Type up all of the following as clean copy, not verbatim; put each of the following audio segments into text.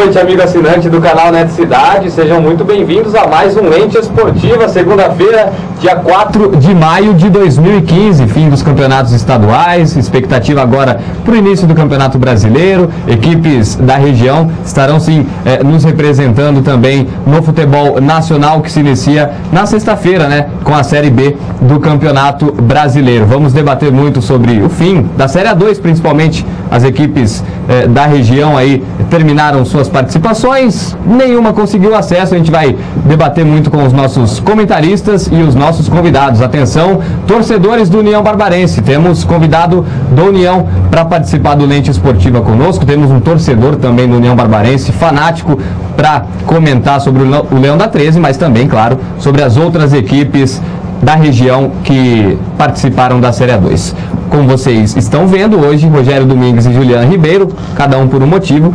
noite, amigo assinante do canal Net Cidade. Sejam muito bem-vindos a mais um Lente Esportiva, segunda-feira, dia 4 de maio de 2015, fim dos campeonatos estaduais, expectativa agora para o início do Campeonato Brasileiro. Equipes da região estarão sim nos representando também no futebol nacional, que se inicia na sexta-feira, né, com a Série B do Campeonato Brasileiro. Vamos debater muito sobre o fim da Série A2, principalmente as equipes da região aí terminaram suas participações, nenhuma conseguiu acesso. A gente vai debater muito com os nossos comentaristas e os nossos convidados. Atenção, torcedores do União Barbarense, temos convidado do União para participar do Lente Esportiva conosco, temos um torcedor também do União Barbarense, fanático, para comentar sobre o Leão da 13, mas também, claro, sobre as outras equipes da região que participaram da Série A2. Como vocês estão vendo, hoje Rogério Domingues e Juliana Ribeiro, cada um por um motivo,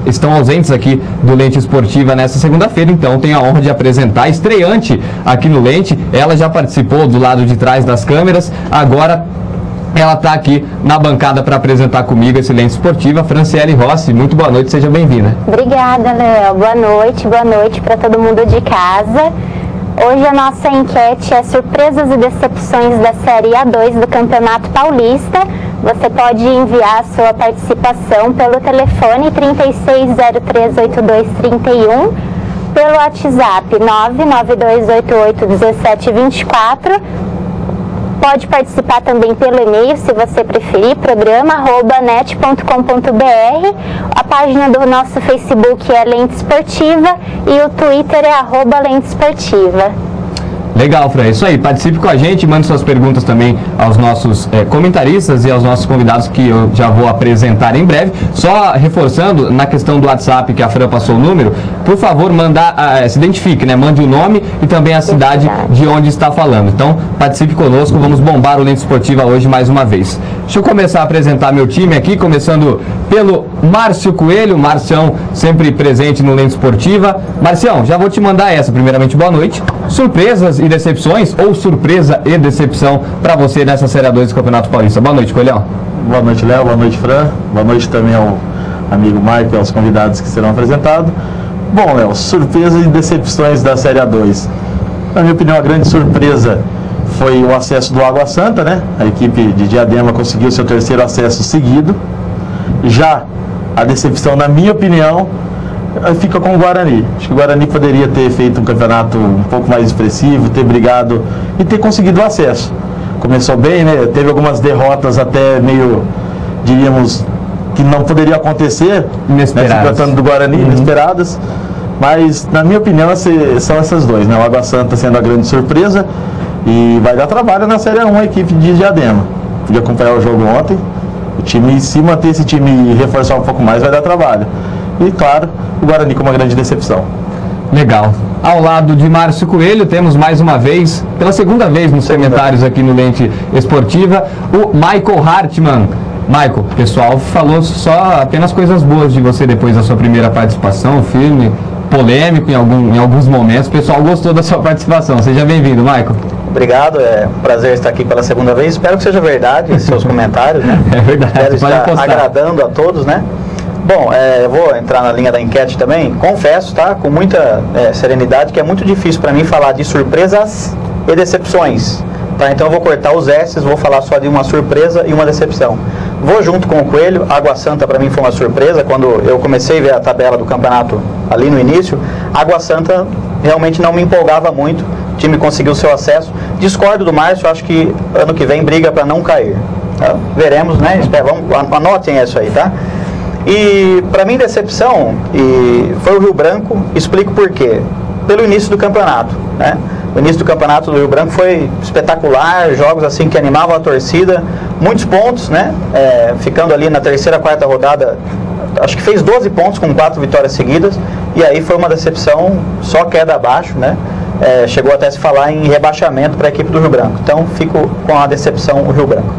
estão ausentes aqui do Lente Esportiva nessa segunda-feira, então tenho a honra de apresentar a estreante aqui no Lente. Ela já participou do lado de trás das câmeras, agora ela está aqui na bancada para apresentar comigo esse Lente Esportiva. Franciele Rossi, muito boa noite, seja bem-vinda. Obrigada, Léo. Boa noite para todo mundo de casa. Hoje a nossa enquete é surpresas e decepções da Série A2 do Campeonato Paulista. Você pode enviar a sua participação pelo telefone 36038231, pelo WhatsApp 992881724. Pode participar também pelo e-mail, se você preferir, programa@net.com.br. A página do nosso Facebook é Lente Esportiva e o Twitter é @Lente Esportiva. Legal, Fran, isso aí, participe com a gente, mande suas perguntas também aos nossos comentaristas e aos nossos convidados, que eu já vou apresentar em breve. Só reforçando, na questão do WhatsApp, que a Fran passou o número, por favor, se identifique, né? Mande o nome e também a cidade de onde está falando. Então, participe conosco, vamos bombar o Lente Esportiva hoje mais uma vez. Deixa eu começar a apresentar meu time aqui, começando pelo Márcio Coelho. Marcião, sempre presente no Lente Esportiva. Marcião, já vou te mandar essa. Primeiramente, boa noite. Surpresas e decepções, ou surpresa e decepção para você nessa Série A2 do Campeonato Paulista? Boa noite, Coelhão. Boa noite, Léo. Boa noite, Fran. Boa noite também ao amigo Mike e aos convidados que serão apresentados. Bom, Léo, surpresas e decepções da Série A2. Na minha opinião, a grande surpresa foi o acesso do Água Santa, né? A equipe de Diadema conseguiu seu terceiro acesso seguido. Já a decepção, na minha opinião, fica com o Guarani. Acho que o Guarani poderia ter feito um campeonato um pouco mais expressivo, ter brigado e ter conseguido o acesso. Começou bem, né? Teve algumas derrotas até meio, diríamos, que não poderia acontecer, inesperadas, né? Se tratando do Guarani, inesperadas. Mas, na minha opinião, são essas duas, né? O Água Santa sendo a grande surpresa e vai dar trabalho na Série 1 a equipe de Diadema. Pude acompanhar o jogo ontem. O time, se manter esse time e reforçar um pouco mais, vai dar trabalho. E, claro, o Guarani com uma grande decepção. Legal. Ao lado de Márcio Coelho, temos mais uma vez, pela segunda vez nos comentários aqui no Lente Esportiva, o Michael Hartmann. Michael, o pessoal falou só apenas coisas boas de você depois da sua primeira participação, firme, polêmico em alguns momentos. O pessoal gostou da sua participação. Seja bem-vindo, Michael. Obrigado, é um prazer estar aqui pela segunda vez. Espero que seja verdade esses seus comentários, né? É verdade. Espero estar agradando a todos, né? Bom, eu vou entrar na linha da enquete também. Confesso, tá, com muita serenidade, que é muito difícil para mim falar de surpresas e decepções. Tá? Então eu vou cortar os S's, vou falar só de uma surpresa e uma decepção. Vou junto com o Coelho. Água Santa para mim foi uma surpresa. Quando eu comecei a ver a tabela do campeonato ali no início, Água Santa realmente não me empolgava muito. O time conseguiu seu acesso. Discordo do Márcio, acho que ano que vem briga para não cair. Tá? Veremos, né? Anotem isso aí, tá? E para mim decepção foi o Rio Branco. Explico por quê. Pelo início do campeonato, né? O início do campeonato do Rio Branco foi espetacular, jogos assim que animavam a torcida, muitos pontos, né? Ficando ali na terceira, quarta rodada, acho que fez 12 pontos com 4 vitórias seguidas, e aí foi uma decepção, só queda abaixo, né? Chegou até a se falar em rebaixamento para a equipe do Rio Branco. Então fico com a decepção o Rio Branco.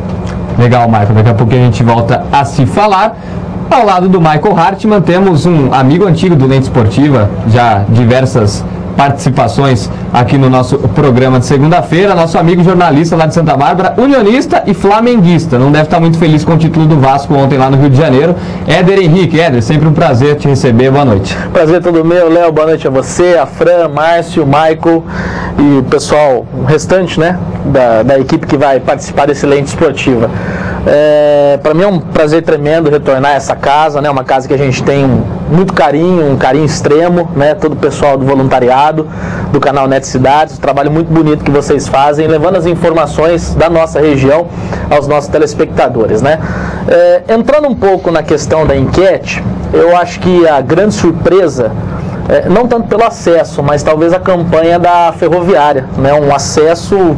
Legal, Michael, daqui a pouquinho a gente volta a se falar. Ao lado do Michael Hartmann temos um amigo antigo do Lente Esportiva, já diversas participações aqui no nosso programa de segunda-feira. Nosso amigo jornalista lá de Santa Bárbara, unionista e flamenguista. Não deve estar muito feliz com o título do Vasco ontem lá no Rio de Janeiro. Éder Henrique. Éder, sempre um prazer te receber. Boa noite. Prazer todo meu, Léo. Boa noite a você, a Fran, Márcio, Michael e o pessoal, o restante, né, da equipe que vai participar desse Lente Esportiva. Para mim é um prazer tremendo retornar a essa casa, né? Uma casa que a gente tem muito carinho, um carinho extremo, né? Todo o pessoal do voluntariado, do canal Net Cidades, um trabalho muito bonito que vocês fazem, levando as informações da nossa região aos nossos telespectadores, né? Entrando um pouco na questão da enquete, eu acho que a grande surpresa, não tanto pelo acesso, mas talvez a campanha da Ferroviária, né? Um acesso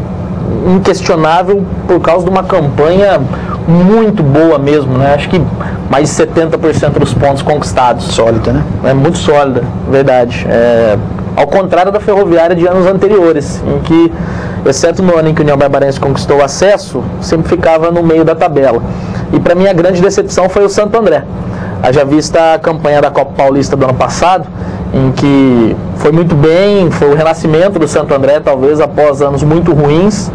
inquestionável por causa de uma campanha muito boa mesmo, né? Acho que mais de 70% dos pontos conquistados. Sólida, né? É muito sólida, verdade. Ao contrário da Ferroviária de anos anteriores, em que, exceto no ano em que o União Barbarense conquistou o acesso, sempre ficava no meio da tabela. E para mim a grande decepção foi o Santo André. Haja vista a campanha da Copa Paulista do ano passado, em que foi muito bem, foi o renascimento do Santo André, talvez após anos muito ruins,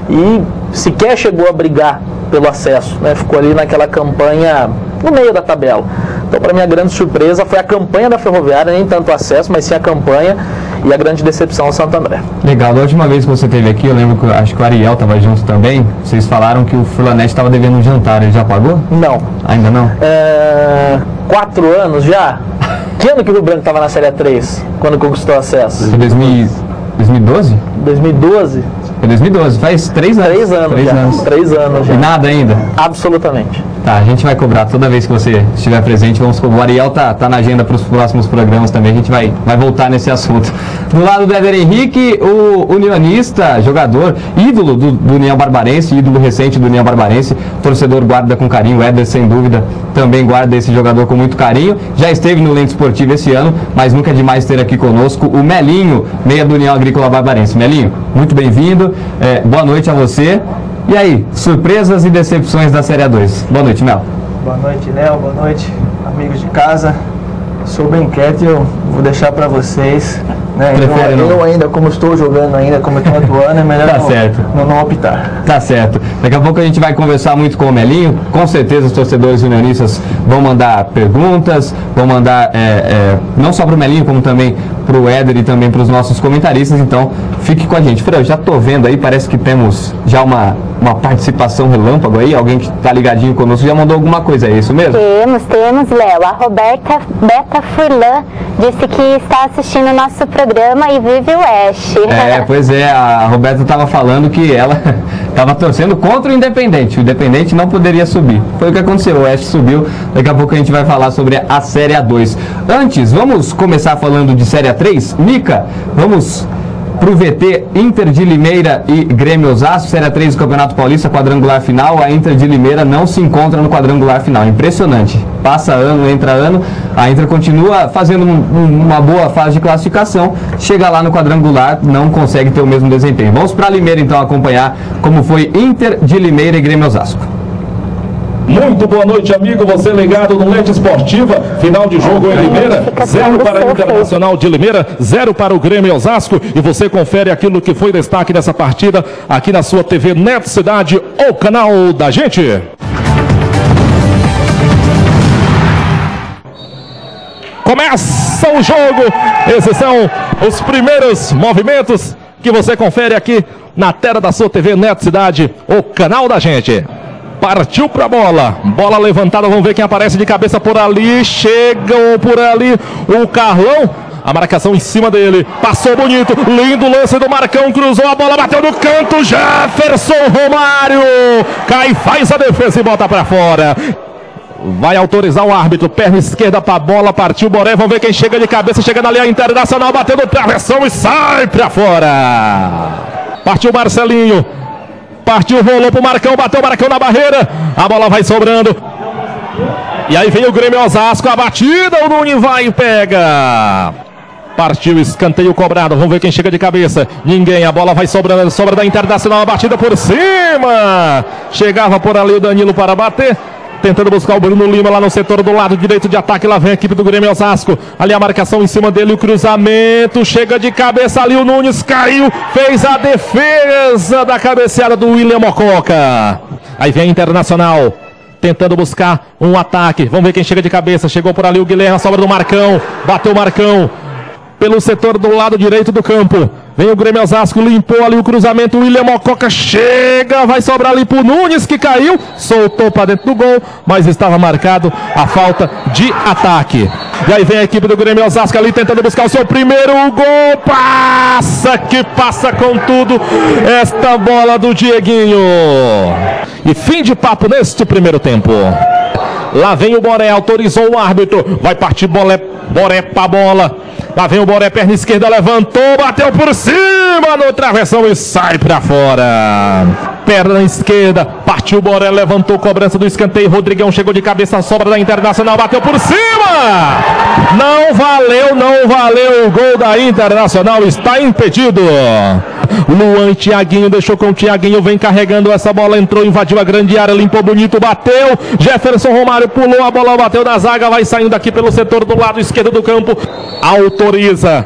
e sequer chegou a brigar pelo acesso, né? Ficou ali naquela campanha no meio da tabela. Então, para mim, a grande surpresa foi a campanha da Ferroviária, nem tanto o acesso, mas sim a campanha, e a grande decepção ao Santo André. Legal, da última vez que você esteve aqui, eu lembro que acho que o Ariel estava junto também, vocês falaram que o Furlanete estava devendo um jantar, ele já pagou? Não. Ainda não? 4 anos já? Que ano que o Rio Branco estava na Série 3, quando conquistou o acesso? 2012? 2012? Foi 2012, faz 3 anos. 3 anos. 3 anos já. E nada ainda? Absolutamente. Tá, a gente vai cobrar toda vez que você estiver presente. Vamos cobrar. O Ariel tá na agenda para os próximos programas também. A gente vai voltar nesse assunto. Do lado do Éder Henrique, o unionista, jogador, ídolo do União Barbarense, ídolo recente do União Barbarense, torcedor guarda com carinho. O Éder, sem dúvida, também guarda esse jogador com muito carinho. Já esteve no Lente Esportivo esse ano, mas nunca é demais ter aqui conosco o Melinho, meia do União Agrícola Barbarense. Melinho, muito bem-vindo. Boa noite a você. E aí, surpresas e decepções da Série A2? Boa noite, Mel. Boa noite, Léo. Boa noite, amigos de casa. Sobre a enquete, eu vou deixar para vocês. Né? Eu ainda, como estou jogando ainda, como estou atuando, é melhor não optar. Tá certo. Daqui a pouco a gente vai conversar muito com o Melinho. Com certeza os torcedores unionistas vão mandar perguntas, vão mandar não só para o Melinho, como também para o Éder e também para os nossos comentaristas. Então, fique com a gente. Fran, eu já estou vendo aí, parece que temos já uma participação relâmpago aí. Alguém que está ligadinho conosco já mandou alguma coisa, é isso mesmo? Temos, Léo. A Roberta Beta Furlan disse que está assistindo o nosso programa e vive o Oeste. Pois é, a Roberta estava falando que ela estava torcendo contra o Independente. O Independente não poderia subir. Foi o que aconteceu, o Oeste subiu. Daqui a pouco a gente vai falar sobre a Série A2. Antes, vamos começar falando de Série A3? Mica, vamos pro VT, Inter de Limeira e Grêmio Osasco, Série 3 do Campeonato Paulista, quadrangular final. A Inter de Limeira não se encontra no quadrangular final. Impressionante. Passa ano, entra ano, a Inter continua fazendo uma boa fase de classificação, chega lá no quadrangular, não consegue ter o mesmo desempenho. Vamos para Limeira então acompanhar como foi Inter de Limeira e Grêmio Osasco. Muito boa noite, amigo. Você ligado no Lente Esportiva. Final de jogo em Limeira. 0 para o Internacional de Limeira, 0 para o Grêmio Osasco. E você confere aquilo que foi destaque nessa partida aqui na sua TV Net Cidade, o canal da gente. Começa o jogo. Esses são os primeiros movimentos que você confere aqui na tela da sua TV Net Cidade, o canal da gente. Partiu pra bola, bola levantada, vamos ver quem aparece de cabeça por ali, chegam por ali o Carlão, a marcação em cima dele, passou bonito, lindo lance do Marcão, cruzou a bola, bateu no canto, Jefferson Romário, cai, faz a defesa e bota pra fora. Vai autorizar o árbitro, perna esquerda pra bola, partiu o Boré, vamos ver quem chega de cabeça, chega na linha internacional, bateu no travessão e sai pra fora. Partiu o Marcelinho. Partiu, rolou pro Marcão, bateu o Marcão na barreira. A bola vai sobrando. E aí vem o Grêmio Osasco, a batida, o Nunes vai e pega. Partiu, escanteio cobrado, vamos ver quem chega de cabeça. Ninguém, a bola vai sobrando, sobra da Internacional, a batida por cima. Chegava por ali o Danilo para bater. tentando buscar o Bruno Lima lá no setor do lado direito de ataque. Lá vem a equipe do Grêmio Osasco. Ali a marcação em cima dele, o cruzamento. Chega de cabeça ali, o Nunes caiu. Fez a defesa da cabeceada do William Mococa. Aí vem a Internacional tentando buscar um ataque. Vamos ver quem chega de cabeça. Chegou por ali o Guilherme, a sobra do Marcão. Bateu o Marcão pelo setor do lado direito do campo. Vem o Grêmio Osasco, limpou ali o cruzamento. O William Mococa chega, vai sobrar ali pro Nunes, que caiu, soltou para dentro do gol, mas estava marcado a falta de ataque. E aí vem a equipe do Grêmio Osasco ali tentando buscar o seu primeiro gol. Passa com tudo esta bola do Dieguinho. E fim de papo neste primeiro tempo. Lá vem o Boré, autorizou o árbitro. Vai partir Boré pra bola. Lá vem o Boré, perna esquerda, levantou, bateu por cima no travessão e sai pra fora. Perna esquerda, partiu o Boré, levantou, cobrança do escanteio. Rodrigão chegou de cabeça, sobra da Internacional, bateu por cima. Não valeu o gol da Internacional, está impedido. Luan e Thiaguinho, deixou com o Thiaguinho, vem carregando essa bola, entrou, invadiu a grande área, limpou bonito, bateu. Jefferson Romário pulou, a bola bateu na zaga, vai saindo aqui pelo setor do lado esquerdo do campo. Autoriza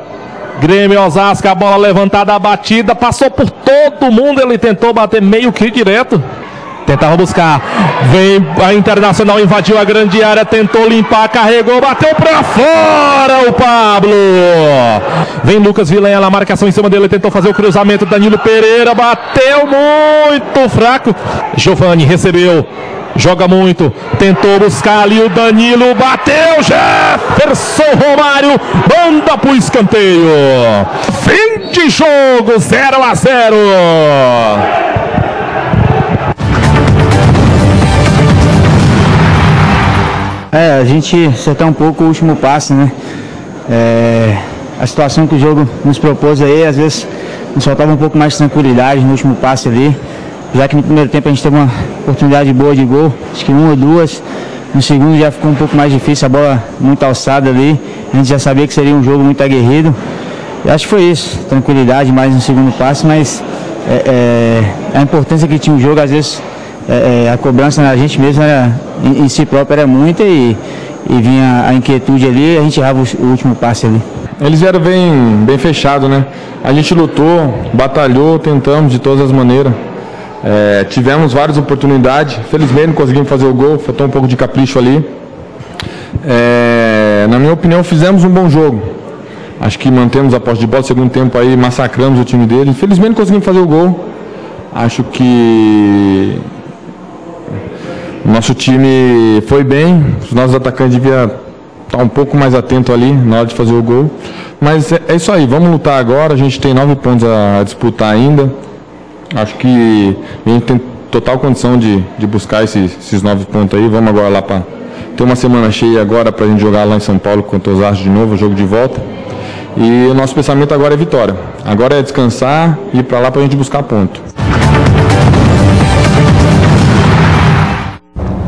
Grêmio Osasco, a bola levantada, a batida, passou por todo mundo, ele tentou bater meio que direto. Tentava buscar, vem a Internacional, invadiu a grande área, tentou limpar, carregou, bateu pra fora o Pablo. Vem Lucas Vilela, a marcação em cima dele, tentou fazer o cruzamento, Danilo Pereira, bateu muito fraco. Giovani recebeu, joga muito, tentou buscar ali o Danilo, bateu, Jefferson Romário, manda pro escanteio. Fim de jogo, 0-0. A gente acertar um pouco o último passe, né? A situação que o jogo nos propôs aí, às vezes nos faltava um pouco mais de tranquilidade no último passe ali. Já que no primeiro tempo a gente teve uma oportunidade boa de gol, acho que uma ou duas. No segundo já ficou um pouco mais difícil, a bola muito alçada ali. A gente já sabia que seria um jogo muito aguerrido. Eu acho que foi isso, tranquilidade mais no segundo passe, mas a importância que tinha o jogo, às vezes a cobrança na gente mesmo em si próprio era muita e vinha a inquietude ali, a gente errava o último passe ali. Eles vieram bem fechado, né? A gente lutou, batalhou, tentamos de todas as maneiras. Tivemos várias oportunidades, felizmente não conseguimos fazer o gol, faltou um pouco de capricho ali. Na minha opinião, fizemos um bom jogo. Acho que mantemos a posse de bola, no segundo tempo aí massacramos o time deles. Felizmente conseguimos fazer o gol. Acho que o nosso time foi bem, os nossos atacantes deviam estar um pouco mais atentos ali na hora de fazer o gol. Mas é isso aí, vamos lutar agora, a gente tem 9 pontos a disputar ainda. Acho que a gente tem total condição de buscar esses 9 pontos aí. Vamos agora lá para ter uma semana cheia agora para a gente jogar lá em São Paulo contra os Astros de novo, jogo de volta. E o nosso pensamento agora é vitória. Agora é descansar e ir para lá para a gente buscar ponto.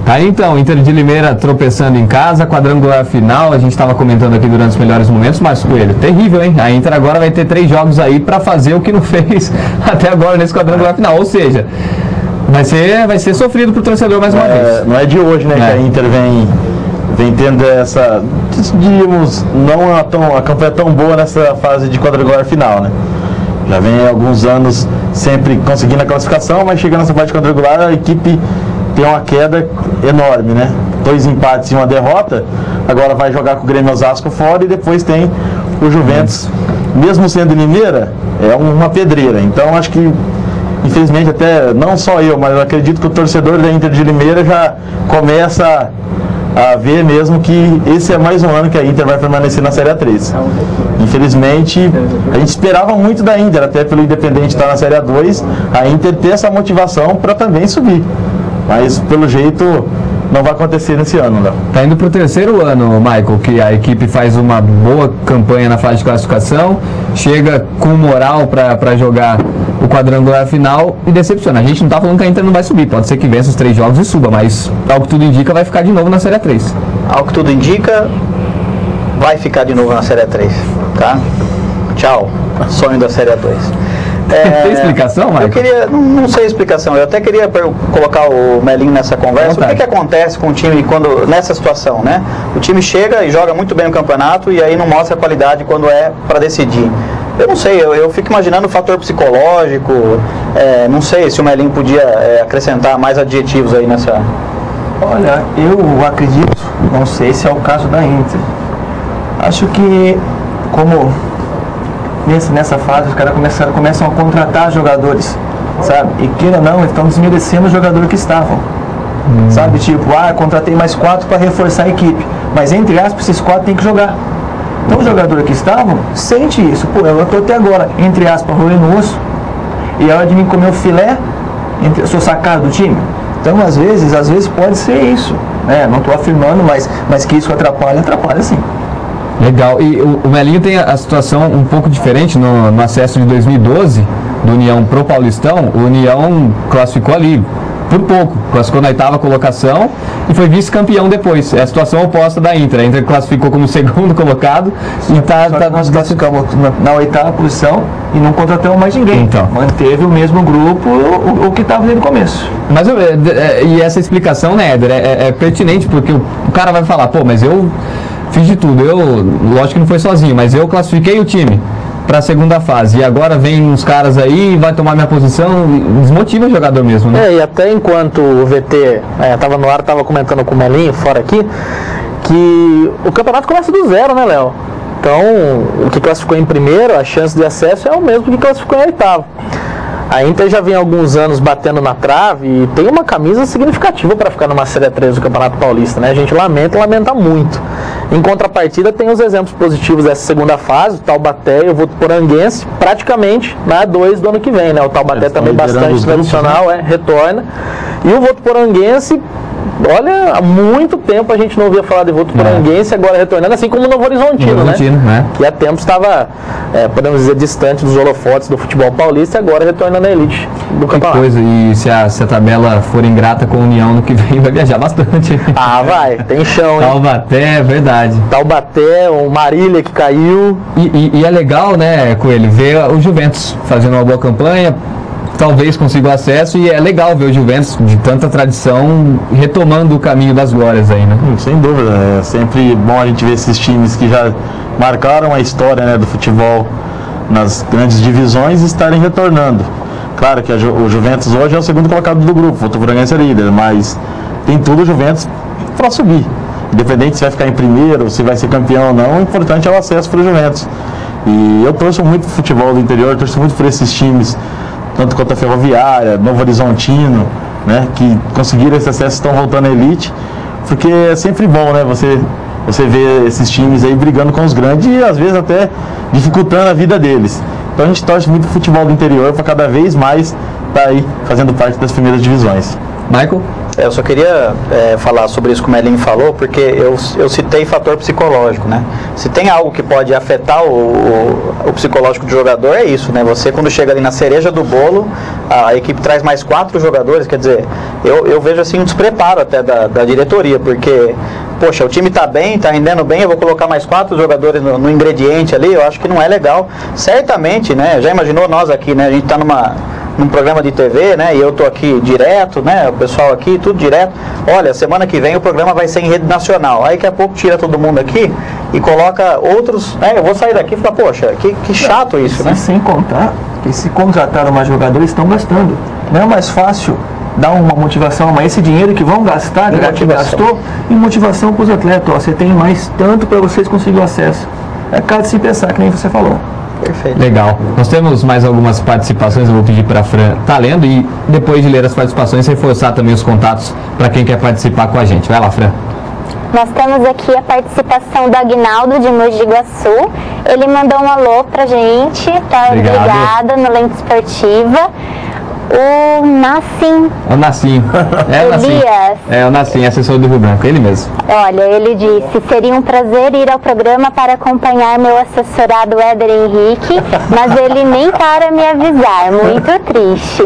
Aí então, Inter de Limeira tropeçando em casa, quadrangular final, a gente estava comentando aqui durante os melhores momentos, mas Coelho, terrível, hein? A Inter agora vai ter 3 jogos aí para fazer o que não fez até agora nesse quadrangular final, ou seja, vai ser sofrido pro torcedor mais uma vez. Não é de hoje, né, que a Inter vem tendo essa, digamos, a campanha tão boa nessa fase de quadrangular final, né? Já vem há alguns anos sempre conseguindo a classificação, mas chegando nessa parte de quadrangular, a equipe tem uma queda enorme, né? 2 empates e 1 derrota. Agora vai jogar com o Grêmio Osasco fora e depois tem o Juventus. Mesmo sendo Limeira, é uma pedreira. Então acho que, infelizmente, até não só eu, mas eu acredito que o torcedor da Inter de Limeira já começa a ver mesmo que esse é mais um ano que a Inter vai permanecer na Série A3. Infelizmente, a gente esperava muito da Inter, até pelo Independente estar na Série A2, a Inter ter essa motivação para também subir. Mas, pelo jeito, não vai acontecer nesse ano, Léo. Tá indo para o 3º ano, Michael, que a equipe faz uma boa campanha na fase de classificação, chega com moral para jogar o quadrangular final e decepciona. A gente não tá falando que a Inter não vai subir, pode ser que vença os 3 jogos e suba, mas ao que tudo indica vai ficar de novo na Série A3. Ao que tudo indica, vai ficar de novo na Série A3, tá? Tchau, sonho da Série A2. Tem explicação, Maicon? Eu queria, não sei a explicação, eu até queria colocar o Melinho nessa conversa. O que acontece com o time quando, nessa situação, né? O time chega e joga muito bem no campeonato e aí não mostra a qualidade quando é para decidir. Eu não sei, eu fico imaginando o fator psicológico, não sei se o Melinho podia acrescentar mais adjetivos aí nessa... Olha, eu acredito, não sei se é o caso da Inter. Acho que, como nessa fase, os caras começam a contratar jogadores, sabe? E queira ou não, eles estão desmerecendo o jogador que estavam. Sabe, tipo, contratei mais 4 para reforçar a equipe. Mas, entre aspas, esses 4 tem que jogar. Então, o jogador que estavam, sente isso. Pô, eu estou até agora, entre aspas, roendo osso. E a hora de mim comer o filé, eu sou sacado do time. Então, às vezes pode ser isso, né? Não estou afirmando, mas que isso atrapalha sim. Legal. E o Melinho tem a situação um pouco diferente no acesso de 2012 do União pro Paulistão. O União classificou ali por pouco, classificou na 8ª colocação e foi vice-campeão depois. É a situação oposta da Inter. A Inter classificou como segundo colocado e nós classificamos na 8ª posição e não contratamos mais ninguém. Então. Manteve o mesmo grupo, o que estava desde o começo. Mas e essa explicação, né, Éder, é pertinente, porque o cara vai falar, pô, mas eu fiz de tudo, lógico que não foi sozinho, mas eu classifiquei o time para a segunda fase, e agora vem uns caras aí, vai tomar minha posição, desmotiva o jogador mesmo, né? E até enquanto o VT estava no ar, estava comentando com o Melinho, fora aqui, que o campeonato começa do zero, né, Léo? Então, o que classificou em primeiro, a chance de acesso é o mesmo que classificou em 8º. A Inter já vem há alguns anos batendo na trave e tem uma camisa significativa para ficar numa Série 3 do Campeonato Paulista, né? A gente lamenta muito. Em contrapartida, tem os exemplos positivos dessa segunda fase, o Taubaté e o Votuporanguense, praticamente na A2 do ano que vem, né? O Taubaté também bastante tradicional, retorna. E o Votuporanguense, olha, há muito tempo a gente não ouvia falar de Votuporanguense, agora retornando, assim como o Novo Horizontino, né? Que há tempo estava, podemos dizer, distante dos holofotes do futebol paulista e agora retornando na elite do campeonato. Coisa, e se a tabela for ingrata com a União no que vem, vai viajar bastante. Vai, tem chão, hein? Taubaté, é verdade. Taubaté, o Marília que caiu. E é legal, né, Coelho, ver o Juventus fazendo uma boa campanha, talvez consiga o acesso, e é legal ver o Juventus de tanta tradição retomando o caminho das glórias aí, né? Sem dúvida, é sempre bom a gente ver esses times que já marcaram a história, né, do futebol nas grandes divisões estarem retornando. Claro que o Juventus hoje é o segundo colocado do grupo, o Votuporanguense é líder, mas tem tudo o Juventus para subir. Independente se vai ficar em primeiro, se vai ser campeão ou não, o importante é o acesso para o Juventus. E eu torço muito pro futebol do interior, torço muito por esses times, tanto quanto a Ferroviária, Novo Horizontino, né, que conseguiram esse acesso, estão voltando à elite, porque é sempre bom, né, você vê esses times aí brigando com os grandes e às vezes até dificultando a vida deles. Então a gente torce muito pro futebol do interior para cada vez mais estar aí fazendo parte das primeiras divisões. Michael? Eu só queria falar sobre isso que o Melinho falou, porque eu citei fator psicológico, né? Se tem algo que pode afetar o psicológico do jogador, é isso, né? Você, quando chega ali na cereja do bolo, a equipe traz mais 4 jogadores, quer dizer, eu vejo assim um despreparo até da diretoria, porque, poxa, o time tá bem, tá rendendo bem, eu vou colocar mais 4 jogadores no ingrediente ali, eu acho que não é legal. Certamente, né? Já imaginou nós aqui, né? A gente tá num programa de TV, né? E eu tô aqui direto, né? O pessoal aqui, tudo direto. Olha, semana que vem o programa vai ser em rede nacional. Aí daqui a pouco tira todo mundo aqui e coloca outros, né? Eu vou sair daqui e falar, poxa, que chato isso, né? Sem contar que se contrataram mais jogadores, estão gastando. Não é mais fácil dar uma motivação, mas esse dinheiro que vão gastar, que gastou, e motivação para os atletas. Ó, você tem mais tanto para vocês conseguirem o acesso. É caso de se pensar, que nem você falou. Perfeito. Legal. Nós temos mais algumas participações, eu vou pedir para a Fran estar lendo e depois de ler as participações, reforçar também os contatos para quem quer participar com a gente. Vai lá, Fran. Nós temos aqui a participação do Aguinaldo de Mogi Guaçu. Ele mandou um alô pra gente, tá? Obrigada no Lente Esportiva. O Nassim. É o Nassim. É o Nassim, assessor do Rio Branco, ele mesmo. Olha, ele disse: seria um prazer ir ao programa para acompanhar meu assessorado Éder Henrique, mas ele nem para me avisar, muito triste.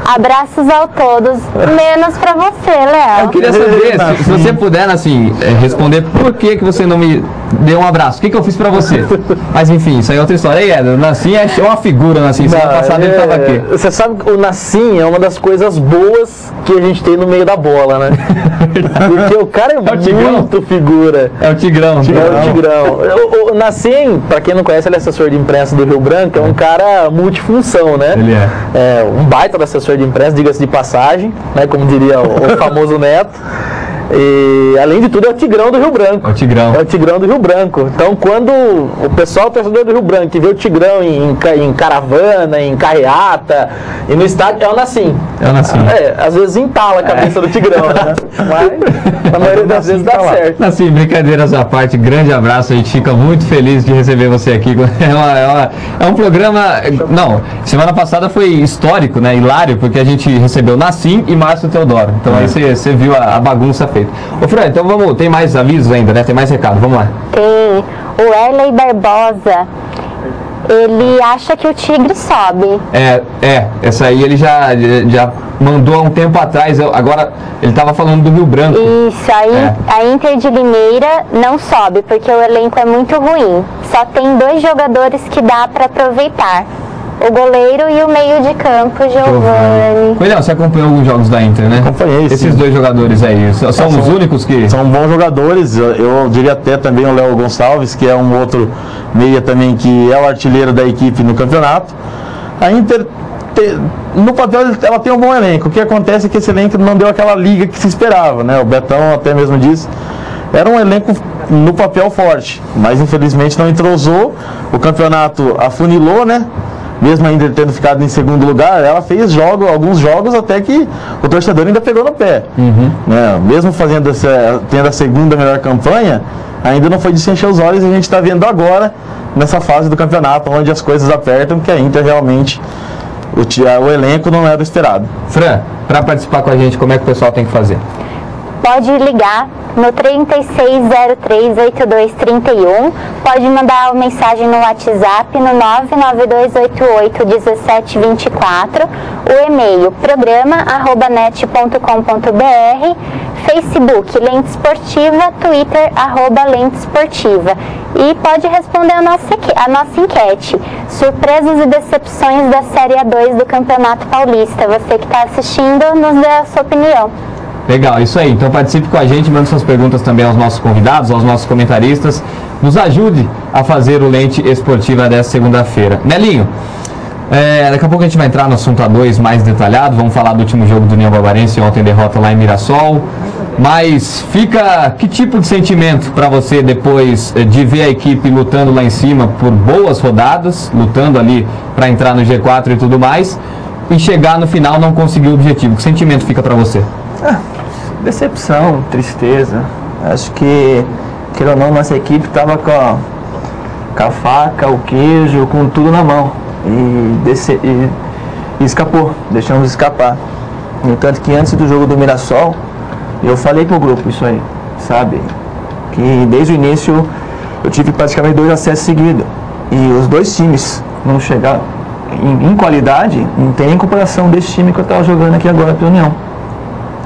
Abraços a todos, menos para você, Léo. Eu queria saber, se você puder, assim, responder por que você não me deu um abraço. O que eu fiz pra você? Mas enfim, isso aí é outra história. E Éder, o Nassim é uma figura, Nassim. Semana passada ele tava aqui. Você sabe que o Nassim é uma das coisas boas que a gente tem no meio da bola, né? Porque o cara é muito figura. É o Tigrão. É o Tigrão. O Nassim, pra quem não conhece, ele é assessor de imprensa do Rio Branco, é um cara multifunção, né? Ele é um baita do assessor de imprensa, diga-se de passagem, né? Como diria o famoso Neto. E, além de tudo, é o Tigrão do Rio Branco. É o Tigrão. É o Tigrão do Rio Branco. Então, quando o pessoal, o torcedor do Rio Branco, que vê o Tigrão em caravana, em carreata, e no estádio, é o Nassim. É o Nassim. Às vezes entala a cabeça do Tigrão, né? Mas, a maioria das vezes dá certo. Nassim, brincadeiras à parte, grande abraço. A gente fica muito feliz de receber você aqui. É um programa... Não, semana passada foi histórico, né? Hilário, porque a gente recebeu Nassim e Márcio Teodoro. Então, aí você viu a bagunça feita. Ô Fran, então vamos, tem mais avisos ainda, né? Tem mais recado, vamos lá. Tem. O Erley Barbosa, ele acha que o Tigre sobe. Essa aí ele já mandou há um tempo atrás, agora ele estava falando do Rio Branco. Isso, aí a Inter de Limeira não sobe, porque o elenco é muito ruim. Só tem 2 jogadores que dá para aproveitar. O goleiro e o meio de campo, Giovani. Coelhão, você acompanhou alguns jogos da Inter, né? Acompanhei, sim. Esses 2 jogadores aí, são os únicos que... São bons jogadores, eu diria até também o Léo Gonçalves, que é um outro meia também, que é o artilheiro da equipe no campeonato. A Inter, no papel, ela tem um bom elenco. O que acontece é que esse elenco não deu aquela liga que se esperava, né? O Betão até mesmo disse, era um elenco no papel forte, mas infelizmente não entrosou, o campeonato afunilou, né? Mesmo ainda tendo ficado em segundo lugar, ela fez alguns jogos até que o torcedor ainda pegou no pé. Né? Mesmo tendo a segunda melhor campanha, ainda não foi de se encher os olhos, e a gente está vendo agora, nessa fase do campeonato, onde as coisas apertam, que a Inter realmente, o elenco não era o esperado. Fran, para participar com a gente, como é que o pessoal tem que fazer? Pode ligar no 36038231, pode mandar uma mensagem no WhatsApp no 992881724, o e-mail programa@net.com.br, Facebook Lente Esportiva, Twitter @Lente Esportiva, e pode responder a nossa enquete, surpresas e decepções da Série A2 do Campeonato Paulista. Você que está assistindo, nos dê a sua opinião. Legal, isso aí. Então participe com a gente, mande suas perguntas também aos nossos convidados, aos nossos comentaristas. Nos ajude a fazer o Lente Esportiva dessa segunda-feira. Nelinho, daqui a pouco a gente vai entrar no assunto A2 mais detalhado. Vamos falar do último jogo do União Barbarense, ontem derrota lá em Mirassol. Mas fica que tipo de sentimento para você depois de ver a equipe lutando lá em cima por boas rodadas, lutando ali para entrar no G4 e tudo mais, e chegar no final não conseguir o objetivo? Que sentimento fica para você? Decepção, tristeza. Acho que, queira ou não, nossa equipe estava com a faca, o queijo, com tudo na mão. E escapou, deixamos escapar. No entanto que antes do jogo do Mirassol, eu falei pro grupo isso aí, sabe? Que desde o início eu tive praticamente 2 acessos seguidos. E os 2 times não chegaram em qualidade, não tem nem comparação desse time que eu estava jogando aqui agora pela União.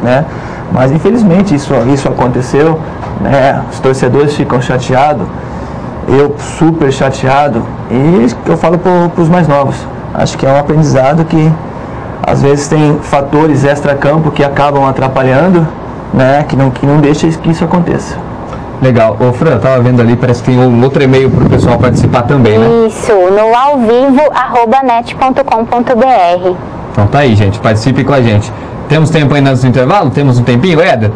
Né? Mas infelizmente isso aconteceu, né? Os torcedores ficam chateados, eu super chateado, e eu falo para os mais novos, acho que é um aprendizado que às vezes tem fatores extra-campo que acabam atrapalhando, né? Que não deixa que isso aconteça. Legal. Ô Fran, tava vendo ali, parece que tem um outro e-mail para o pessoal participar também, né? Isso, no alvivo@net.com.br. Então tá aí, gente, participe com a gente. Temos tempo ainda no intervalo? Temos um tempinho, Éder?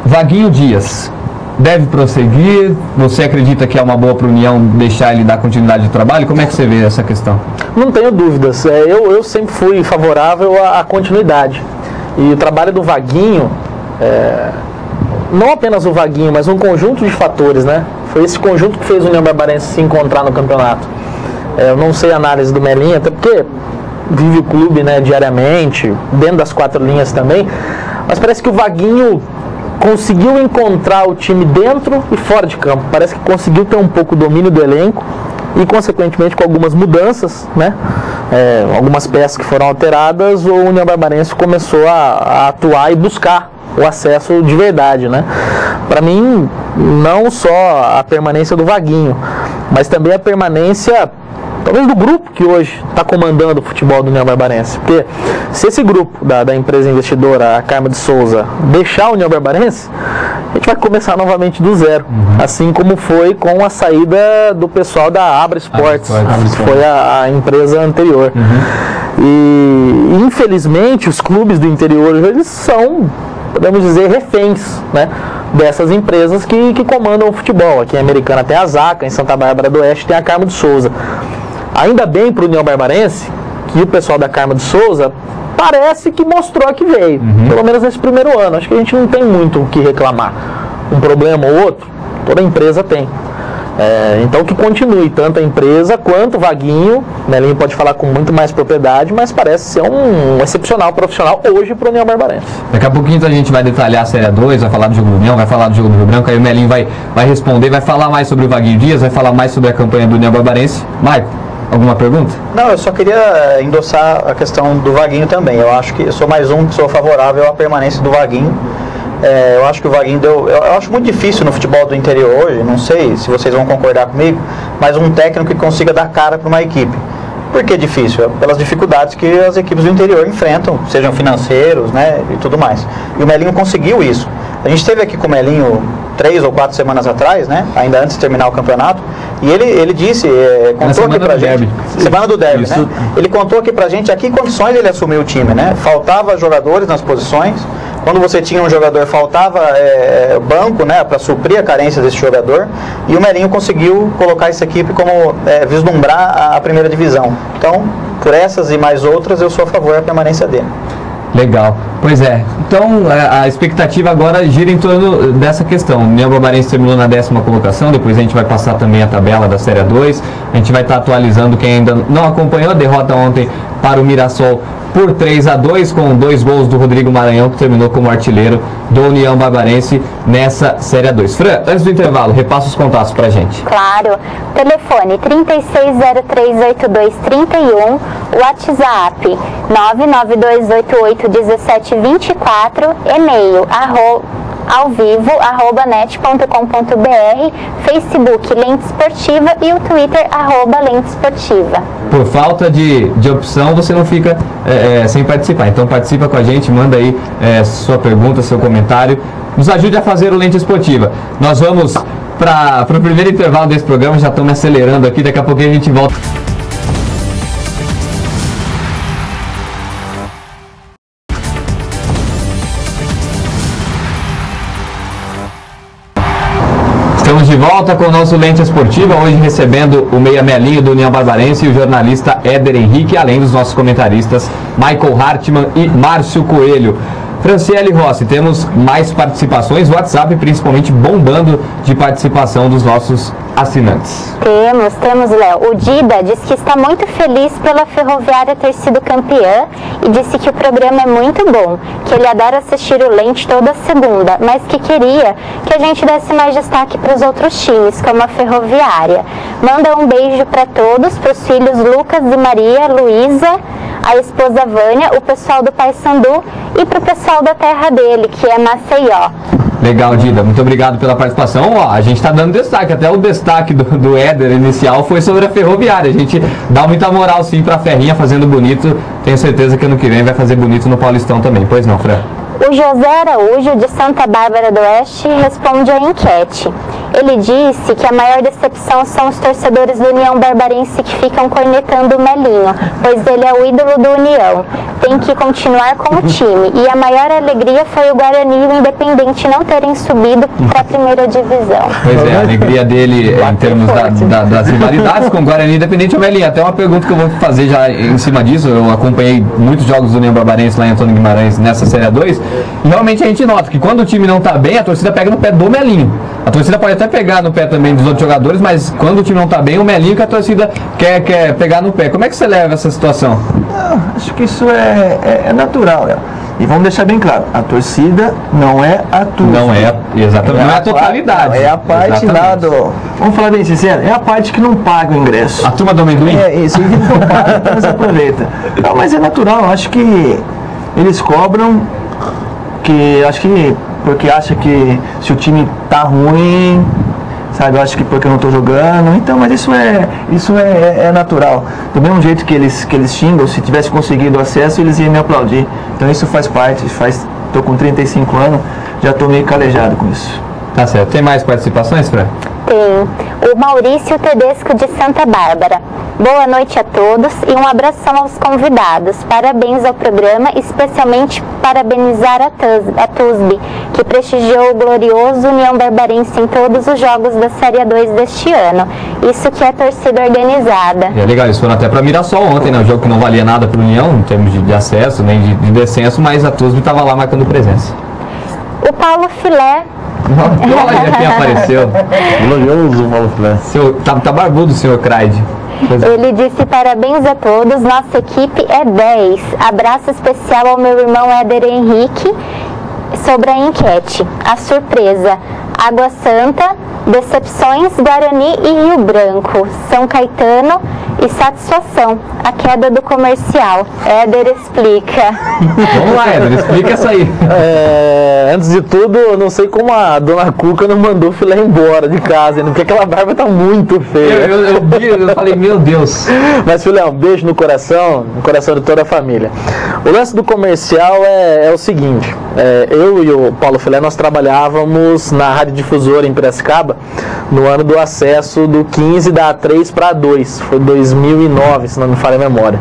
Vaguinho Dias, deve prosseguir? Você acredita que é uma boa para a União deixar ele dar continuidade de trabalho? Como é que você vê essa questão? Não tenho dúvidas. Eu sempre fui favorável à continuidade. E o trabalho do Vaguinho, não apenas o Vaguinho, mas um conjunto de fatores, né? Foi esse conjunto que fez o União Barbarense se encontrar no campeonato. Eu não sei a análise do Melinha, até porque vive o clube, né, diariamente, dentro das 4 linhas também, mas parece que o Vaguinho conseguiu encontrar o time dentro e fora de campo. Parece que conseguiu ter um pouco o domínio do elenco e, consequentemente, com algumas mudanças, né, algumas peças que foram alteradas, o União Barbarense começou a atuar e buscar o acesso de verdade, né? para mim, não só a permanência do Vaguinho, mas também a permanência, talvez, do grupo que hoje está comandando o futebol do União Barbarense. Porque se esse grupo da empresa investidora, a Carmo de Souza, deixar a União Barbarense, a gente vai começar novamente do zero. Assim como foi com a saída do pessoal da Abra Esportes, que foi a empresa anterior. E infelizmente os clubes do interior eles são, podemos dizer, reféns, né, dessas empresas que comandam o futebol. Aqui em Americana tem a Zaca, em Santa Bárbara do Oeste tem a Carmo de Souza. Ainda bem para o União Barbarense que o pessoal da Carmo de Souza parece que mostrou que veio, pelo menos nesse primeiro ano. Acho que a gente não tem muito o que reclamar. Um problema ou outro, toda empresa tem. Então que continue, tanto a empresa quanto o Vaguinho. Melinho pode falar com muito mais propriedade, mas parece ser um excepcional profissional hoje para o União Barbarense. Daqui a pouquinho a gente vai detalhar a Série 2, vai falar do jogo do União, vai falar do jogo do Rio Branco, aí o Melinho vai responder, vai falar mais sobre o Vaguinho Dias, vai falar mais sobre a campanha do União Barbarense. Maico, alguma pergunta? Não, eu só queria endossar a questão do Vaguinho também. Eu acho que eu sou mais um que sou favorável à permanência do Vaguinho. Eu acho que o Vaguinho eu acho muito difícil no futebol do interior hoje, não sei se vocês vão concordar comigo, mas um técnico que consiga dar cara para uma equipe. Por que difícil? Pelas dificuldades que as equipes do interior enfrentam, sejam financeiros, né, e tudo mais. E o Melinho conseguiu isso. A gente esteve aqui com o Melinho 3 ou 4 semanas atrás, né, ainda antes de terminar o campeonato, e ele disse, contou aqui pra gente, semana do derby, né? Ele contou aqui pra gente a que condições ele assumiu o time, né? Faltava jogadores nas posições. Quando você tinha um jogador, faltava banco, né, para suprir a carência desse jogador, e o Melinho conseguiu colocar essa equipe como vislumbrar a primeira divisão. Então, por essas e mais outras, eu sou a favor da permanência dele. Legal. Pois é. Então, a expectativa agora gira em torno dessa questão. O União Barbarense terminou na 10ª colocação, depois a gente vai passar também a tabela da Série 2. A gente vai estar atualizando quem ainda não acompanhou a derrota ontem para o Mirassol por 3-2, com 2 gols do Rodrigo Maranhão, que terminou como artilheiro do União Barbarense nessa Série 2. Fran, antes do intervalo, repassa os contatos pra gente. Claro. Telefone 36038231, WhatsApp 992881724, e-mail @net.com.br, Facebook Lente Esportiva e o Twitter @Lente Esportiva. Por falta de opção, você não fica sem participar. Então participa com a gente, manda aí sua pergunta, seu comentário. Nos ajude a fazer o Lente Esportiva. Nós vamos para o primeiro intervalo desse programa, já estamos acelerando aqui, daqui a pouquinho a gente volta. Estamos de volta com o nosso Lente Esportiva, hoje recebendo o meia Melinho do União Barbarense e o jornalista Éder Henrique, além dos nossos comentaristas Michael Hartmann e Márcio Coelho. Franciele Rossi, temos mais participações, o WhatsApp principalmente bombando de participação dos nossos assinantes. Temos, Léo. O Dida disse que está muito feliz pela Ferroviária ter sido campeã e disse que o programa é muito bom, que ele adora assistir o Lente toda segunda, mas que queria que a gente desse mais destaque para os outros times, como a Ferroviária. Manda um beijo para todos, para os filhos Lucas e Maria, Luísa, a esposa Vânia, o pessoal do Paysandu e para o pessoal da terra dele, que é Maceió. Legal, Dida. Muito obrigado pela participação. Ó, a gente está dando destaque. Até o destaque do Éder inicial foi sobre a Ferroviária. A gente dá muita moral, sim, para a Ferrinha fazendo bonito. Tenho certeza que ano que vem vai fazer bonito no Paulistão também. Pois não, Fran? O José Araújo, de Santa Bárbara do Oeste, responde à enquete. Ele disse que a maior decepção são os torcedores do União Barbarense que ficam cornetando o Melinho, pois ele é o ídolo do União. Tem que continuar com o time. E a maior alegria foi o Guarani e o Independente não terem subido para a primeira divisão. Pois é, a alegria dele em termos das rivalidades com o Guarani e Independente. Melinho, até uma pergunta que eu vou fazer já em cima disso. Eu acompanhei muitos jogos do União Barbarense lá em Antônio Guimarães nessa Série 2. E realmente a gente nota que quando o time não está bem, a torcida pega no pé do Melinho. A torcida pode até pegar no pé também dos outros jogadores, mas quando o time não está bem, o Melinho que a torcida quer pegar no pé. Como é que você leva essa situação? Não, acho que isso é natural, Léo. E vamos deixar bem claro, a torcida não é a turma. Não é, exatamente, não é a totalidade. Não, é a parte lá do... Vamos falar bem sincero, é a parte que não paga o ingresso. A turma do amendoim? É, isso, que não paga, mas aproveita. Não, mas é natural, acho que eles cobram, que acho que porque acha que se o time tá ruim, sabe, eu acho que porque eu não tô jogando, então, mas isso é natural. Do mesmo jeito que eles xingam, se tivesse conseguido acesso, eles iam me aplaudir. Então isso faz parte, tô com 35 anos, já tô meio calejado com isso. Tá certo. Tem mais participações, Fran? Tem. O Maurício Tedesco de Santa Bárbara. Boa noite a todos e um abração aos convidados. Parabéns ao programa, especialmente parabenizar a TUSB, que prestigiou o glorioso União Barbarense em todos os jogos da Série 2 deste ano. Isso que é torcida organizada. É legal, eles foram até para Mirassol ontem, né? Um jogo que não valia nada para o União, em termos de acesso, nem de descenso, mas a TUSB estava lá marcando presença. O Paulo Filé. Olha quem apareceu. Glorioso Paulo Filé. Tá barbudo o senhor Craide. Ele disse: parabéns a todos, nossa equipe é 10. Abraço especial ao meu irmão Éder Henrique. Sobre a enquete, a surpresa: Água Santa, decepções, Guarani e Rio Branco, São Caetano e satisfação, a queda do comercial. Éder explica. Vamos lá, Éder, explica isso aí. Antes de tudo, eu não sei como a dona Cuca não mandou o Filé embora de casa, porque aquela barba tá muito feia. Eu falei, meu Deus. Mas, Filé, um beijo no coração de toda a família. O lance do comercial é o seguinte: eu e o Paulo Filé, nós trabalhávamos na Rádio Difusora em Piracicaba no ano do acesso do 15 da A3 para A2, foi 2009, se não me falha a memória.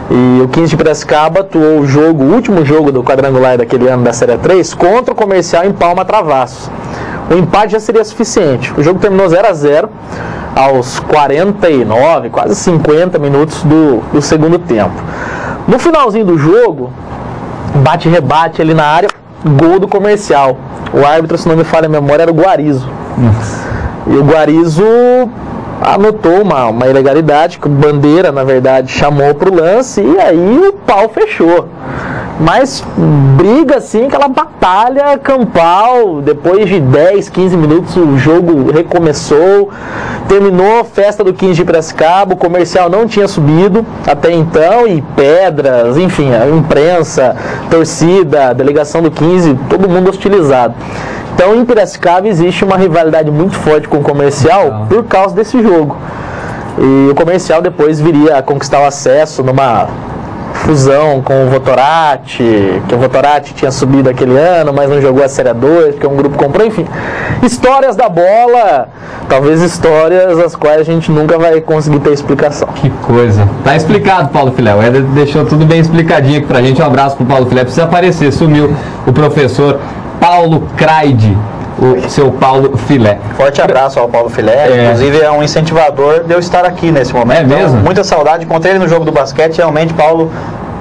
E o 15 de Piracicaba atuou o último jogo do quadrangular daquele ano da Série 3 contra o Comercial em Palma Travassos. O empate já seria suficiente. O jogo terminou 0-0 aos 49, quase 50 minutos do segundo tempo. No finalzinho do jogo, bate-rebate ali na área, gol do Comercial. O árbitro, se não me falha a memória, era o Guarizo. E o Guarizo anotou uma ilegalidade, que o Bandeira, na verdade, chamou para o lance, e aí o pau fechou. Mas briga assim, aquela batalha campal. Depois de 10, 15 minutos o jogo recomeçou, terminou a festa do 15 de Piracicaba. O Comercial não tinha subido até então, e pedras, enfim, a imprensa, torcida, a delegação do 15, todo mundo hostilizado. Então em Piracicaba existe uma rivalidade muito forte com o Comercial por causa desse jogo. E o Comercial depois viria a conquistar o acesso numa fusão com o Votorati, que o Votorati tinha subido aquele ano, mas não jogou a Série 2, porque um grupo comprou, enfim. Histórias da bola, talvez histórias as quais a gente nunca vai conseguir ter explicação. Que coisa. Tá explicado, Paulo Filé. O Éder deixou tudo bem explicadinho aqui pra gente. Um abraço pro Paulo Filé. Precisa aparecer, sumiu o professor Paulo Craide, o seu Paulo Filé. Forte abraço ao Paulo Filé, inclusive é um incentivador de eu estar aqui nesse momento. É mesmo? Então, muita saudade, encontrei ele no jogo do basquete, realmente, Paulo,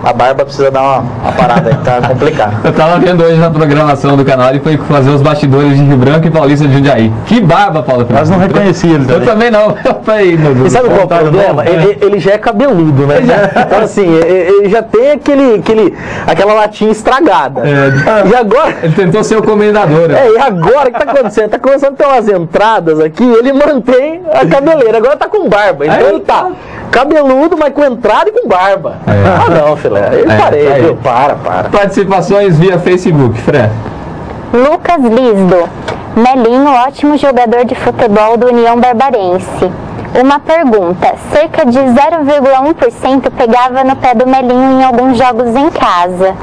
a barba precisa dar uma parada aí, tá complicado. Eu tava vendo hoje na programação do canal, ele foi fazer os bastidores de Rio Branco e Paulista de Jundiaí. Que barba, Paulo Filé. Mas não reconheci ele também. Eu também não. E sabe qual é o problema? Ele já é cabeludo, né? Então assim, ele já tem aquela latinha estragada. E agora... Ele tentou ser o comendador. E agora o que tá acontecendo? Tá começando a ter umas entradas aqui, ele mantém a cabeleira. Agora tá com barba. Então ele tá cabeludo, mas com entrada e com barba. Ah não, filé. Eu parei, viu? Para. Participações via Facebook, Fran. Lucas Lisdo. Melinho, ótimo jogador de futebol do União Barbarense. Uma pergunta: cerca de 0,1% pegava no pé do Melinho em alguns jogos em casa.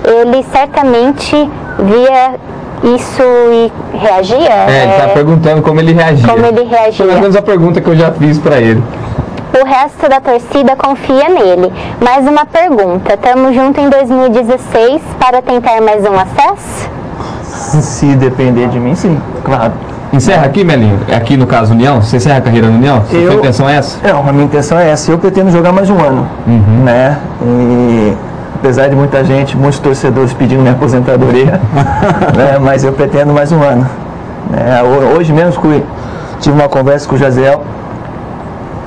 Ele certamente via isso e reagia? Ele tá perguntando como ele reagia. Como ele reagia. Foi mais ou menos a pergunta que eu já fiz pra ele. O resto da torcida confia nele. Mais uma pergunta: estamos juntos em 2016 para tentar mais um acesso? Se depender de mim, sim, claro. Encerra aqui, Melinho? Aqui no caso União? Você encerra a carreira no União? Sua intenção é essa? Não, a minha intenção é essa. Eu pretendo jogar mais um ano, né? E apesar de muita gente, muitos torcedores pedindo minha aposentadoria, né? Mas eu pretendo mais um ano. Hoje mesmo tive uma conversa com o Jaziel,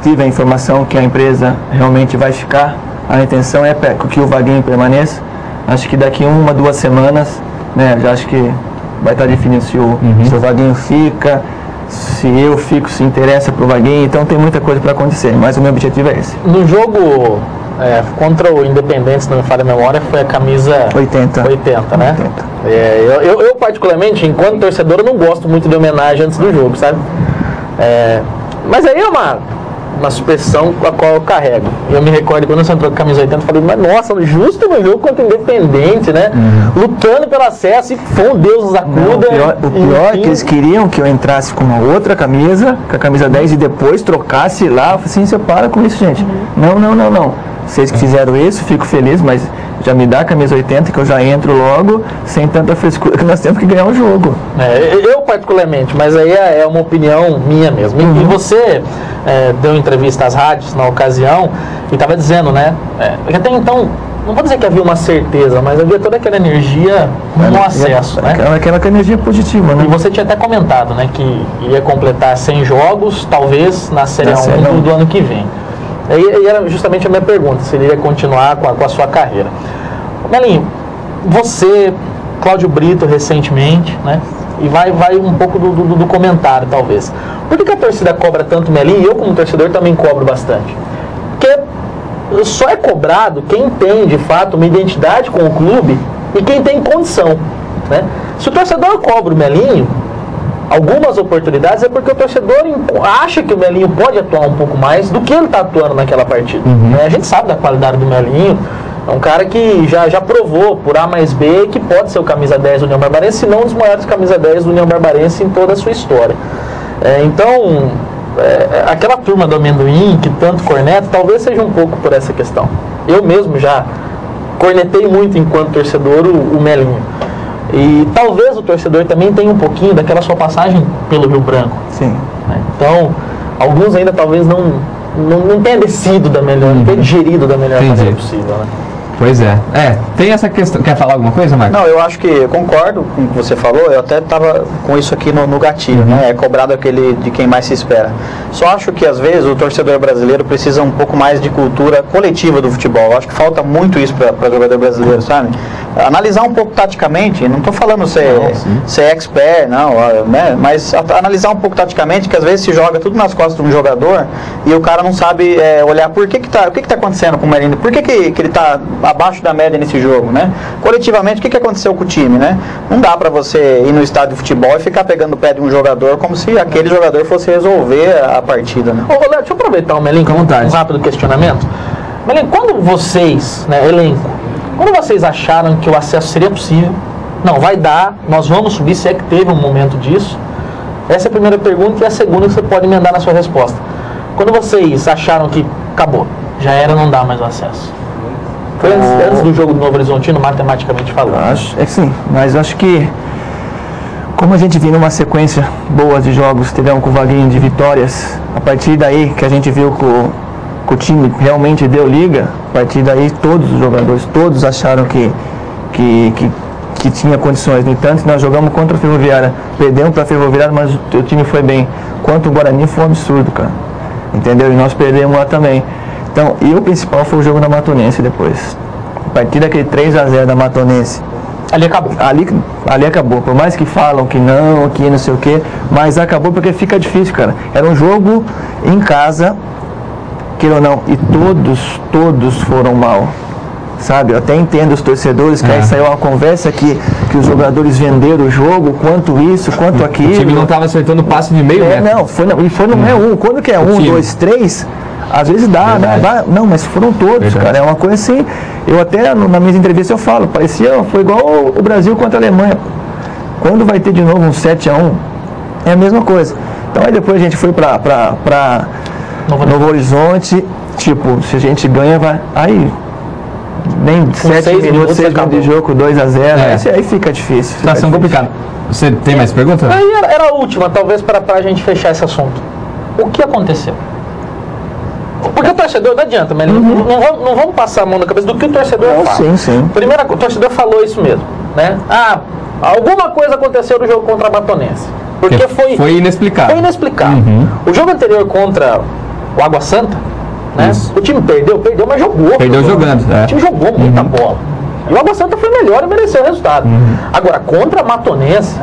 tive a informação que a empresa realmente vai ficar. A intenção é que o Vaguinho permaneça. Acho que daqui 1, 2 semanas, né? Já acho que vai estar definido se o Vaguinho fica, se eu fico, se interessa pro Vaguinho. Então tem muita coisa para acontecer, mas o meu objetivo é esse. No jogo Contra o Independente, se não me falha a memória, foi a camisa 80, né? 80. Eu particularmente, enquanto torcedor, eu não gosto muito de homenagem antes do jogo, sabe? Mas aí é uma suspensão com a qual eu carrego. Eu me recordo quando você entrou com a camisa 80, eu falei, mas nossa, justo no jogo contra o Independente, né? Lutando pelo acesso, e foi um Deus nos acuda. O pior é que eles queriam que eu entrasse com uma outra camisa, com a camisa 10, e depois trocasse lá. Eu falei assim, você para com isso, gente. Não. Vocês que fizeram isso, fico feliz, mas já me dá a camisa 80 que eu já entro logo, sem tanta frescura, que nós temos que ganhar o jogo. Eu particularmente, mas aí é uma opinião minha mesmo. E você deu entrevista às rádios na ocasião e estava dizendo, né? Até então, não vou dizer que havia uma certeza, mas havia toda aquela energia no acesso, né? Aquela energia positiva, né? E você tinha até comentado, né, que ia completar 100 jogos, talvez na Série A1 do ano que vem. E era justamente a minha pergunta, se ele ia continuar com a sua carreira. Melinho, você, Cláudio Brito recentemente, né? E vai um pouco do comentário, talvez. Por que a torcida cobra tanto o Melinho? E eu, como torcedor, também cobro bastante. Porque só é cobrado quem tem, de fato, uma identidade com o clube e quem tem condição, né? Se o torcedor cobra o Melinho, algumas oportunidades é porque o torcedor acha que o Melinho pode atuar um pouco mais do que ele está atuando naquela partida. A gente sabe da qualidade do Melinho, é um cara que já provou por A mais B que pode ser o camisa 10 do União Barbarense, se não um dos maiores camisa 10 do União Barbarense em toda a sua história. Então, aquela turma do amendoim que tanto corneta, talvez seja um pouco por essa questão. Eu mesmo já cornetei muito enquanto torcedor o Melinho. E talvez o torcedor também tenha um pouquinho daquela sua passagem pelo Rio Branco. Sim. Então, alguns ainda talvez não tenham descido da melhor, não tenham digerido da melhor maneira possível, né? Pois é. Tem essa questão. Quer falar alguma coisa, Marcos? Não, eu acho que concordo com o que você falou. Eu até estava com isso aqui no gatilho, né? É cobrado aquele de quem mais se espera. Só acho que às vezes o torcedor brasileiro precisa um pouco mais de cultura coletiva do futebol. Eu acho que falta muito isso para o jogador brasileiro, sabe? Analisar um pouco taticamente, não estou falando ser expert, não, né? Mas analisar um pouco taticamente, que às vezes se joga tudo nas costas de um jogador e o cara não sabe olhar o que tá acontecendo com o Melinho, por que ele está abaixo da média nesse jogo, né? Coletivamente, o que aconteceu com o time, né? Não dá pra você ir no estádio de futebol e ficar pegando o pé de um jogador como se aquele jogador fosse resolver a partida, né? Léo, deixa eu aproveitar o Melinho com um rápido questionamento. Melinho, quando vocês, elenco, quando vocês acharam que o acesso seria possível, não, vai dar, nós vamos subir, se é que teve um momento disso, essa é a primeira pergunta, e a segunda que você pode emendar na sua resposta. Quando vocês acharam que acabou, já era, não dá mais o acesso? Foi antes do jogo do Novo Horizontino, matematicamente falando. Acho que sim, mas acho que como a gente vinha numa sequência boa de jogos, tivemos com o Vaguinho de vitórias, a partir daí que a gente viu que o time realmente deu liga, a partir daí todos os jogadores, todos acharam que tinha condições. No entanto, nós jogamos contra a Ferroviária, perdemos para a Ferroviária, mas o time foi bem. Quanto o Guarani foi um absurdo, cara. Entendeu? E nós perdemos lá também. Então, e o principal foi o jogo da Matonense depois. A partir daquele 3-0 da Matonense. Ali acabou. Ali acabou. Por mais que falam que não sei o quê, mas acabou porque fica difícil, cara. Era um jogo em casa, queira ou não, e todos foram mal. Sabe? Eu até entendo os torcedores, que aí saiu uma conversa que os jogadores venderam o jogo, quanto isso, quanto aquilo. O time não estava acertando passe de meio metro. Não, não é um. Quando que é 1, 2, 3... Às vezes dá, né? Não, mas foram todos, cara. É uma coisa assim. Eu até, na minha entrevista, eu falo, foi igual o Brasil contra a Alemanha. Quando vai ter de novo um 7-1, é a mesma coisa. Então aí depois a gente foi pra Novo Horizonte, tipo, se a gente ganha, vai. Aí, nem 7 minutos, 6 minutos de jogo, 2-0. Aí fica difícil. Situação complicada. Você tem mais perguntas? Aí era a última, talvez, pra gente fechar esse assunto. O que aconteceu? Porque o torcedor, não adianta, mas não vamos passar a mão na cabeça do que o torcedor fala. Sim. Primeiro, o torcedor falou isso mesmo, né? Alguma coisa aconteceu no jogo contra a Matonense. Porque foi inexplicável. Foi inexplicável. O jogo anterior contra o Água Santa, né? O time perdeu, mas jogou. Perdeu jogando. O time jogou muita bola. E o Água Santa foi melhor e mereceu o resultado. Agora, contra a Matonense,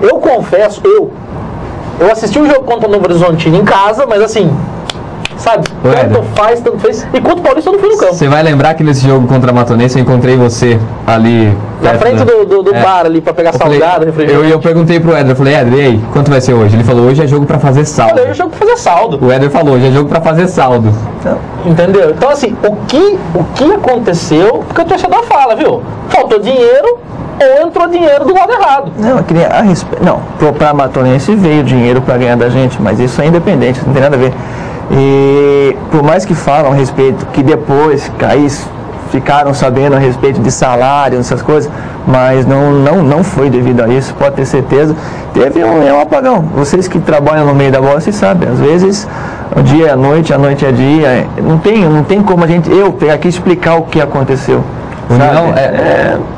eu confesso, eu assisti o jogo contra o Novo Horizontino em casa, mas assim, sabe? Tanto faz, tanto fez. E contra o Paulista eu não fui no campo. Você vai lembrar que nesse jogo contra a Matonense eu encontrei você ali na frente do bar ali pra pegar salgado, refrigerante. Eu perguntei pro Éder, eu falei, Éder, e aí, quanto vai ser hoje? Ele falou, hoje é jogo pra fazer saldo. Hoje é jogo pra fazer saldo. O Éder falou, hoje é jogo pra fazer saldo. Entendeu? Então assim, o que aconteceu, porque o torcedor fala, viu? Faltou dinheiro ou entrou dinheiro do lado errado. Não, eu queria a respeito. Não, pra Matonense veio dinheiro pra ganhar da gente, mas isso é independente, não tem nada a ver. E por mais que falam a respeito, que depois ficaram sabendo a respeito de salário, essas coisas, mas não foi devido a isso, pode ter certeza. Teve um apagão. Vocês que trabalham no meio da bola, vocês sabem, às vezes o dia é noite, a noite é dia, não tem como eu pegar aqui e explicar o que aconteceu.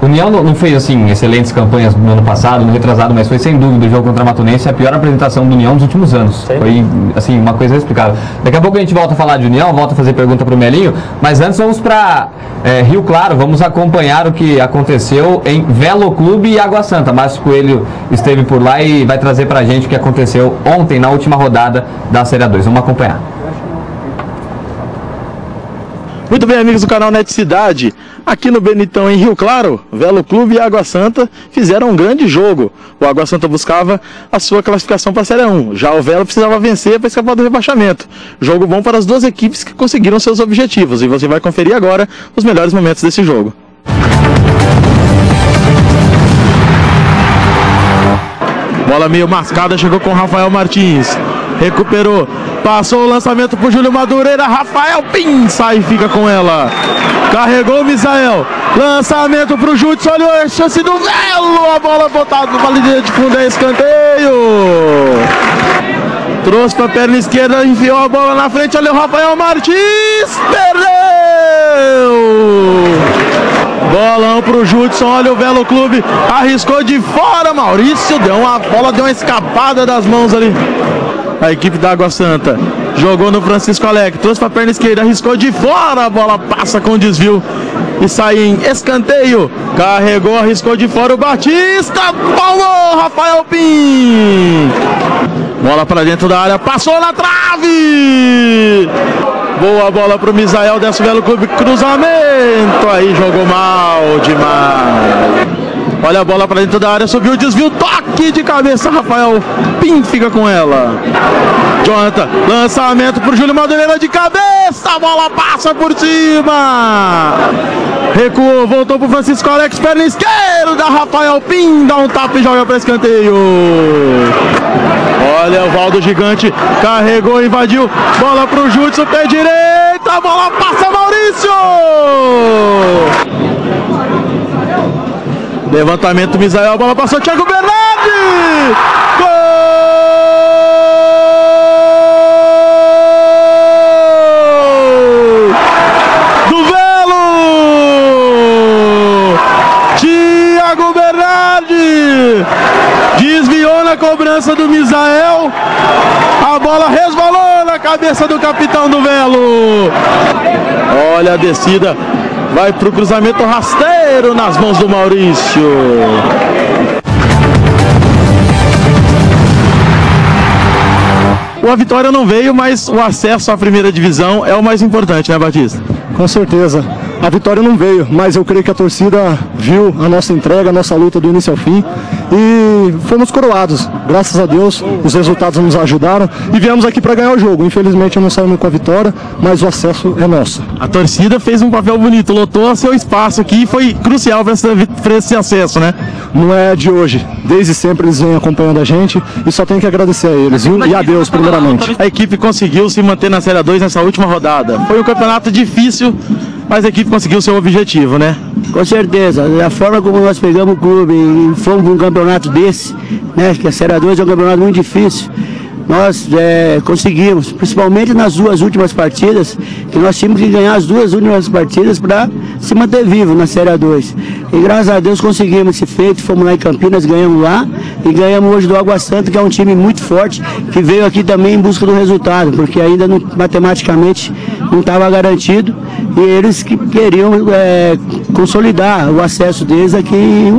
União não fez assim excelentes campanhas no ano passado, no retrasado, mas foi sem dúvida o jogo contra a Matonense a pior apresentação do União nos últimos anos. Sim. Foi assim uma coisa inexplicável. Daqui a pouco a gente volta a falar de União, volta a fazer pergunta para o Melinho, mas antes vamos para Rio Claro, vamos acompanhar o que aconteceu em Velo Clube e Água Santa. Márcio Coelho esteve por lá e vai trazer para a gente o que aconteceu ontem na última rodada da Série A2. Vamos acompanhar. Muito bem, amigos do canal Net Cidade, aqui no Benitão, em Rio Claro, Velo Clube e Água Santa fizeram um grande jogo. O Água Santa buscava a sua classificação para a Série 1, já o Velo precisava vencer para escapar do rebaixamento. Jogo bom para as duas equipes que conseguiram seus objetivos, e você vai conferir agora os melhores momentos desse jogo. Bola meio mascada, chegou com o Rafael Martins. Recuperou, passou o lançamento pro Júlio Madureira, Rafael sai e fica com ela. Carregou o Misael, lançamento pro Júlio, olhou a chance do Velo, a bola botada numa linha de fundo, é escanteio. Trouxe pra perna esquerda, enfiou a bola na frente, olha o Rafael Martins, perdeu. Bolão pro Judson, olha o Velo Clube, arriscou de fora, Maurício, a bola deu uma escapada das mãos ali. A equipe da Água Santa jogou no Francisco Alec, trouxe para a perna esquerda, arriscou de fora, a bola passa com desvio e sai em escanteio. Carregou, arriscou de fora o Batista, palmou, Rafael Pim. Bola para dentro da área, passou na trave. Boa bola para o Misael, desce o Velo Clube, cruzamento, aí jogou mal demais. Olha a bola para dentro da área, subiu o desvio, toque de cabeça, Rafael Pim fica com ela. Jonathan, lançamento para o Júlio Madureira de cabeça, a bola passa por cima. Recuou, voltou para o Francisco Alex, perna esquerda, Rafael Pim dá um tapa e joga para escanteio. Olha o Valdo Gigante, carregou, invadiu, bola para o Júlio, pé direito, a bola passa, Maurício. Levantamento, Misael, a bola passou, Thiago Bernardi! Gol! Do Velo! Thiago Bernardi! Desviou na cobrança do Misael, a bola resvalou na cabeça do capitão do Velo. Olha a descida. Vai para o cruzamento rasteiro nas mãos do Maurício. A vitória não veio, mas o acesso à primeira divisão é o mais importante, né, Batista? Com certeza. A vitória não veio, mas eu creio que a torcida viu a nossa entrega, a nossa luta do início ao fim e fomos coroados. Graças a Deus, os resultados nos ajudaram e viemos aqui para ganhar o jogo. Infelizmente não saímos com a vitória, mas o acesso é nosso. A torcida fez um papel bonito, lotou seu espaço aqui e foi crucial para esse acesso, né? Não é de hoje, desde sempre eles vêm acompanhando a gente e só tenho que agradecer a eles, viu? E a Deus primeiramente. A equipe conseguiu se manter na Série 2 nessa última rodada. Foi um campeonato difícil, mas a equipe conseguiu seu objetivo, né? Com certeza, a forma como nós pegamos o clube e fomos para um campeonato desse, né? Que a Série 2 é um campeonato muito difícil. Nós conseguimos, principalmente nas duas últimas partidas, que nós tínhamos que ganhar as duas últimas partidas para se manter vivo na Série 2. E graças a Deus conseguimos esse feito, fomos lá em Campinas, ganhamos lá e ganhamos hoje do Água Santa, que é um time muito forte, que veio aqui também em busca do resultado, porque ainda não, matematicamente não estava garantido e eles que queriam consolidar o acesso deles aqui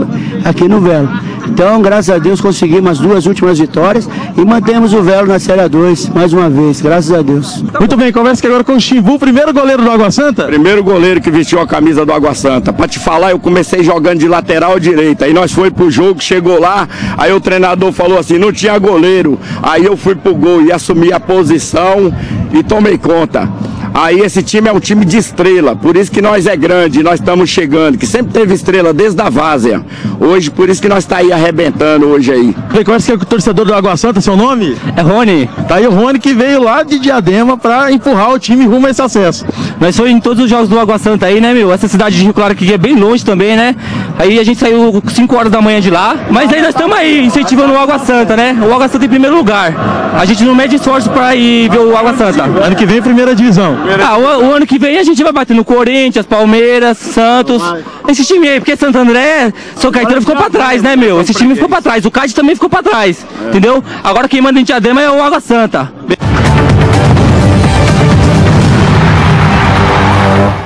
no Velo. Então, graças a Deus, conseguimos as 2 últimas vitórias e mantemos o Velo na Série A2 mais uma vez, graças a Deus. Muito bem, conversa aqui agora com o Chimbu, primeiro goleiro do Água Santa. Primeiro goleiro que vestiu a camisa do Água Santa. Pra te falar, eu comecei jogando de lateral direita. Aí nós foi pro jogo, chegou lá, aí o treinador falou assim, não tinha goleiro. Aí eu fui pro gol e assumi a posição e tomei conta. Aí esse time é um time de estrela, por isso que nós é grande, nós estamos chegando, que sempre teve estrela desde a várzea. Hoje, por isso que nós tá aí arrebentando hoje aí. Conhece que é o torcedor do Água Santa, seu nome? É Rony. Tá aí o Rony que veio lá de Diadema pra empurrar o time rumo a esse acesso. Nós foi em todos os jogos do Água Santa aí, né, meu? Essa cidade de Rio Claro aqui é bem longe também, né? Aí a gente saiu 5 horas da manhã de lá, mas aí nós estamos aí incentivando o Água Santa, né? O Água Santa em primeiro lugar. A gente não mede esforço pra ir ver o Água Santa. Ano que vem, primeira divisão. O ano que vem a gente vai bater no Corinthians, Palmeiras, Santos. Esse time aí, porque Santo André, São Caetano ficou pra trás, né, meu? Esse time ficou pra trás. O CAD também ficou pra trás, entendeu? Agora quem manda em Diadema é o Água Santa.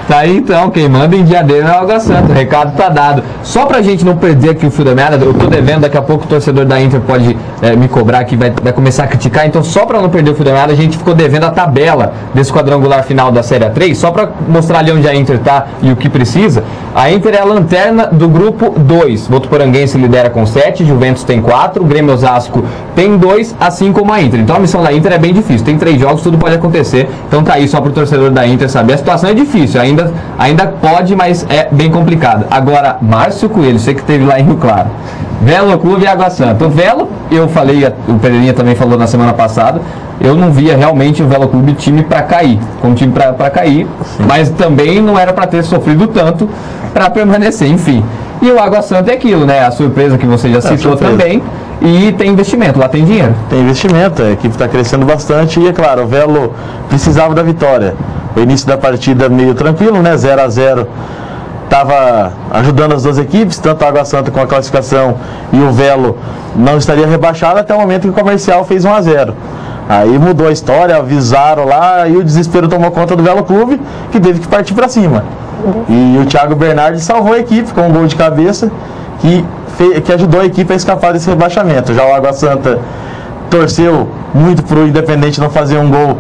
Tá aí então, quem manda em Diadema é o Água Santa, o recado tá dado. Só pra gente não perder aqui o fio da meada, eu tô devendo, daqui a pouco o torcedor da Inter pode me cobrar aqui, vai começar a criticar, então só pra não perder o fio da meada, a gente ficou devendo a tabela desse quadrangular final da Série A3, só pra mostrar ali onde a Inter tá e o que precisa. A Inter é a lanterna do grupo 2, Votuporanguense lidera com 7, Juventus tem 4, Grêmio Osasco tem 2, assim como a Inter. Então a missão da Inter é bem difícil, tem 3 jogos, tudo pode acontecer, então tá aí só pro torcedor da Inter saber. A situação é difícil, ainda pode, mas é bem complicado. Agora, Márcio Coelho, você que esteve lá em Rio Claro, Velo Clube e Água Santa. O Velo, eu falei, o Pereirinha também falou na semana passada, eu não via realmente o Velo Clube time para cair, como time para cair, mas também não era para ter sofrido tanto para permanecer, enfim. E o Água Santa é aquilo, né? A surpresa que você já citou também. E tem investimento, lá tem dinheiro. Tem investimento, a equipe está crescendo bastante e, é claro, o Velo precisava da vitória. O início da partida meio tranquilo, né? 0-0. Estava ajudando as duas equipes, tanto a Água Santa com a classificação e o Velo não estaria rebaixado até o momento que o Comercial fez 1-0. Aí mudou a história, avisaram lá e o desespero tomou conta do Velo Clube, que teve que partir para cima. E o Thiago Bernardi salvou a equipe com um gol de cabeça que ajudou a equipe a escapar desse rebaixamento. Já o Água Santa torceu muito para o Independente não fazer um gol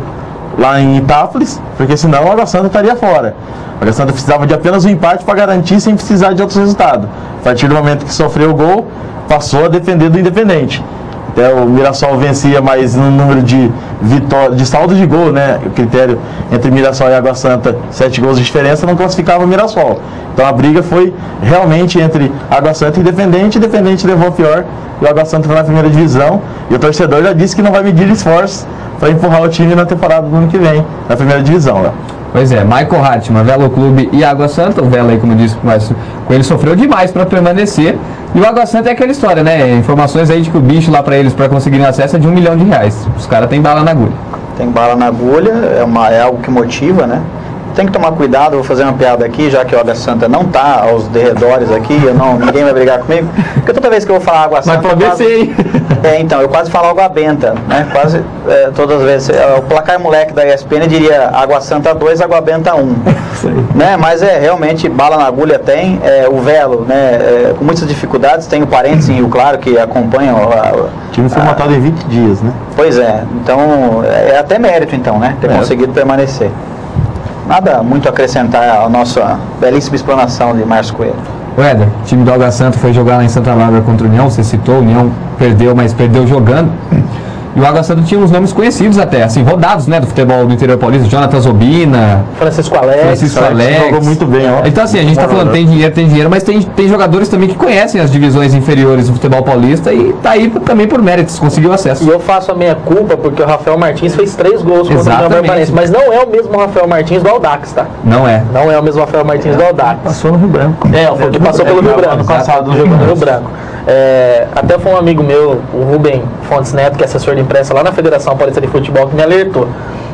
lá em Itápolis, porque senão o Água Santa estaria fora. O Água Santa precisava de apenas um empate para garantir sem precisar de outros resultados. A partir do momento que sofreu o gol, passou a depender do Independente. Até o Mirassol vencia mais no número de vitórias, de saldo de gol, né? O critério entre Mirassol e Água Santa, 7 gols de diferença, não classificava o Mirassol. Então a briga foi realmente entre Água Santa e Independente. Independente levou o pior e o Água Santa foi na primeira divisão. E o torcedor já disse que não vai medir esforços para empurrar o time na temporada do ano que vem, na primeira divisão, né? Pois é, Michael Hartmann, Velo Clube e Água Santa. O Velo aí, como disse, mas ele sofreu demais para permanecer. E o Água Santa é aquela história, né? Informações aí de que o bicho lá para eles, para conseguirem acesso, é de R$1 milhão. Os caras têm bala na agulha. Tem bala na agulha, é algo que motiva, né? Tem que tomar cuidado, vou fazer uma piada aqui, já que o Água Santa não está aos derredores aqui, ninguém vai brigar comigo, porque toda vez que eu vou falar Água Santa... Mas pode ser, hein? Então, eu quase falo Água Benta, né? Quase todas as vezes. O placar moleque da ESPN diria Água Santa 2, Água Benta 1. Né? Mas realmente, bala na agulha tem. O Velo, né? Com muitas dificuldades, tenho parentes em Rio Claro que acompanham... O time foi montado em 20 dias, né? Pois é, então é até mérito, então, né? Ter conseguido permanecer. Nada muito a acrescentar à nossa belíssima explanação de Márcio Coelho. O Éder, o time do Água Santa foi jogar lá em Santa Bárbara contra o União, você citou, o União perdeu, mas perdeu jogando. E o Água Santa tinha uns nomes conhecidos até, assim, rodados, né, do futebol do interior paulista, Jonathan Zobina, Francisco Alex, jogou muito bem, ó. Então assim, a gente tá falando, tem dinheiro, mas tem jogadores também que conhecem as divisões inferiores do futebol paulista e tá aí também por méritos, conseguiu acesso. E eu faço a minha culpa porque o Rafael Martins fez 3 gols contra o União Barbarense, mas não é o mesmo Rafael Martins do Audax, tá? Não é. Não é o mesmo Rafael Martins do Audax. Passou no Rio Branco. Foi o que passou pelo Rio Branco. Ano passado, no Rio Branco. Até foi um amigo meu, o Rubem Fontes Neto, que é assessor de imprensa lá na Federação Paulista de Futebol, que me alertou.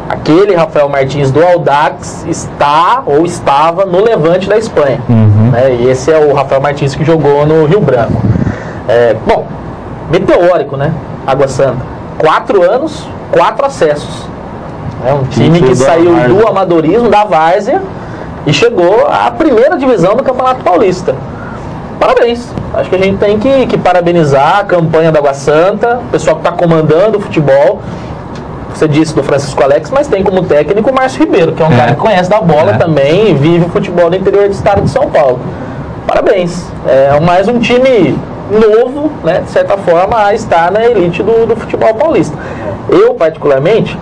Aquele Rafael Martins do Audax estava no Levante da Espanha. Né? E esse é o Rafael Martins que jogou no Rio Branco. Bom, meteórico, né? Água Santa. 4 anos, 4 acessos. É um time que saiu do amadorismo, da várzea, e chegou à primeira divisão do Campeonato Paulista. Parabéns. Acho que a gente tem que parabenizar a campanha da Água Santa, o pessoal que está comandando o futebol. Você disse do Francisco Alex, mas tem como técnico o Márcio Ribeiro, que é um cara que conhece da bola também e vive o futebol no interior do estado de São Paulo. Parabéns. É mais um time novo, né, de certa forma, a estar na elite do futebol paulista. Eu, particularmente,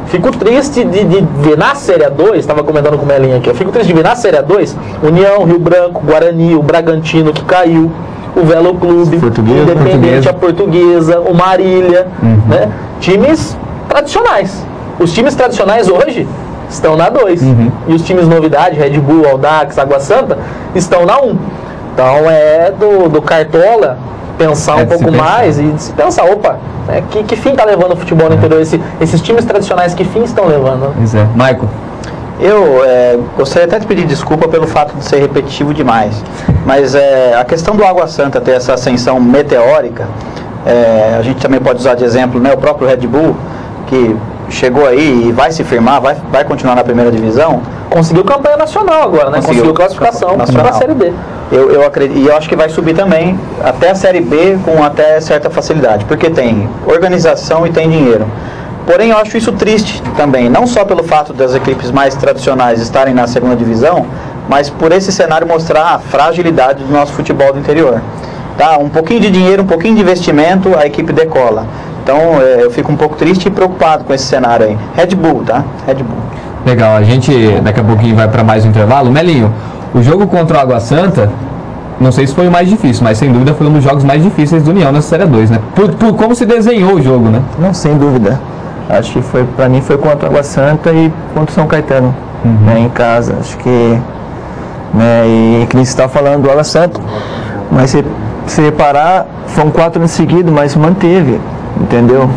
fico triste de ver na Série A2, estava comentando com o Melinho aqui, eu fico triste de ver na Série A2, União, Rio Branco, Guarani, o Bragantino que caiu, o Velo Clube, Independente, a Portuguesa, o Marília, né? Times tradicionais. Os times tradicionais hoje estão na 2. E os times novidade, Red Bull, Audax, Água Santa, estão na 1. Então é do Cartola pensar um pouco mais e de se pensar, opa, que fim está levando o futebol no interior? Esses times tradicionais, que fim estão levando? Pois é. Michael? Eu gostaria até de pedir desculpa pelo fato de ser repetitivo demais, mas a questão do Água Santa ter essa ascensão meteórica, a gente também pode usar de exemplo, né, o próprio Red Bull, que chegou aí e vai se firmar, vai continuar na primeira divisão. Conseguiu campanha nacional agora, né? Conseguiu classificação para a Série B. Eu acredito, e eu acho que vai subir também até a Série B com até certa facilidade, porque tem organização e tem dinheiro. Porém, eu acho isso triste também, não só pelo fato das equipes mais tradicionais estarem na segunda divisão, mas por esse cenário mostrar a fragilidade do nosso futebol do interior. Tá? Um pouquinho de dinheiro, um pouquinho de investimento, a equipe decola. Então, eu fico um pouco triste e preocupado com esse cenário aí. Red Bull, tá? Red Bull. Legal, a gente daqui a pouquinho vai para mais um intervalo. Melinho, o jogo contra o Água Santa, não sei se foi o mais difícil, mas sem dúvida foi um dos jogos mais difíceis do União nessa Série 2, né? Por como se desenhou o jogo, né? Não, sem dúvida. Acho que para mim foi contra o Água Santa e contra o São Caetano, né, em casa. Acho que, né, e que você está falando do Água Santa, mas se reparar, foram 4 anos seguidos, mas manteve, entendeu?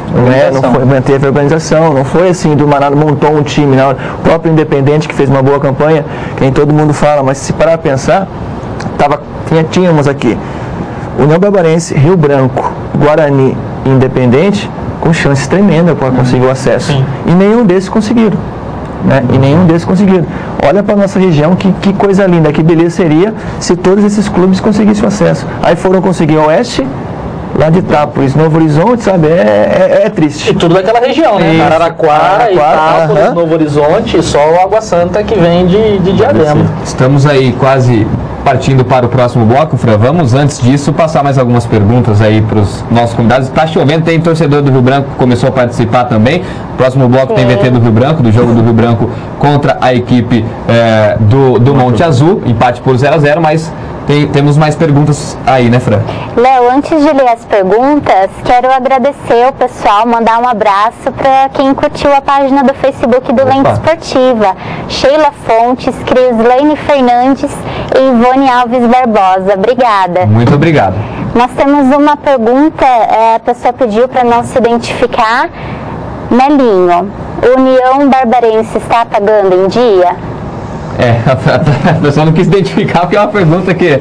Não foi, manteve a organização, não foi assim, do Manado montou um time, não. O próprio Independente, que fez uma boa campanha, que nem todo mundo fala, mas se parar a pensar, tínhamos aqui União Barbarense, Rio Branco, Guarani e Independente, com chances tremendas para conseguir o acesso. Sim. E nenhum desses conseguiram. Né? E nenhum desses conseguiram. Olha para a nossa região, que coisa linda, que beleza seria se todos esses clubes conseguissem o acesso. Aí foram conseguir o Oeste, lá de Itápolis, Novo Horizonte, sabe? É triste. E tudo daquela região, né? Araraquara, Itápolis, Novo Horizonte, e só o Água Santa que vem de Diadema. Estamos aí quase partindo para o próximo bloco, Fran. Vamos, antes disso, passar mais algumas perguntas aí para os nossos convidados. Está chovendo, tem torcedor do Rio Branco que começou a participar também. Próximo bloco tem VT do Rio Branco, do jogo do Rio Branco contra a equipe do Monte Azul, empate por 0-0, mas temos mais perguntas aí, né, Fran? Léo, antes de ler as perguntas, quero agradecer o pessoal, mandar um abraço para quem curtiu a página do Facebook do Lente Esportiva. Sheila Fontes, Crislane Fernandes e Ivone Alves Barbosa. Obrigada. Muito obrigado. Nós temos uma pergunta, a pessoa pediu para não se identificar. Melinho, União Barbarense está pagando em dia? A pessoa não quis identificar porque é uma pergunta que...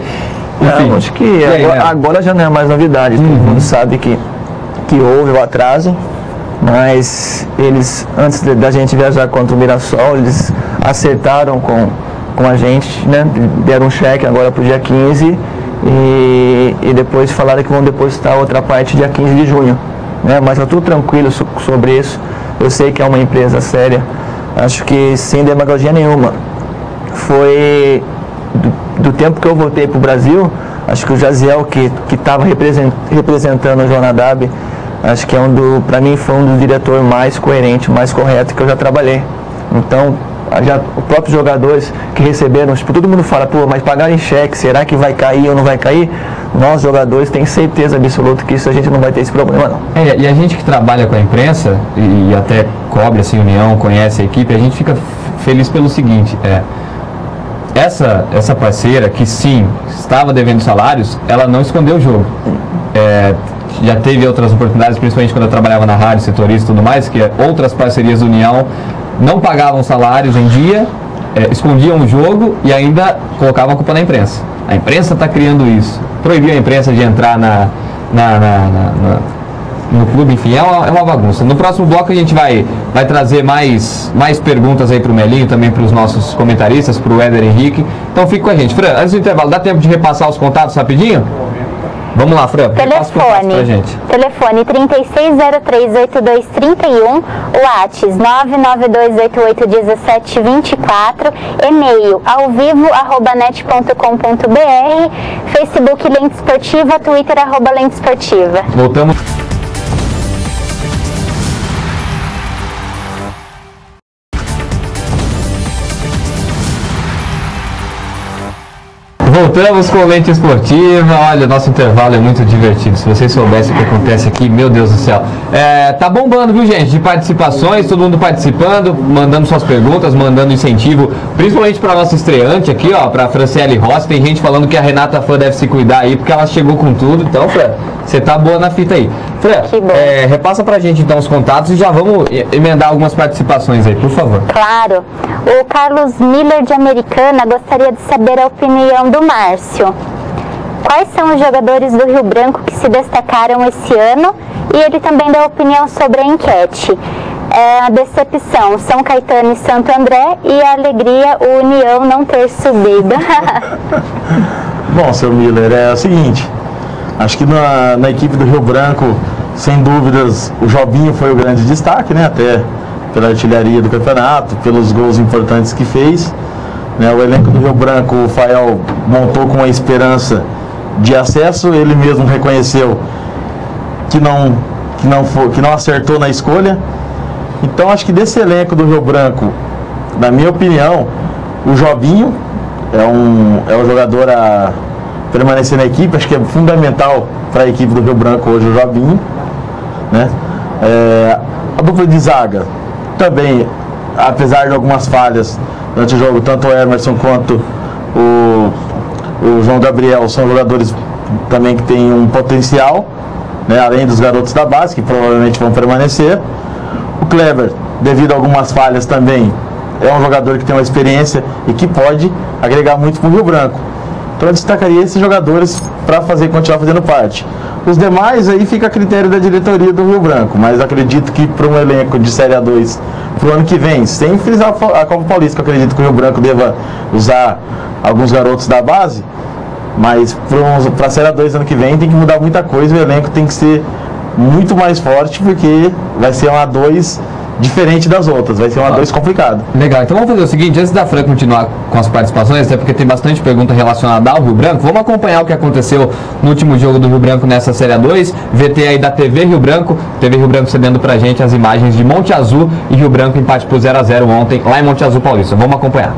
Enfim, não, acho que agora já não é mais novidade. Todo mundo sabe que houve o atraso, mas eles, antes da gente viajar contra o Mirassol, eles acertaram com a gente, né? Deram um cheque agora para o dia 15 e depois falaram que vão depositar outra parte dia 15 de junho. Né? Mas está tudo tranquilo sobre isso. Eu sei que é uma empresa séria. Acho que sem demagogia nenhuma. Foi do tempo que eu voltei para o Brasil, acho que o Jaziel, que estava representando o João Nadab, acho que para mim foi um dos diretores mais coerentes, mais corretos que eu já trabalhei. Então, os próprios jogadores que receberam, tipo, todo mundo fala, pô, mas pagar em cheque, será que vai cair ou não vai cair? Nós, jogadores, tem certeza absoluta que isso a gente não vai ter esse problema, não. E a gente que trabalha com a imprensa, e até cobre assim, União, conhece a equipe, a gente fica feliz pelo seguinte, essa parceira que sim, estava devendo salários, ela não escondeu o jogo. Já teve outras oportunidades, principalmente quando eu trabalhava na rádio, setorista e tudo mais, que outras parcerias da União não pagavam salários em dia, escondiam o jogo e ainda colocavam a culpa na imprensa. A imprensa está criando isso. Proibiu a imprensa de entrar no clube, enfim, é uma bagunça. No próximo bloco a gente vai trazer mais perguntas aí para o Melinho, também para os nossos comentaristas, para o Éder Henrique. Então fique com a gente. Fran, antes do intervalo, dá tempo de repassar os contatos rapidinho? Vamos lá, Fran. Telefone 36038231, Whats 992881724, e-mail alvivo@net.com.br, Facebook Lente Esportiva, Twitter @Lente Esportiva. Voltamos. Voltamos com o Lente Esportiva. Olha, nosso intervalo é muito divertido. Se vocês soubessem o que acontece aqui, meu Deus do céu. Tá bombando, viu, gente? De participações, todo mundo participando, mandando suas perguntas, mandando incentivo, principalmente para nossa estreante aqui, ó, para Franciele Rossi. Tem gente falando que a Renata Fã deve se cuidar aí, porque ela chegou com tudo. Então, Fran, você tá boa na fita aí. Fran, repassa pra gente então os contatos e já vamos emendar algumas participações aí, por favor. Claro. O Carlos Miller de Americana gostaria de saber a opinião do Márcio. Quais são os jogadores do Rio Branco que se destacaram esse ano? E ele também dá opinião sobre a enquete. A decepção, São Caetano e Santo André, e a alegria, o União não ter subido. Bom, seu Miller, é o seguinte, acho que na equipe do Rio Branco, sem dúvidas, o Jobinho foi o grande destaque, né? Até pela artilharia do campeonato, pelos gols importantes que fez. Né? O elenco do Rio Branco, o Fael montou com a esperança de acesso, ele mesmo reconheceu que não acertou na escolha. Então acho que desse elenco do Rio Branco, na minha opinião, o Jobinho é um jogador a permanecer na equipe. Acho que é fundamental para a equipe do Rio Branco hoje o Jobinho, né? A dupla de zaga também, apesar de algumas falhas durante o jogo, tanto o Emerson quanto o João Gabriel são jogadores também que têm um potencial, né? Além dos garotos da base, que provavelmente vão permanecer. O Kleber, devido a algumas falhas também, é um jogador que tem uma experiência e que pode agregar muito para o Rio Branco. Então eu destacaria esses jogadores para continuar fazendo parte. Os demais aí fica a critério da diretoria do Rio Branco, mas acredito que para um elenco de Série A2 para o ano que vem, sem frisar a Copa Paulista, que eu acredito que o Rio Branco deva usar alguns garotos da base, mas para a Série A2 ano que vem tem que mudar muita coisa, o elenco tem que ser muito mais forte, porque vai ser uma A2 diferente das outras, vai ser uma A2 complicada. Legal, então vamos fazer o seguinte, antes da Fran continuar com as participações, até porque tem bastante pergunta relacionada ao Rio Branco, vamos acompanhar o que aconteceu no último jogo do Rio Branco nessa Série A2, VT aí da TV Rio Branco cedendo pra gente as imagens de Monte Azul e Rio Branco, empate por 0-0 ontem, lá em Monte Azul Paulista. Vamos acompanhar.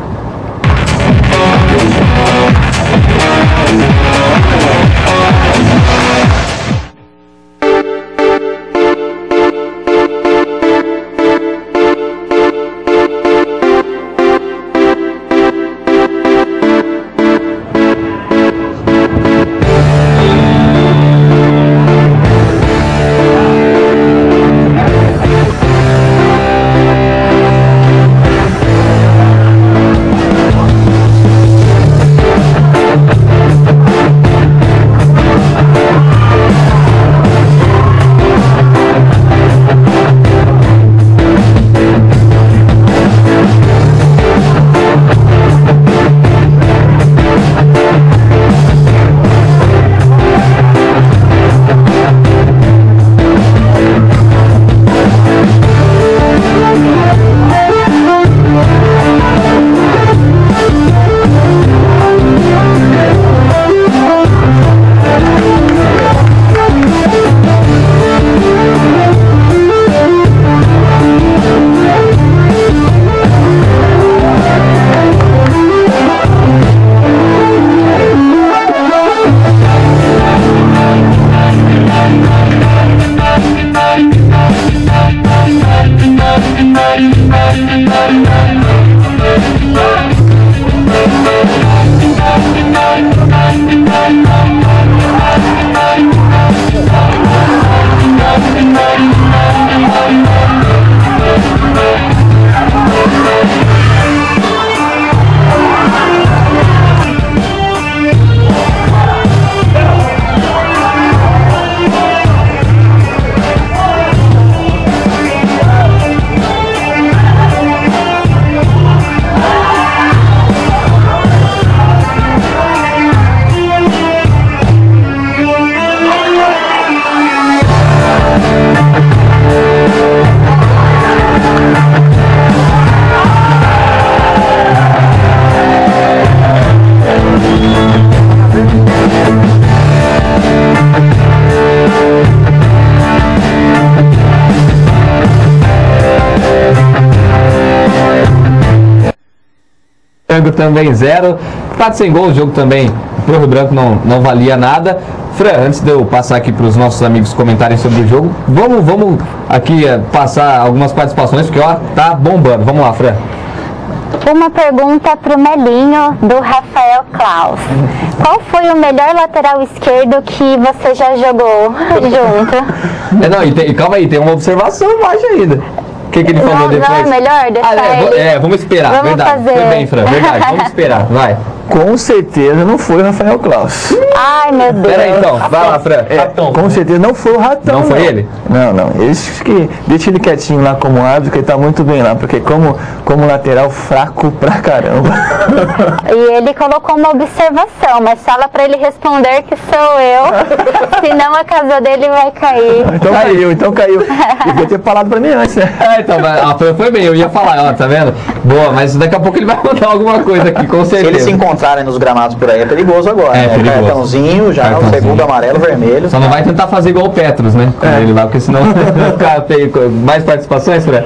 Branco também 0. Empate sem gol, o jogo também pro Rio Branco não valia nada. Fran, antes de eu passar aqui para os nossos amigos comentarem sobre o jogo, vamos aqui passar algumas participações, porque ó, tá bombando. Vamos lá, Fran. Uma pergunta pro Melinho, do Rafael Klaus. Qual foi o melhor lateral esquerdo que você já jogou junto? Não, e calma aí, tem uma observação mais ainda. O que ele falou depois? Não é melhor deixar vamos esperar, vamos verdade. Fazer. Foi bem, Fran, verdade, vamos esperar, vai. Com certeza não foi o Rafael Klaus. Ai, meu Deus. Peraí, então, vai lá, Fran. Com certeza não foi o Ratão. Não foi ele? Não. Esse que deixa ele quietinho lá como árbitro, que ele tá muito bem lá, porque como lateral fraco pra caramba. E ele colocou uma observação, mas fala pra ele responder que sou eu, senão a casa dele vai cair. Então caiu. Devia ter falado pra mim antes, né? Então, foi bem, eu ia falar, ó, tá vendo? Boa, mas daqui a pouco ele vai mandar alguma coisa aqui, com certeza. Se eles se encontrarem nos gramados por aí, é perigoso agora. É, perigoso. Cartãozinho, já o segundo amarelo, vermelho. Só não vai tentar fazer igual o Petros, né? Com ele lá, porque senão tem mais participações, Fran?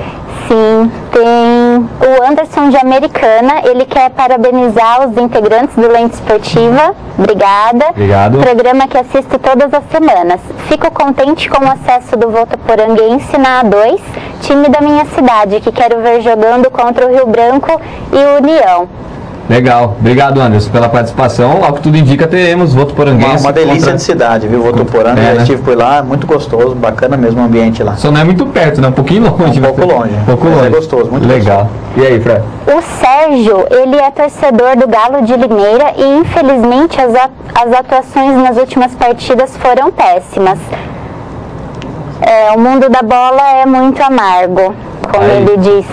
Sim, tem o Anderson de Americana, ele quer parabenizar os integrantes do Lente Esportiva. Obrigada. Obrigado. Programa que assisto todas as semanas. Fico contente com o acesso do Votuporanguense na A2, time da minha cidade, que quero ver jogando contra o Rio Branco e o União. Legal, obrigado, Anderson, pela participação. Ao que tudo indica, teremos Votuporanguense. Uma delícia de cidade, viu? Votuporanga, já estive por lá, muito gostoso, bacana mesmo o ambiente lá. Só não é muito perto, né? Um pouquinho longe. Um pouco longe. É gostoso, muito legal. Gostoso. E aí, Fran? O Sérgio, ele é torcedor do Galo de Limeira e infelizmente as atuações nas últimas partidas foram péssimas. O mundo da bola é muito amargo, como ele disse.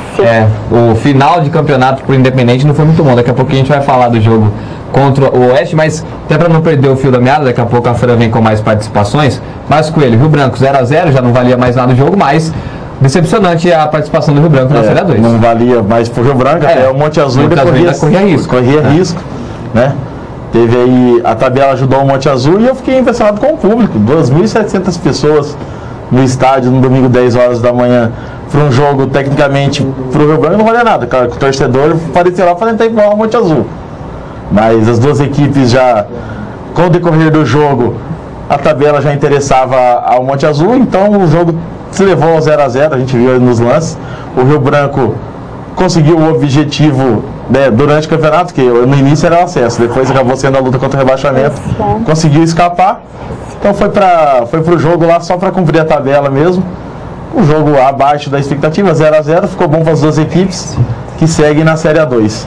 O final de campeonato pro Independente não foi muito bom. Daqui a pouquinho a gente vai falar do jogo contra o Oeste, mas até para não perder o fio da meada, daqui a pouco a Fran vem com mais participações. Mas Coelho, Rio Branco 0-0, já não valia mais nada o jogo, mas decepcionante a participação do Rio Branco na Série A2. Não valia mais pro Rio Branco, até o Monte Azul corria risco, né? Teve aí, a tabela ajudou o Monte Azul e eu fiquei impressionado com o público, 2.700 pessoas no estádio no domingo 10 horas da manhã, para um jogo tecnicamente pro Rio Branco não valia nada, cara, o torcedor parecia lá para tentar igual ao Monte Azul, mas as duas equipes já, com o decorrer do jogo, a tabela já interessava ao Monte Azul, então o jogo se levou ao 0-0, a gente viu nos lances, o Rio Branco conseguiu o objetivo, né, durante o campeonato, que no início era o acesso, depois acabou sendo a luta contra o rebaixamento, conseguiu escapar, então foi pro jogo lá só para cumprir a tabela mesmo, o jogo abaixo da expectativa, 0-0, ficou bom para as duas equipes que seguem na Série A2.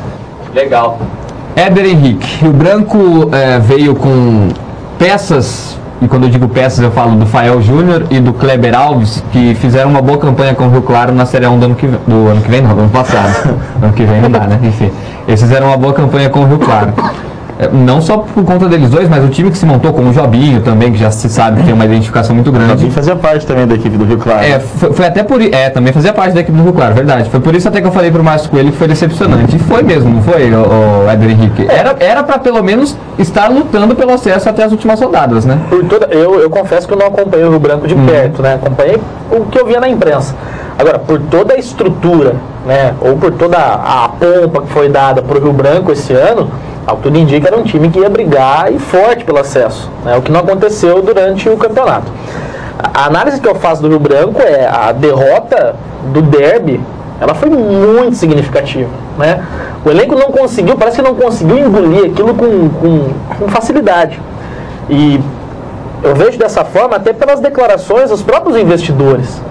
Legal. Éder Henrique, o Branco veio com peças, e quando eu digo peças eu falo do Fael Júnior e do Kleber Alves, que fizeram uma boa campanha com o Rio Claro na Série 1 do ano que vem, do ano passado. Ano que vem não dá, né? Enfim, eles fizeram uma boa campanha com o Rio Claro. Não só por conta deles dois, mas o time que se montou com o Jobinho também, que já se sabe que tem uma identificação muito grande. O Jobinho fazia parte também da equipe do Rio Claro. Foi até por também fazia parte da equipe do Rio Claro, verdade. Foi por isso até que eu falei pro Márcio Coelho que foi decepcionante. E foi mesmo, não foi, o Éder Henrique? Era pra pelo menos estar lutando pelo acesso até as últimas rodadas, né? Eu confesso que eu não acompanhei o Rio Branco de perto, né? Acompanhei o que eu via na imprensa. Agora, por toda a estrutura, né, ou por toda a pompa que foi dada pro Rio Branco esse ano, ao que tudo indica, era um time que ia brigar e forte pelo acesso, né, o que não aconteceu durante o campeonato. A análise que eu faço do Rio Branco é a derrota do derby, ela foi muito significativa, né? O elenco não conseguiu, parece que não conseguiu engolir aquilo com facilidade. E eu vejo dessa forma até pelas declarações dos próprios investidores,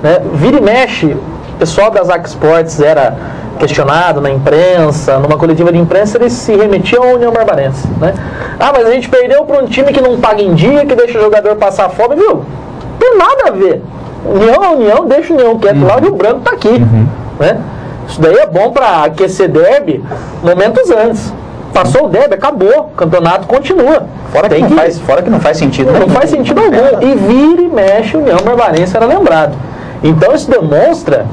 né? Vira e mexe, o pessoal da Zac Sports era questionado na imprensa, numa coletiva de imprensa eles se remetiam à União Barbarense, né? Mas a gente perdeu para um time que não paga em dia, que deixa o jogador passar fome, viu? Não tem nada a ver. União é União, deixa o União quieto lá, o Rio Branco tá aqui, né? Isso daí é bom para aquecer derby momentos antes. Passou o derby, acabou, o campeonato continua. Fora que não faz sentido. Não faz sentido algum. E vira e mexe, o União Barbarense era lembrado. Então isso demonstra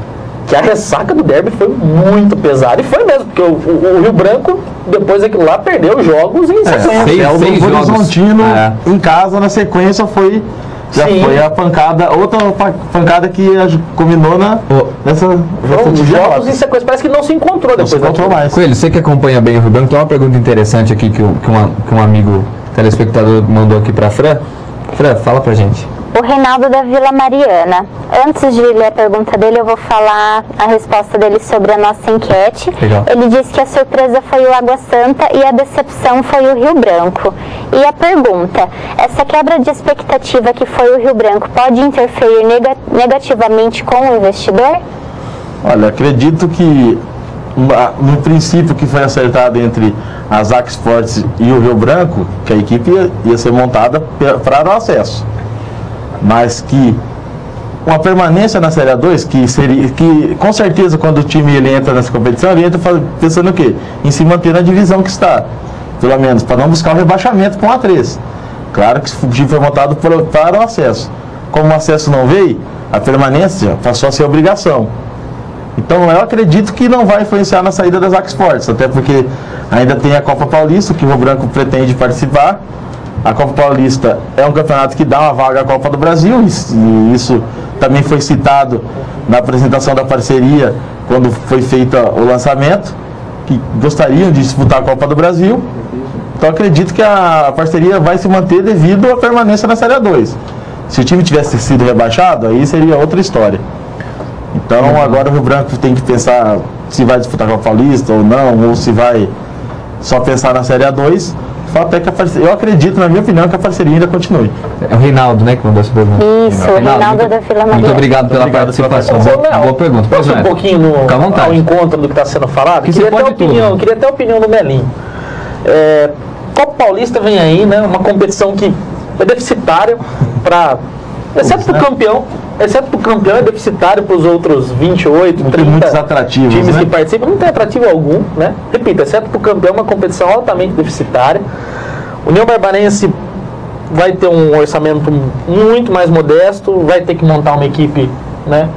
que a ressaca do derby foi muito pesada. E foi mesmo, porque o Rio Branco, depois daquilo lá, perdeu jogos em sequência. O Horizontino em casa, na sequência, foi Já Sim. foi a pancada, outra pancada que combinou nessa jogos em sequência, parece que não se encontrou depois. Não se encontrou mais. Coelho, você que acompanha bem o Rio Branco, tem uma pergunta interessante aqui que um amigo telespectador mandou aqui pra Fran. Fran, fala pra gente. O Reinaldo da Vila Mariana. Antes de ler a pergunta dele, eu vou falar a resposta dele sobre a nossa enquete. Legal. Ele disse que a surpresa foi o Água Santa e a decepção foi o Rio Branco. E a pergunta, essa quebra de expectativa que foi o Rio Branco pode interferir negativamente com o investidor? Olha, acredito que no princípio que foi acertado entre a ZAC Sports e o Rio Branco, que a equipe ia ser montada para o acesso. Mas que uma permanência na Série A2, que com certeza quando o time ele entra nessa competição, ele entra pensando o quê? Em se manter na divisão que está, pelo menos, para não buscar o rebaixamento com a A3. Claro que o time foi montado para o acesso. Como o acesso não veio, a permanência passou a ser obrigação. Então eu acredito que não vai influenciar na saída das ZAC Sports, até porque ainda tem a Copa Paulista, que o Rio Branco pretende participar. A Copa Paulista é um campeonato que dá uma vaga à Copa do Brasil, e isso também foi citado na apresentação da parceria, quando foi feito o lançamento, que gostariam de disputar a Copa do Brasil. Então acredito que a parceria vai se manter devido à permanência na Série A2. Se o time tivesse sido rebaixado, aí seria outra história. Então agora o Rio Branco tem que pensar se vai disputar a Copa Paulista ou não, ou se vai só pensar na Série A2. Até que eu acredito, na minha opinião, que a parceria ainda continue. É o Reinaldo, né, que mandou essa pergunta. Isso, Reinaldo da Vila Mariana. Muito obrigado pela participação. Boa pergunta. Posso um pouquinho ao encontro do que está sendo falado? Queria ter a opinião do Melinho. Copa Paulista vem aí, né? Uma competição que é deficitária para... Exceto para o campeão. Exceto para o campeão, é deficitário para os outros 28, 30 muitos atrativos, times, né, que participam. Não tem atrativo algum, né? Repito, exceto para o campeão, é uma competição altamente deficitária. O União Barbarense vai ter um orçamento muito mais modesto, vai ter que montar uma equipe, né,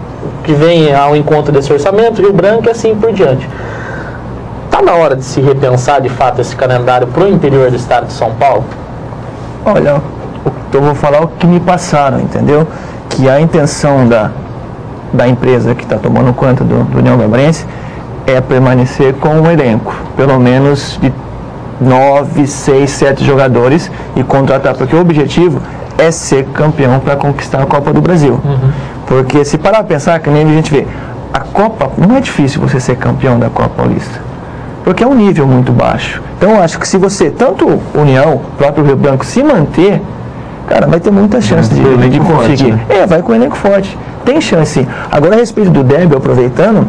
que venha ao encontro desse orçamento, Rio Branco e assim por diante. Está na hora de se repensar de fato esse calendário para o interior do estado de São Paulo? Olha, eu vou falar o que me passaram, entendeu? Que a intenção da empresa que está tomando conta do União Barbarense é permanecer com o elenco, pelo menos de 9, 6, 7 jogadores e contratar, porque o objetivo é ser campeão para conquistar a Copa do Brasil. Porque se parar a pensar, que nem a gente vê, a Copa, não é difícil você ser campeão da Copa Paulista, porque é um nível muito baixo. Então eu acho que se você, tanto União, o próprio Rio Branco, se manter, cara, vai ter muita chance de conseguir. Forte, né? Vai com o elenco forte. Tem chance, sim. Agora, a respeito do derby, aproveitando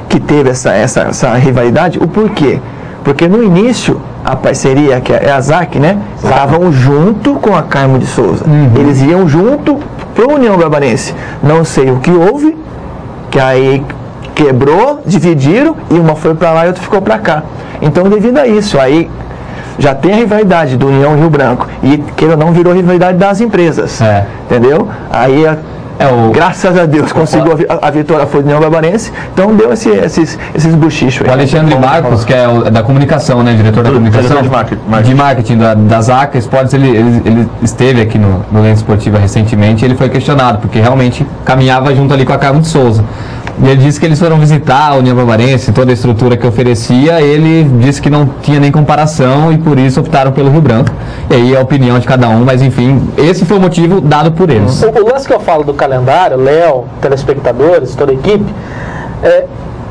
que teve essa rivalidade, o porquê? Porque no início, a parceria, que é a ZAC, né? Estavam junto com a Carmo de Souza. Eles iam junto pro União Barbarense. Não sei o que houve, que aí quebrou, dividiram, e uma foi para lá e outra ficou para cá. Então, devido a isso, aí já tem a rivalidade do União e Rio Branco, e que não virou rivalidade das empresas, entendeu? Aí, graças a Deus, conseguiu a vitória, foi do União Barbarense, então deu esses buchichos. O Alexandre Marcos, que é da comunicação, né, diretor da comunicação, de marketing da ZAC Sports, ele esteve aqui no Lente Esportiva recentemente, e ele foi questionado, porque realmente caminhava junto ali com a Carmo de Souza. E ele disse que eles foram visitar a União Barbarense, toda a estrutura que oferecia, ele disse que não tinha nem comparação e por isso optaram pelo Rio Branco. E aí é a opinião de cada um, mas enfim, esse foi o motivo dado por eles. O lance que eu falo do calendário, Léo, telespectadores, toda a equipe,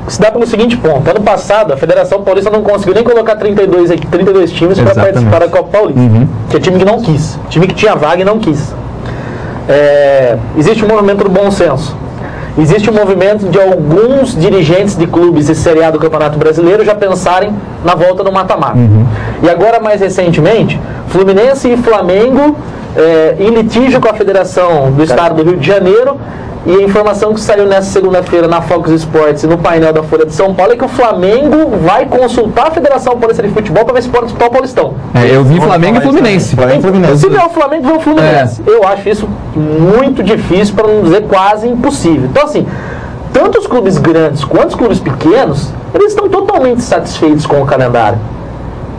se dá pelo seguinte ponto. Ano passado, a Federação Paulista não conseguiu nem colocar 32 times para participar da Copa Paulista. Que é time que não quis, time que tinha vaga e não quis. Existe um movimento do bom senso. Existe um movimento de alguns dirigentes de clubes de Série A do Campeonato Brasileiro já pensarem na volta no mata-mata. E agora, mais recentemente, Fluminense e Flamengo em litígio com a Federação do Estado do Rio de Janeiro, e a informação que saiu nessa segunda-feira na Fox Sports e no painel da Folha de São Paulo é que o Flamengo vai consultar a Federação Paulista de Futebol para ver se pode disputar o Paulistão. Eu vi Flamengo e Fluminense. Se não é o Flamengo, vê o Fluminense. Eu acho isso muito difícil, para não dizer quase impossível. Então, assim, tanto os clubes grandes quanto os clubes pequenos, eles estão totalmente satisfeitos com o calendário.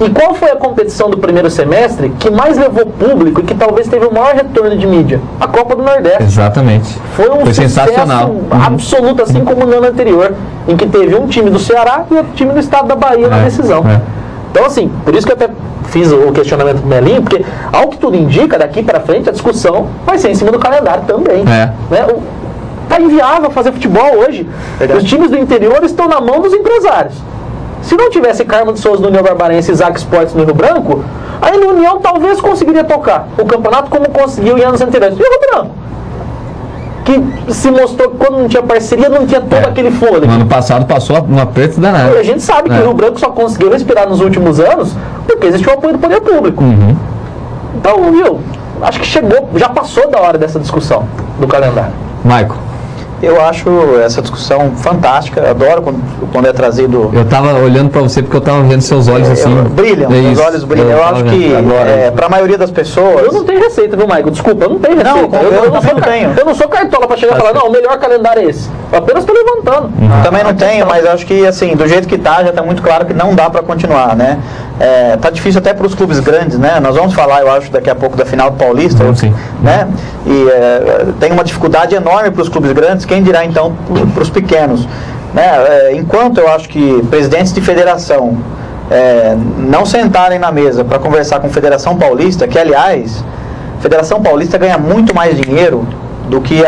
E qual foi a competição do primeiro semestre que mais levou público e que talvez teve o maior retorno de mídia? A Copa do Nordeste. Exatamente. Foi sucesso sensacional. Absoluto, assim como no ano anterior, em que teve um time do Ceará e outro time do estado da Bahia na decisão. Então, assim, por isso que eu até fiz o questionamento do Melinho, porque, ao que tudo indica, daqui para frente a discussão vai ser em cima do calendário também. Né? Tá inviável fazer futebol hoje. Os times do interior estão na mão dos empresários. Se não tivesse Carmo de Souza no União Barbarense e Isaac Sports no Rio Branco, aí no União talvez conseguiria tocar o campeonato como conseguiu em anos anteriores. E o Rio Branco? Que se mostrou que quando não tinha parceria, não tinha todo aquele fôlego. No ano passado passou um aperto danado. E a gente sabe que o Rio Branco só conseguiu respirar nos últimos anos porque existiu o apoio do poder público. Então, viu, acho que chegou, já passou da hora dessa discussão do calendário. Michael. Eu acho essa discussão fantástica, adoro quando é trazido... Eu estava olhando para você porque eu estava vendo seus olhos assim... Brilham, os olhos brilham. Eu acho que, para a maioria das pessoas... Eu não tenho receita, viu, Michael? Desculpa, eu não tenho receita. Eu não sou cartola para chegar e falar, não, o melhor calendário é esse. Eu apenas estou levantando. Também não tenho, mas acho que, assim, do jeito que está, já está muito claro que não dá para continuar, né? Tá difícil até para os clubes grandes, né? Nós vamos falar, eu acho, daqui a pouco da final do Paulista, né? E tem uma dificuldade enorme para os clubes grandes, quem dirá então para os pequenos, né? Enquanto eu acho que presidentes de federação não sentarem na mesa para conversar com a Federação Paulista, que aliás, a Federação Paulista ganha muito mais dinheiro do que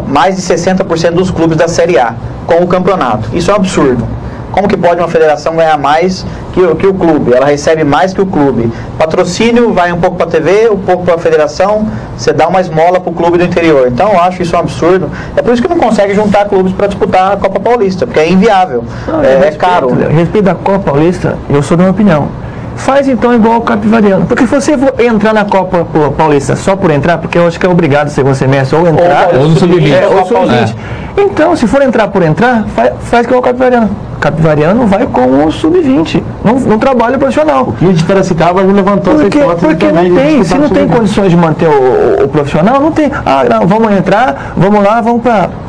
mais de 60% dos clubes da Série A com o campeonato. Isso é um absurdo. Como que pode uma federação ganhar mais que o clube? Ela recebe mais que o clube. Patrocínio vai um pouco para a TV, um pouco para a federação, você dá uma esmola para o clube do interior. Então eu acho isso um absurdo. É por isso que não consegue juntar clubes para disputar a Copa Paulista, porque é inviável, é caro. Respeito da Copa Paulista, eu sou da minha opinião. Faz então igual o Capivariano. Porque se você for entrar na Copa Paulista só por entrar, porque eu acho que é obrigado ser você mestre, ou entrar, ou no sub-20. Ou sub-20. Então, se for entrar por entrar, faz igual o Capivariano. Capivariano vai com o sub-20, não trabalho profissional. O time de Piracicaba levantou porque não tem, se não tem condições de manter o profissional, não tem. Não, vamos entrar, vamos lá,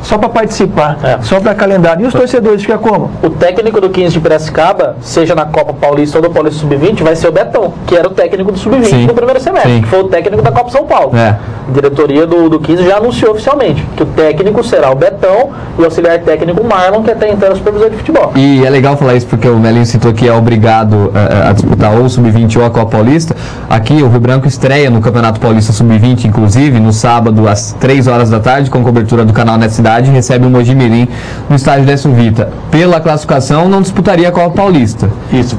só para participar, só para calendário. E os torcedores ficam como? O técnico do 15 de Piracicaba, seja na Copa Paulista ou do Paulista Sub-20, vai ser o Betão, que era o técnico do Sub-20 no primeiro semestre, que foi o técnico da Copa São Paulo. A diretoria do 15 já anunciou oficialmente que o técnico será o Betão e o auxiliar técnico Marlon, que até então era o supervisor de futebol. E é legal falar isso porque o Melinho citou que é obrigado a disputar ou o Sub-20 ou a Copa Paulista. Aqui o Rio Branco estreia no Campeonato Paulista Sub-20, inclusive, no sábado às 3 horas da tarde, com cobertura do canal Net Cidade, e recebe o Mogi Mirim no estádio Décio Vita. Pela classificação, não disputaria a Copa Paulista.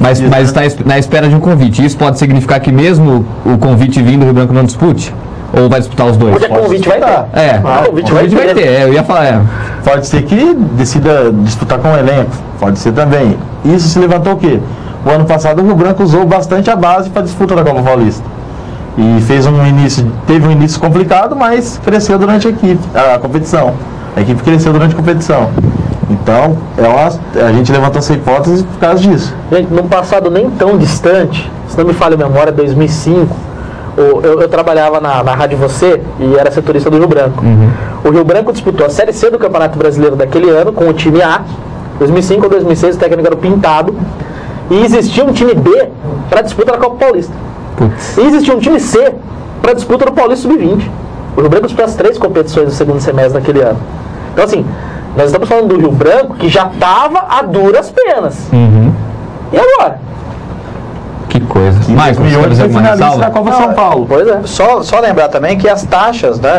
Mas está na espera de um convite. Isso pode significar que mesmo o convite vindo, o Rio Branco não dispute? Ou vai disputar os dois? Hoje a convite vai dar. Convite vai ter. Eu ia falar. Pode ser que decida disputar com o elenco. Pode ser também. Isso se levantou o quê? O ano passado o Rio Branco usou bastante a base para a disputa da Copa Paulista. E teve um início complicado, mas cresceu durante a competição. A equipe cresceu durante a competição. Então, a gente levantou essa hipótese por causa disso. Gente, num passado nem tão distante, se não me falha a memória, 2005, eu trabalhava na Rádio Você e era setorista do Rio Branco. O Rio Branco disputou a Série C do Campeonato Brasileiro daquele ano com o time A. 2005 ou 2006 o técnico era o Pintado. E existia um time B para disputa da Copa Paulista. E existia um time C para disputa do Paulista Sub-20. O Rio Branco disputou as 3 competições do segundo semestre daquele ano. Então, assim, nós estamos falando do Rio Branco que já estava a duras penas. E agora? Que coisa. Michael, foi finalista da Copa São Paulo. Pois é. Só lembrar também que as taxas, né?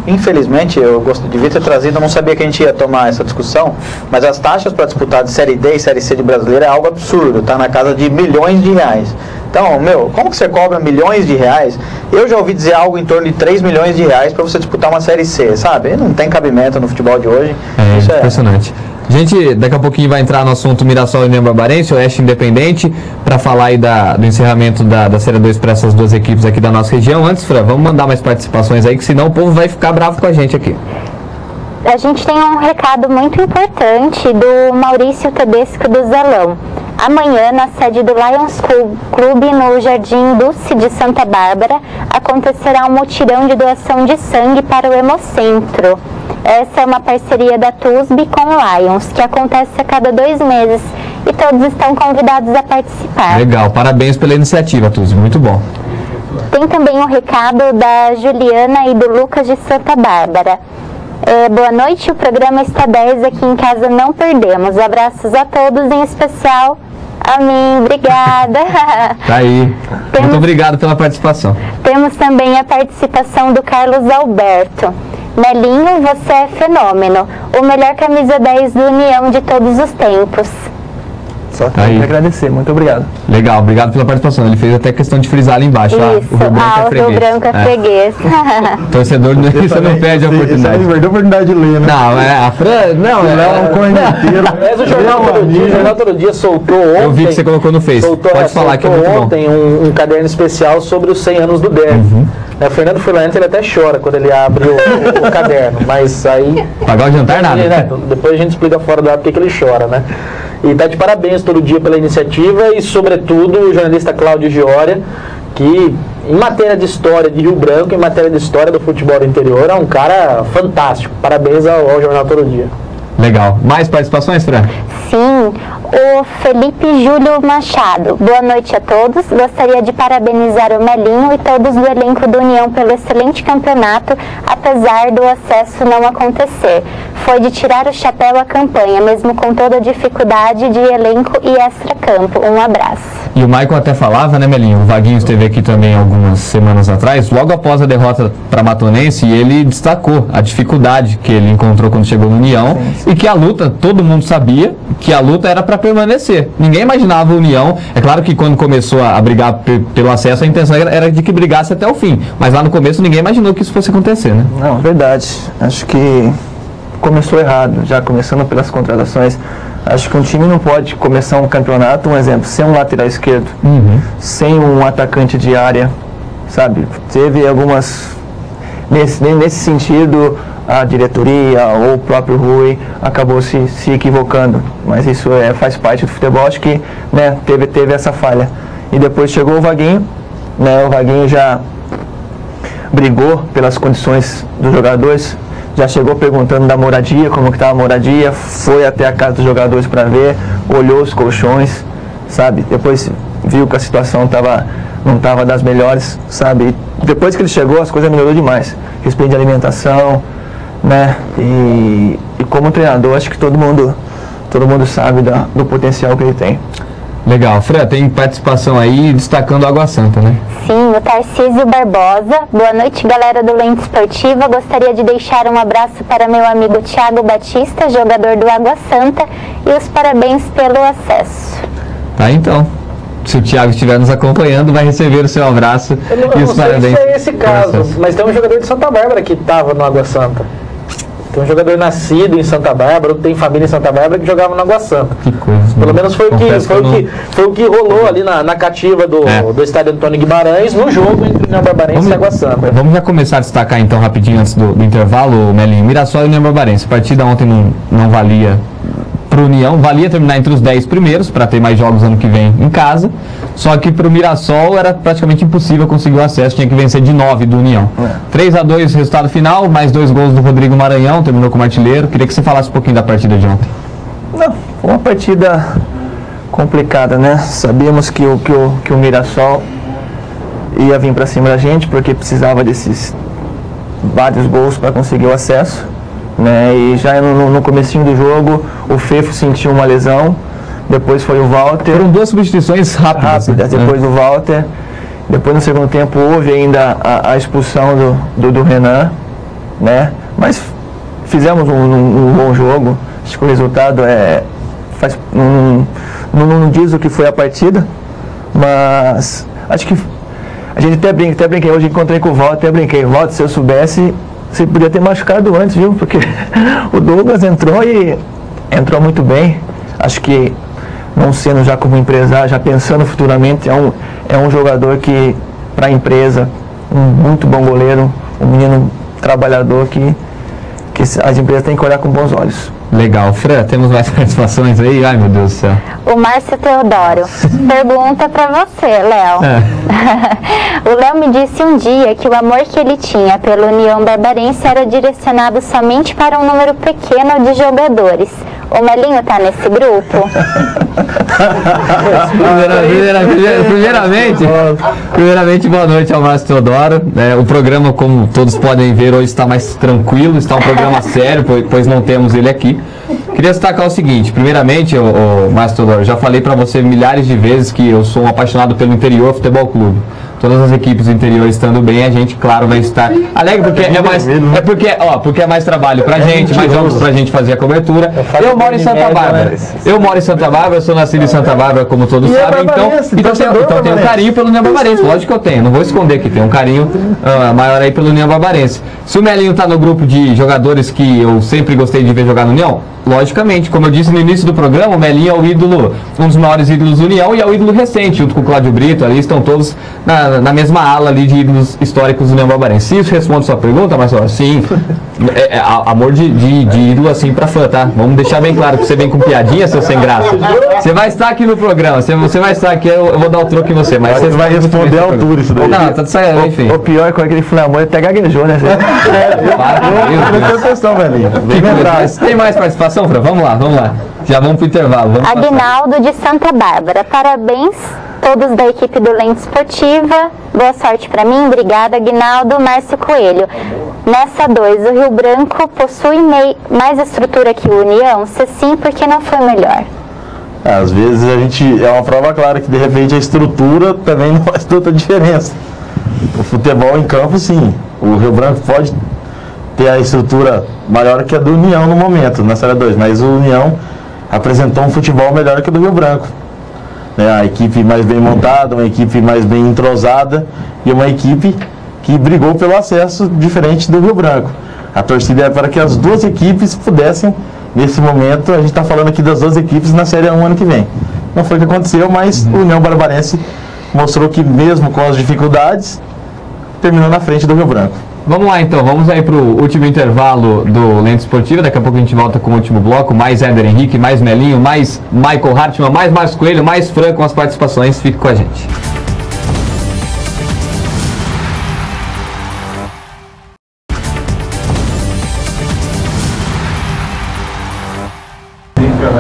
Infelizmente, devia ter trazido, eu não sabia que a gente ia tomar essa discussão, mas as taxas para disputar de Série D e Série C de brasileiro é algo absurdo, tá na casa de milhões de reais. Então, como que você cobra milhões de reais? Eu já ouvi dizer algo em torno de 3 milhões de reais para você disputar uma Série C, sabe? Não tem cabimento no futebol de hoje. Isso impressionante. Gente, daqui a pouquinho vai entrar no assunto Mirassol e União Barbarense, Oeste Independente, para falar aí do encerramento da Série 2 para essas duas equipes aqui da nossa região. Antes, Fran, vamos mandar mais participações aí, que senão o povo vai ficar bravo com a gente aqui. A gente tem um recado muito importante do Maurício Tedesco do Zelão. Amanhã, na sede do Lions Clube, no Jardim Dulce de Santa Bárbara, acontecerá um mutirão de doação de sangue para o Hemocentro. Essa é uma parceria da TUSB com o Lions, que acontece a cada 2 meses e todos estão convidados a participar. Legal, parabéns pela iniciativa, Tuzi, muito bom. Tem também um recado da Juliana e do Lucas de Santa Bárbara. Boa noite, o programa está 10 aqui em casa, não perdemos. Abraços a todos, em especial a mim. Obrigada. Tá aí. Muito obrigado pela participação. Temos também a participação do Carlos Alberto. Melinho, você é fenômeno. O melhor camisa 10 do União de todos os tempos. Só tenho que agradecer, muito obrigado. Legal, obrigado pela participação. Ele fez até questão de frisar ali embaixo. Isso, o Rio Branco é freguês. Torcedor, você não perde a oportunidade. Você perdeu a oportunidade de ler, né? Não, a Fran, não, é um corneteiro. Mas o Jornal Todo Dia soltou ontem. Eu vi que você colocou no Face. Pode falar que é muito bom. Ontem um caderno especial sobre os 100 anos do Derby. O Fernando Furlanete, ele até chora quando ele abre o caderno, mas aí... Pagar o jantar nada. Né? Depois a gente explica fora do ar porque ele chora, né? E tá de parabéns todo dia pela iniciativa e, sobretudo, o jornalista Cláudio Gioria, que em matéria de história de Rio Branco, em matéria de história do futebol do interior, é um cara fantástico. Parabéns ao Jornal Todo Dia. Legal. Mais participações, Fran? Sim, o Felipe Júlio Machado. Boa noite a todos. Gostaria de parabenizar o Melinho e todos do elenco do União pelo excelente campeonato, apesar do acesso não acontecer. Foi de tirar o chapéu à campanha, mesmo com toda a dificuldade de elenco e extracampo. Um abraço. E o Michael até falava, né, Melinho? O Vaguinho esteve aqui também algumas semanas atrás, logo após a derrota para Matonense, e ele destacou a dificuldade que ele encontrou quando chegou no União, e que a luta, todo mundo sabia que a luta era para permanecer. Ninguém imaginava a União. É claro que quando começou a brigar pelo acesso, a intenção era de que brigasse até o fim. Mas lá no começo ninguém imaginou que isso fosse acontecer, né? Não, verdade. Acho que começou errado, já começando pelas contratações. Acho que um time não pode começar um campeonato, um exemplo, sem um lateral esquerdo, sem um atacante de área, sabe? Teve algumas... Nesse sentido, a diretoria ou o próprio Rui acabou se equivocando, mas isso faz parte do futebol. Acho que, né, teve essa falha. E depois chegou o Vaguinho, né, o Vaguinho já brigou pelas condições dos jogadores, já chegou perguntando da moradia, como que estava a moradia, foi até a casa dos jogadores para ver, olhou os colchões, sabe? Depois viu que a situação não estava das melhores, sabe? E depois que ele chegou, as coisas melhorou demais. Respeito de alimentação, né? E como treinador, acho que todo mundo sabe do potencial que ele tem. Legal. Fran, tem participação aí destacando o Água Santa, né? Sim, o Tarcísio Barbosa. Boa noite, galera do Lente Esportiva. Gostaria de deixar um abraço para meu amigo Thiago Batista, jogador do Água Santa, e os parabéns pelo acesso. Tá, então. Se o Thiago estiver nos acompanhando, vai receber o seu abraço e os parabéns. Não sei se é esse caso, mas tem um jogador de Santa Bárbara que estava no Água Santa. Tem um jogador nascido em Santa Bárbara, ou tem família em Santa Bárbara, que jogava no Água Santa. Que coisa. Pelo menos foi o que rolou ali na cativa do estádio Antônio Guimarães, no jogo entre União Barbarense e Água Santa. Vamos já começar a destacar então rapidinho antes do intervalo, Melinho. Mirassol e União Barbarense. A partida ontem não valia para o União, valia terminar entre os 10 primeiros para ter mais jogos ano que vem em casa, só que para o Mirassol era praticamente impossível conseguir o acesso, tinha que vencer de 9 do União. 3-2 resultado final, mais 2 gols do Rodrigo Maranhão, terminou como artilheiro. Queria que você falasse um pouquinho da partida de ontem. Não, foi uma partida complicada, né? Sabíamos que o Mirassol ia vir para cima da gente, porque precisava desses vários gols para conseguir o acesso. Né? E já no comecinho do jogo o Fefo sentiu uma lesão, depois foi o Walter. Foram 2 substituições rápidas, depois o Walter, depois no segundo tempo houve ainda a expulsão do Renan, né? Mas fizemos um bom jogo. Acho que o resultado não diz o que foi a partida, mas acho que a gente até brinquei, hoje encontrei com o Walter, até brinquei, Walter, se eu soubesse, você podia ter machucado antes, viu? Porque o Douglas entrou muito bem. Acho que, não sendo já como empresário, já pensando futuramente, é um jogador que, para a empresa, um muito bom goleiro, um menino trabalhador que as empresas têm que olhar com bons olhos. Legal. Fran, temos mais participações aí? Ai, meu Deus do céu. O Márcio Teodoro pergunta pra você, Léo. O Léo me disse um dia que o amor que ele tinha pela União Barbarense era direcionado somente para um número pequeno de jogadores. O Melinho tá nesse grupo? Primeiramente, boa noite ao Márcio Teodoro. O programa, como todos podem ver, hoje está mais tranquilo, está um programa sério, pois não temos ele aqui. Queria destacar o seguinte: primeiramente, Márcio Teodoro, já falei para você milhares de vezes que eu sou um apaixonado pelo Interior Futebol Clube. Todas as equipes do interior estando bem, a gente, claro, vai estar alegre, porque é mais trabalho pra gente, mais jogos pra gente fazer a cobertura. Eu moro em Santa Bárbara, sou nascido em Santa Bárbara, como todos sabem, então tenho um carinho pelo União Barbarense, lógico que eu tenho, não vou esconder que tenho um carinho maior aí pelo União Barbarense. Se o Melinho tá no grupo de jogadores que eu sempre gostei de ver jogar no União, logicamente, como eu disse no início do programa, o Melinho é o ídolo, um dos maiores ídolos do União e é o ídolo recente, junto com o Cláudio Brito, ali estão todos na mesma ala ali de ídolos históricos do União Barbarense. Se isso responde sua pergunta, Marcelo, sim, amor de ídolo assim pra fã, tá? Vamos deixar bem claro que você vem com piadinha, seu sem graça. Você vai estar aqui no programa, você vai estar aqui, eu vou dar o troco em você, mas você vai responder à altura isso daí. Não, tá de sacanagem, enfim. O pior é quando aquele flamor até gaguejou, né? Presta atenção, velhinho. Tem mais participação, Fran? Vamos lá. Já vamos pro intervalo. Aguinaldo de Santa Bárbara, parabéns todos da equipe do Lente Esportiva, boa sorte para mim, obrigada Aguinaldo. Márcio Coelho, nessa 2, o Rio Branco possui mais estrutura que o União? Se sim, por que não foi melhor? Às vezes é uma prova clara que de repente a estrutura também não faz tanta diferença. O futebol em campo, sim, o Rio Branco pode ter a estrutura maior que a do União no momento, na Série 2, mas o União apresentou um futebol melhor que o do Rio Branco. A equipe mais bem montada, uma equipe mais bem entrosada e uma equipe que brigou pelo acesso diferente do Rio Branco. A torcida é para que as duas equipes pudessem, nesse momento, a gente está falando aqui das duas equipes na Série 1 ano que vem. Não foi o que aconteceu, mas o União Barbarense mostrou que mesmo com as dificuldades, terminou na frente do Rio Branco. Vamos lá então, vamos aí para o último intervalo do Lente Esportiva. Daqui a pouco a gente volta com o último bloco. Mais Éder Henrique, mais Melinho, mais Michael Hartmann, mais Márcio Coelho, mais Fran com as participações. Fique com a gente.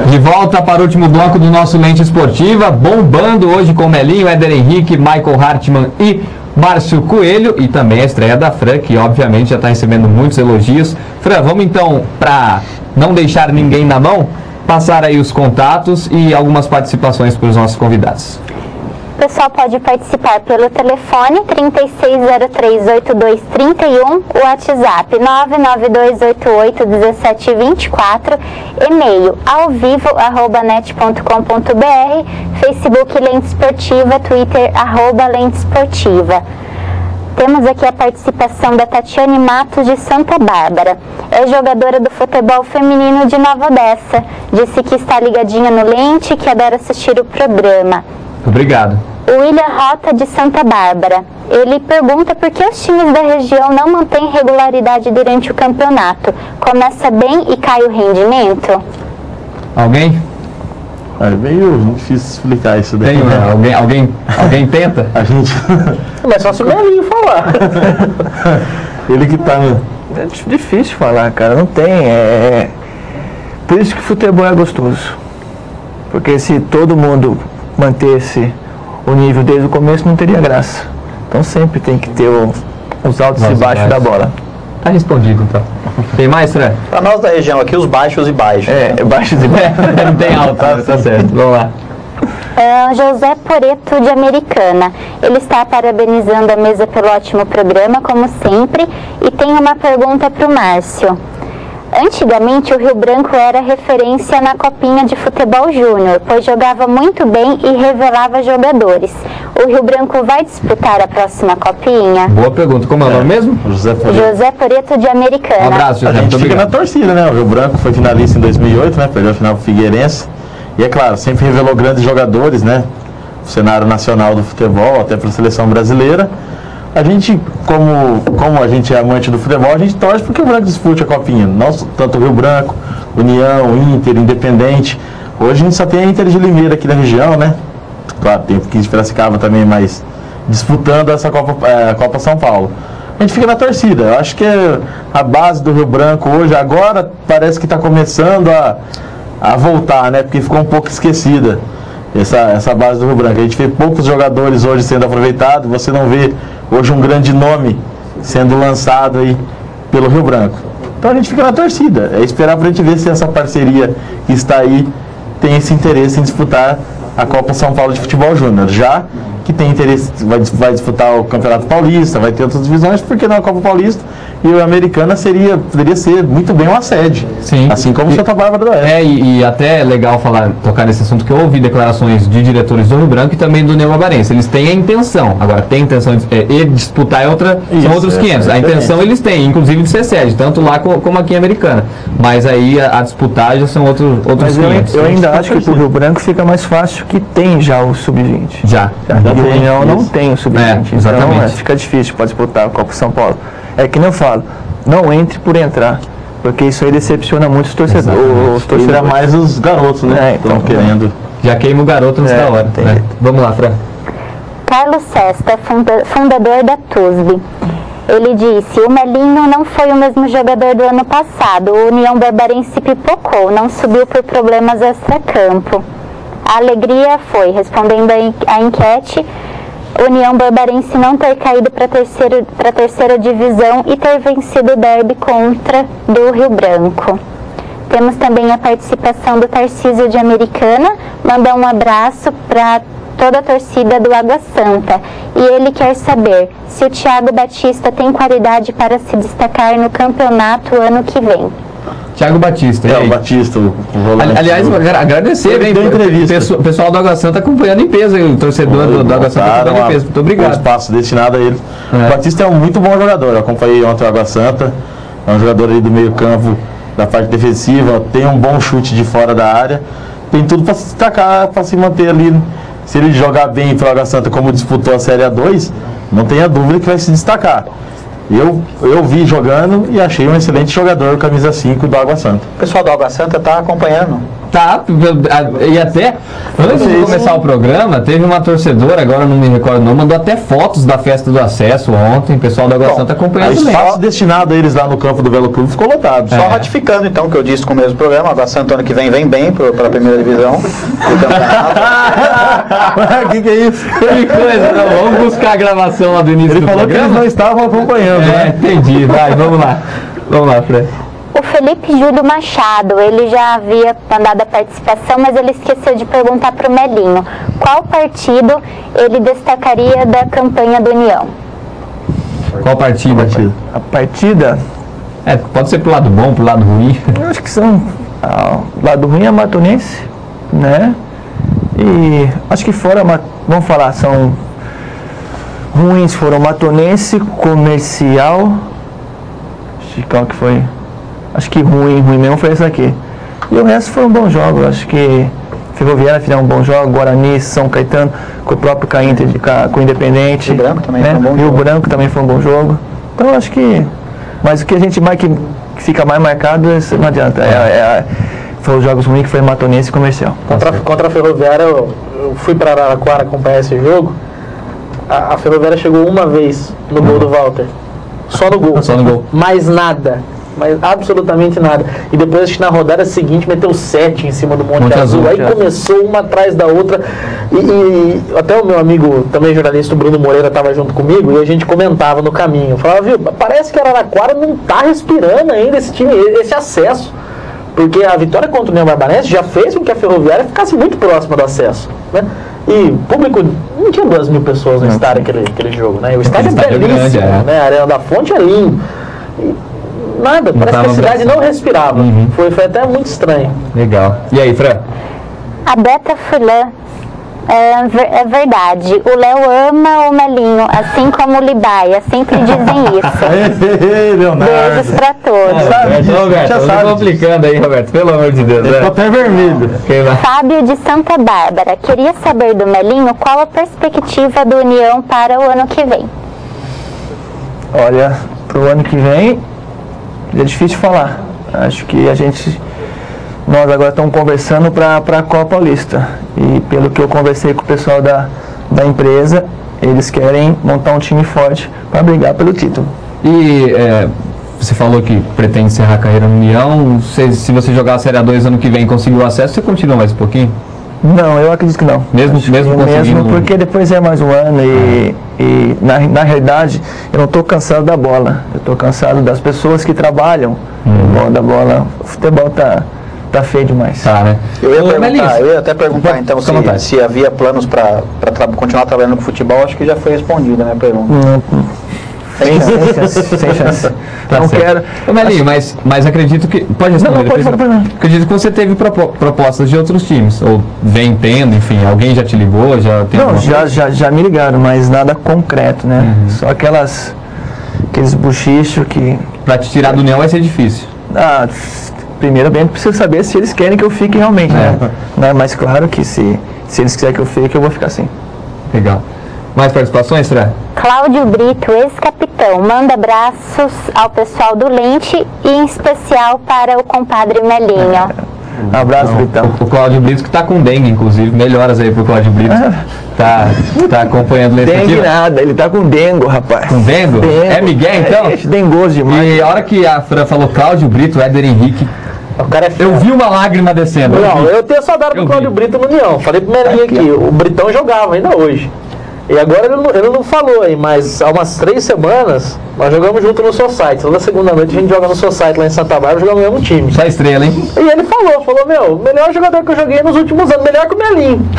De volta para o último bloco do nosso Lente Esportiva, bombando hoje com Melinho, Éder Henrique, Michael Hartmann e Márcio Coelho, e também a estreia da Fran, que obviamente já está recebendo muitos elogios. Fran, vamos então, para não deixar ninguém na mão, passar aí os contatos e algumas participações para os nossos convidados. O pessoal pode participar pelo telefone 36038231, o WhatsApp 992881724, e-mail alvivo@net.com.br, Facebook Lente Esportiva, Twitter @Lente Esportiva. Temos aqui a participação da Tatiane Matos de Santa Bárbara. É jogadora do futebol feminino de Nova Odessa. Disse que está ligadinha no Lente e que adora assistir o programa. Obrigado. O William Rota de Santa Bárbara. Ele pergunta por que os times da região não mantêm regularidade durante o campeonato. Começa bem e cai o rendimento? Alguém? É meio difícil explicar isso daí. Tem, né? Alguém tenta? A gente... Mas só se o Melinho falar. Ele que tá... É difícil falar, cara. Não tem. Por isso que futebol é gostoso. Porque se todo mundo mantesse o nível desde o começo, não teria graça. Então sempre tem que ter os altos e baixos da bola. Tá respondido então. Tem mais, Fran? Para nós da região aqui, os baixos e baixos. Baixos e baixos. Não tem alto, tá certo. Vamos lá. José Poreto de Americana. Ele está parabenizando a mesa pelo ótimo programa, como sempre, e tem uma pergunta para o Márcio. Antigamente o Rio Branco era referência na Copinha de Futebol Júnior, pois jogava muito bem e revelava jogadores. O Rio Branco vai disputar a próxima Copinha? Boa pergunta. Como é o nome mesmo? José Poreto de Americana. Um abraço, José. A gente fica na torcida, né? O Rio Branco foi finalista em 2008, né? Perdeu a final pro Figueirense. E é claro, sempre revelou grandes jogadores, né? O cenário nacional do futebol, até para a seleção brasileira. A gente, como a gente é amante do futebol, a gente torce porque o Branco dispute a Copinha. Nós, tanto o Rio Branco, União, Inter, Independente. Hoje a gente só tem a Inter de Limeira aqui na região, né? Claro, tem o 15 de Piracicaba também, mas disputando essa Copa São Paulo. A gente fica na torcida. Eu acho que a base do Rio Branco hoje, agora, parece que está começando a voltar, né? Porque ficou um pouco esquecida essa base do Rio Branco. A gente vê poucos jogadores hoje sendo aproveitados, você não vê hoje um grande nome sendo lançado aí pelo Rio Branco. Então a gente fica na torcida, é esperar pra gente ver se essa parceria que está aí tem esse interesse em disputar a Copa São Paulo de Futebol Júnior, já que tem interesse, vai disputar o Campeonato Paulista, vai ter outras divisões, porque não a Copa Paulista e a Americana poderia ser muito bem uma sede, sim, assim como o Santa Bárbara do Oeste. E até é legal tocar nesse assunto, que eu ouvi declarações de diretores do Rio Branco e também do União Barbarense. Eles têm a intenção, agora tem a intenção de disputar são outros 500. A intenção eles têm, inclusive de ser sede, tanto lá como aqui em Americana. Mas aí a disputar já são outros 500. Eu ainda acho que pro Rio Branco fica mais fácil, que tem já o Sub-20. Já. E o União não tem o Sub-20. Então fica difícil para disputar a Copa São Paulo. É que nem eu falo, não entre por entrar, porque isso aí decepciona muito os torcedores. Ainda mais os garotos, né? Estão querendo. Já queima o garoto antes da hora. Né? Vamos lá, Fran. Carlos Sesta, fundador da TUSB. Ele disse: o Melinho não foi o mesmo jogador do ano passado. O União Barbarense pipocou, não subiu por problemas extracampo. A alegria foi, respondendo à enquete, União Barbarense não ter caído para a terceira divisão e ter vencido o derby contra do Rio Branco. Temos também a participação do Tarcísio de Americana, mandar um abraço para toda a torcida do Água Santa. E ele quer saber se o Thiago Batista tem qualidade para se destacar no campeonato ano que vem. Thiago Batista. O Batista, o volante. Aliás, agradecer, o pessoal do Água Santa acompanhando em peso, o torcedor do Água Santa acompanhando em peso. Muito obrigado. Um espaço destinado a ele. O Batista é um muito bom jogador. Eu acompanhei ontem o Água Santa. É um jogador aí do meio campo, da parte defensiva, tem um bom chute de fora da área. Tem tudo para se destacar, para se manter ali. Se ele jogar bem para o Água Santa, como disputou a Série A2, não tenha dúvida que vai se destacar. Eu vi jogando e achei um excelente jogador, camisa 5 do Água Santa. O pessoal do Água Santa está acompanhando. Tá, e até antes de começar o programa, teve uma torcedora, agora não me recordo não, mandou até fotos da festa do acesso ontem, o pessoal do Água Santa acompanhando. O espaço destinado a eles lá no campo do Velo Clube ficou lotado. Só ratificando então o que eu disse com o mesmo programa, Água Santa ano que vem bem para a primeira divisão do campeonato. Que é isso? Que coisa, não, vamos buscar a gravação lá do início do programa. Ele falou que eles não estavam acompanhando, né? Entendi, vai, vamos lá. Vamos lá, Fred. O Felipe Júlio Machado, ele já havia mandado a participação, mas ele esqueceu de perguntar para o Melinho qual partido ele destacaria da campanha do União. Qual partida? A partida? Pode ser pro lado bom, pro lado ruim. Eu acho que são... O lado ruim é Matonense, né? E acho que fora, vamos falar, são ruins, foram Matonense, Comercial, qual que foi? Acho que ruim mesmo foi esse aqui. E o resto foi um bom jogo. Acho que Ferroviária fizeram um bom jogo, Guarani, São Caetano, com o próprio Cainter, com o Independente. Rio Branco também foi um bom jogo. Rio Branco também foi um bom jogo. Então acho que... Mas o que a gente mais que fica mais marcado, não adianta. Foi os jogos ruins, que foi Matonense e Comercial. Contra a Ferroviária, eu fui para Araraquara acompanhar esse jogo. A Ferroviária chegou uma vez no gol do Walter. Só no gol. Só no gol. Mais nada. Mas absolutamente nada. E depois, acho que na rodada seguinte, meteu 7 em cima do Monte Azul. Aí começou uma atrás da outra. E até o meu amigo, também jornalista, o Bruno Moreira, estava junto comigo e a gente comentava no caminho. Falava, viu, parece que a Araraquara não está respirando ainda esse time, esse acesso. Porque a vitória contra o União Barbarense já fez com que a Ferroviária ficasse muito próxima do acesso, né? E o público, não tinha 2.000 pessoas no estádio aquele jogo, né? O estádio é belíssimo, né? A Arena da Fonte é lindo. Nada, parece que a cidade não respirava. Foi até muito estranho. Legal. E aí, Fran? A Beta Furlan, é verdade. O Léo ama o Melinho, assim como o Libaia. Sempre dizem isso. Beijos pra todos. Roberto, já sabe complicando aí, Roberto. Pelo amor de Deus. Ficou até vermelho. Fábio de Santa Bárbara. Queria saber do Melinho qual a perspectiva do União para o ano que vem. Olha, pro ano que vem... É difícil falar. Acho que nós agora estamos conversando para a Copa Paulista. E pelo que eu conversei com o pessoal da empresa, eles querem montar um time forte para brigar pelo título. E Você falou que pretende encerrar a carreira no União. Se você jogar a Série A2 ano que vem e conseguir o acesso, você continua mais um pouquinho? Não, eu acredito que não. Mesmo porque depois é mais um ano e na realidade eu não estou cansado da bola. Eu estou cansado das pessoas que trabalham da bola. O futebol tá feio demais. Tá, né? Eu ia até perguntar então se havia planos para continuar trabalhando com futebol. Acho que já foi respondida a minha pergunta. Sem chance. Não quero. Melinho, mas acredito que. Pode responder. Não, pode. Acredito que você teve propostas de outros times. Ou vem tendo, enfim. Alguém já te ligou? Já me ligaram, mas nada concreto, né? Só aqueles buchichos que. Pra te tirar do União vai ser difícil. Primeiramente preciso saber se eles querem que eu fique realmente, né? Mas claro que se eles quiserem que eu fique, eu vou ficar sim. Legal. Mais participações, Fran? Cláudio Brito, ex-capitão, manda abraços ao pessoal do Lente e em especial para o compadre Melinho. Um abraço, Britão. O Cláudio Brito que está com dengue, inclusive. Melhoras aí pro Cláudio Brito. Tá acompanhando o Dengue nada, ele tá com dengo, rapaz. Com dengo? É Miguel, então? Dengoso demais. E a hora que a Fran falou Cláudio Brito, Éder Henrique, o cara eu vi uma lágrima descendo. Eu tenho saudade do Cláudio Brito no União. Falei pro Melinho aqui, o Britão jogava ainda hoje. E agora ele não falou aí, mas há umas 3 semanas nós jogamos junto no Society. Toda segunda noite a gente joga no Society lá em Santa Bárbara, jogamos no mesmo time. Só estrela, hein? E ele falou, meu, melhor jogador que eu joguei nos últimos anos, melhor que o Melinho.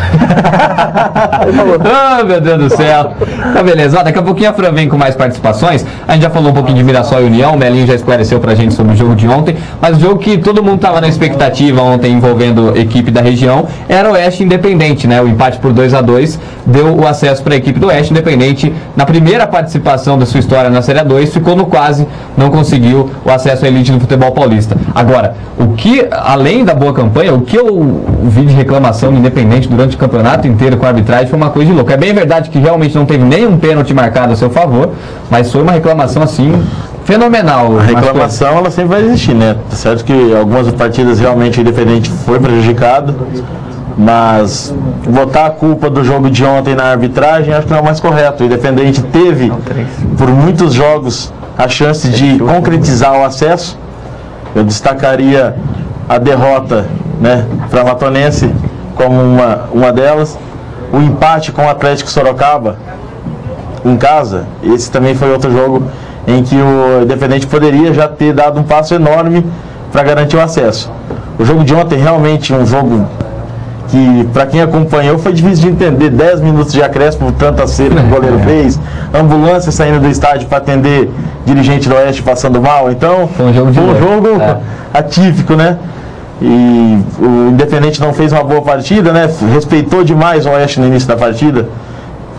Ele falou. Meu Deus do céu. Tá beleza, daqui a pouquinho a Fran vem com mais participações. A gente já falou um pouquinho de Mirassol e União, o Melinho já esclareceu pra gente sobre o jogo de ontem, mas o jogo que todo mundo tava na expectativa ontem envolvendo equipe da região era o Oeste Independente, né? O empate por 2-2 deu o acesso para a equipe do Oeste Independente na primeira participação da sua história na Série A2, ficou no quase, não conseguiu o acesso à elite do futebol paulista. Agora, o que, além da boa campanha, o que eu vi de reclamação do Independente durante o campeonato inteiro com a arbitragem foi uma coisa de louco. É bem verdade que realmente não teve nenhum pênalti marcado a seu favor, mas foi uma reclamação assim fenomenal. A reclamação ela sempre vai existir, né? Tá certo que algumas partidas realmente o Independente foi prejudicado, mas botar a culpa do jogo de ontem na arbitragem acho que não é o mais correto. O Independente teve, por muitos jogos, a chance de concretizar o acesso. Eu destacaria a derrota, né, para a Matonense como uma delas. O empate com o Atlético Sorocaba em casa, esse também foi outro jogo em que o Independente poderia já ter dado um passo enorme para garantir o acesso. O jogo de ontem realmente um jogo que, para quem acompanhou, foi difícil de entender. 10 minutos de acréscimo, tanta cera que o goleiro fez, ambulância saindo do estádio para atender dirigente do Oeste passando mal. Então, foi um jogo atípico, né? E o Independente não fez uma boa partida, né? Respeitou demais o Oeste no início da partida,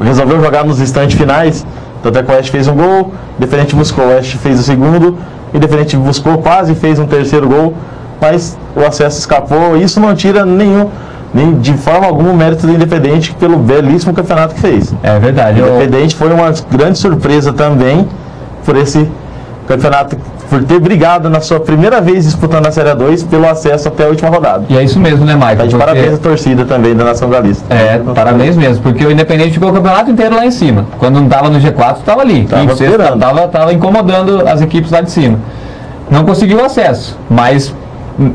resolveu jogar nos instantes finais. Tanto é que o Oeste fez um gol, o Independente buscou, o Oeste fez o segundo, o Independente buscou, quase fez um terceiro gol, mas o acesso escapou. Isso não tira nem de forma alguma o mérito do Independente pelo belíssimo campeonato que fez. É verdade. O Independente foi uma grande surpresa também por esse campeonato, por ter brigado na sua primeira vez disputando a Série A2 pelo acesso até a última rodada. E é isso mesmo, né, Michael? Tá de parabéns à torcida também da Nação Galista. Parabéns mesmo, porque o Independente ficou o campeonato inteiro lá em cima. Quando não estava no G4, estava ali. Estava incomodando as equipes lá de cima. Não conseguiu acesso, mas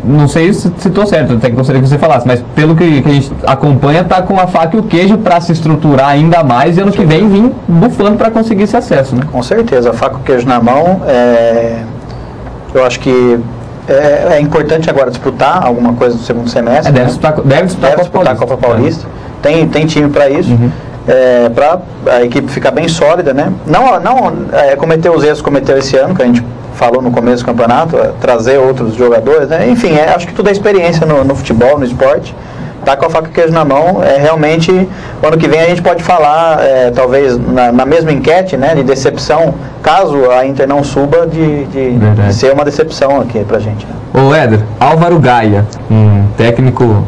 não sei se estou certo, até que gostaria que você falasse, mas pelo que a gente acompanha, está com a faca e o queijo para se estruturar ainda mais e ano que vem vir bufando para conseguir esse acesso, né? Com certeza, a faca e o queijo na mão. Eu acho que é importante agora disputar alguma coisa no segundo semestre. Deve disputar a Copa Paulista. Tem time para isso. Para a equipe ficar bem sólida, né? Não cometer os erros que cometeu esse ano, que a gente falou no começo do campeonato, trazer outros jogadores, né? Enfim, acho que tudo é experiência no futebol, no esporte. Tá com a faca e queijo na mão, realmente, o ano que vem a gente pode falar, talvez na mesma enquete, né, de decepção, caso a Inter não suba, de ser uma decepção aqui pra gente. Né? Ô Éder, Álvaro Gaia, técnico,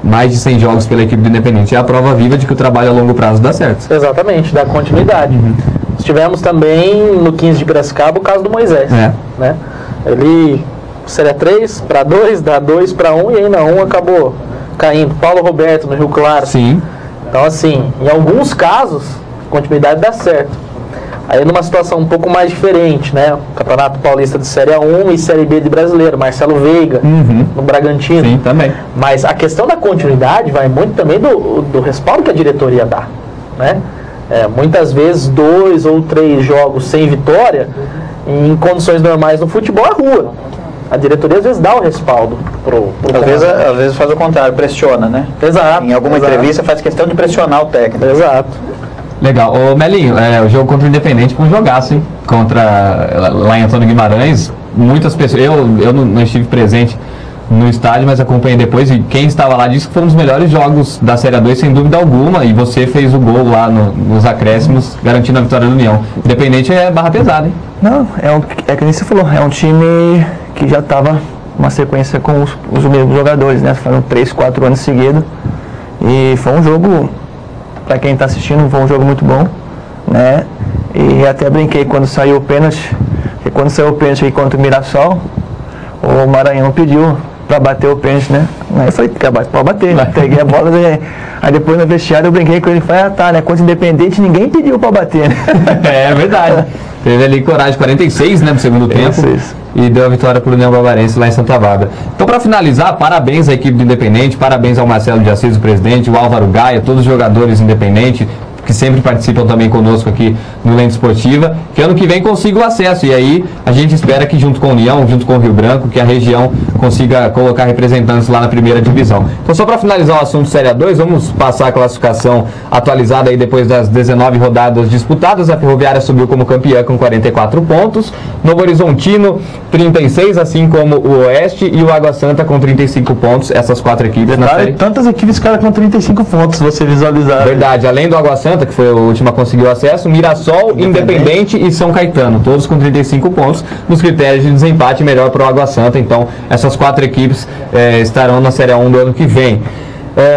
mais de 100 jogos pela equipe do Independente, é a prova viva de que o trabalho a longo prazo dá certo. Exatamente, dá continuidade. Tivemos também no 15 de Piracicaba o caso do Moisés, né? Ele seria 3 para 2, dá 2 para 1 e ainda 1 acabou caindo. Paulo Roberto no Rio Claro. Sim. Então assim, em alguns casos, continuidade dá certo. Aí numa situação um pouco mais diferente, né? Campeonato Paulista de Série A1 e Série B de Brasileiro, Marcelo Veiga, no Bragantino. Sim, também. Mas a questão da continuidade vai muito também do respaldo que a diretoria dá, né? Muitas vezes 2 ou 3 jogos sem vitória, em condições normais no futebol, é rua. A diretoria às vezes dá o respaldo pro às vezes faz o contrário, pressiona, né? Exato. Em alguma entrevista faz questão de pressionar o técnico. Exato. Legal. Ô Melinho, o jogo contra o Independente foi um jogaço, hein? Lá em Antônio Guimarães, muitas pessoas, eu não estive presente no estádio, mas acompanhei depois, e quem estava lá disse que foi um dos melhores jogos da Série A2, sem dúvida alguma, e você fez o gol lá nos acréscimos, garantindo a vitória do União. Independente é barra pesada, hein? Não, é que nem você falou, é um time que já estava uma sequência com os mesmos jogadores, né? Foram 3, 4 anos seguidos, e foi um jogo, para quem está assistindo, foi um jogo muito bom, né? E até brinquei quando saiu o pênalti, porque quando saiu o pênalti aí contra o Mirassol, o Maranhão pediu para bater o pênalti, né? Aí eu falei, pode bater, peguei a bola, aí depois no vestiário eu brinquei com ele e falei, né? Contra o Independente ninguém pediu para bater, né? É verdade. Teve ali coragem, 46, né, no segundo tempo. E deu a vitória para o União Barbarense lá em Santa Bárbara. Então, para finalizar, parabéns à equipe do Independente, parabéns ao Marcelo de Assis, o presidente, o Álvaro Gaia, todos os jogadores independentes que sempre participam também conosco aqui no Lente Esportiva, que ano que vem consiga o acesso, e aí a gente espera que junto com a União, junto com o Rio Branco, que a região consiga colocar representantes lá na primeira divisão. Então, só para finalizar o assunto Série A2, vamos passar a classificação atualizada aí depois das 19 rodadas disputadas. A Ferroviária subiu como campeã com 44 pontos, Novo Horizontino 36, assim como o Oeste, e o Água Santa com 35 pontos, essas 4 equipes na série. Tantas equipes, cara, com 35 pontos, se você visualizar. Verdade, além do Água Santa, que foi a última a conseguir o acesso, Mirassol, Independente e São Caetano, todos com 35 pontos, nos critérios de desempate melhor para o Água Santa. Então, essas 4 equipes estarão na Série A1 do ano que vem.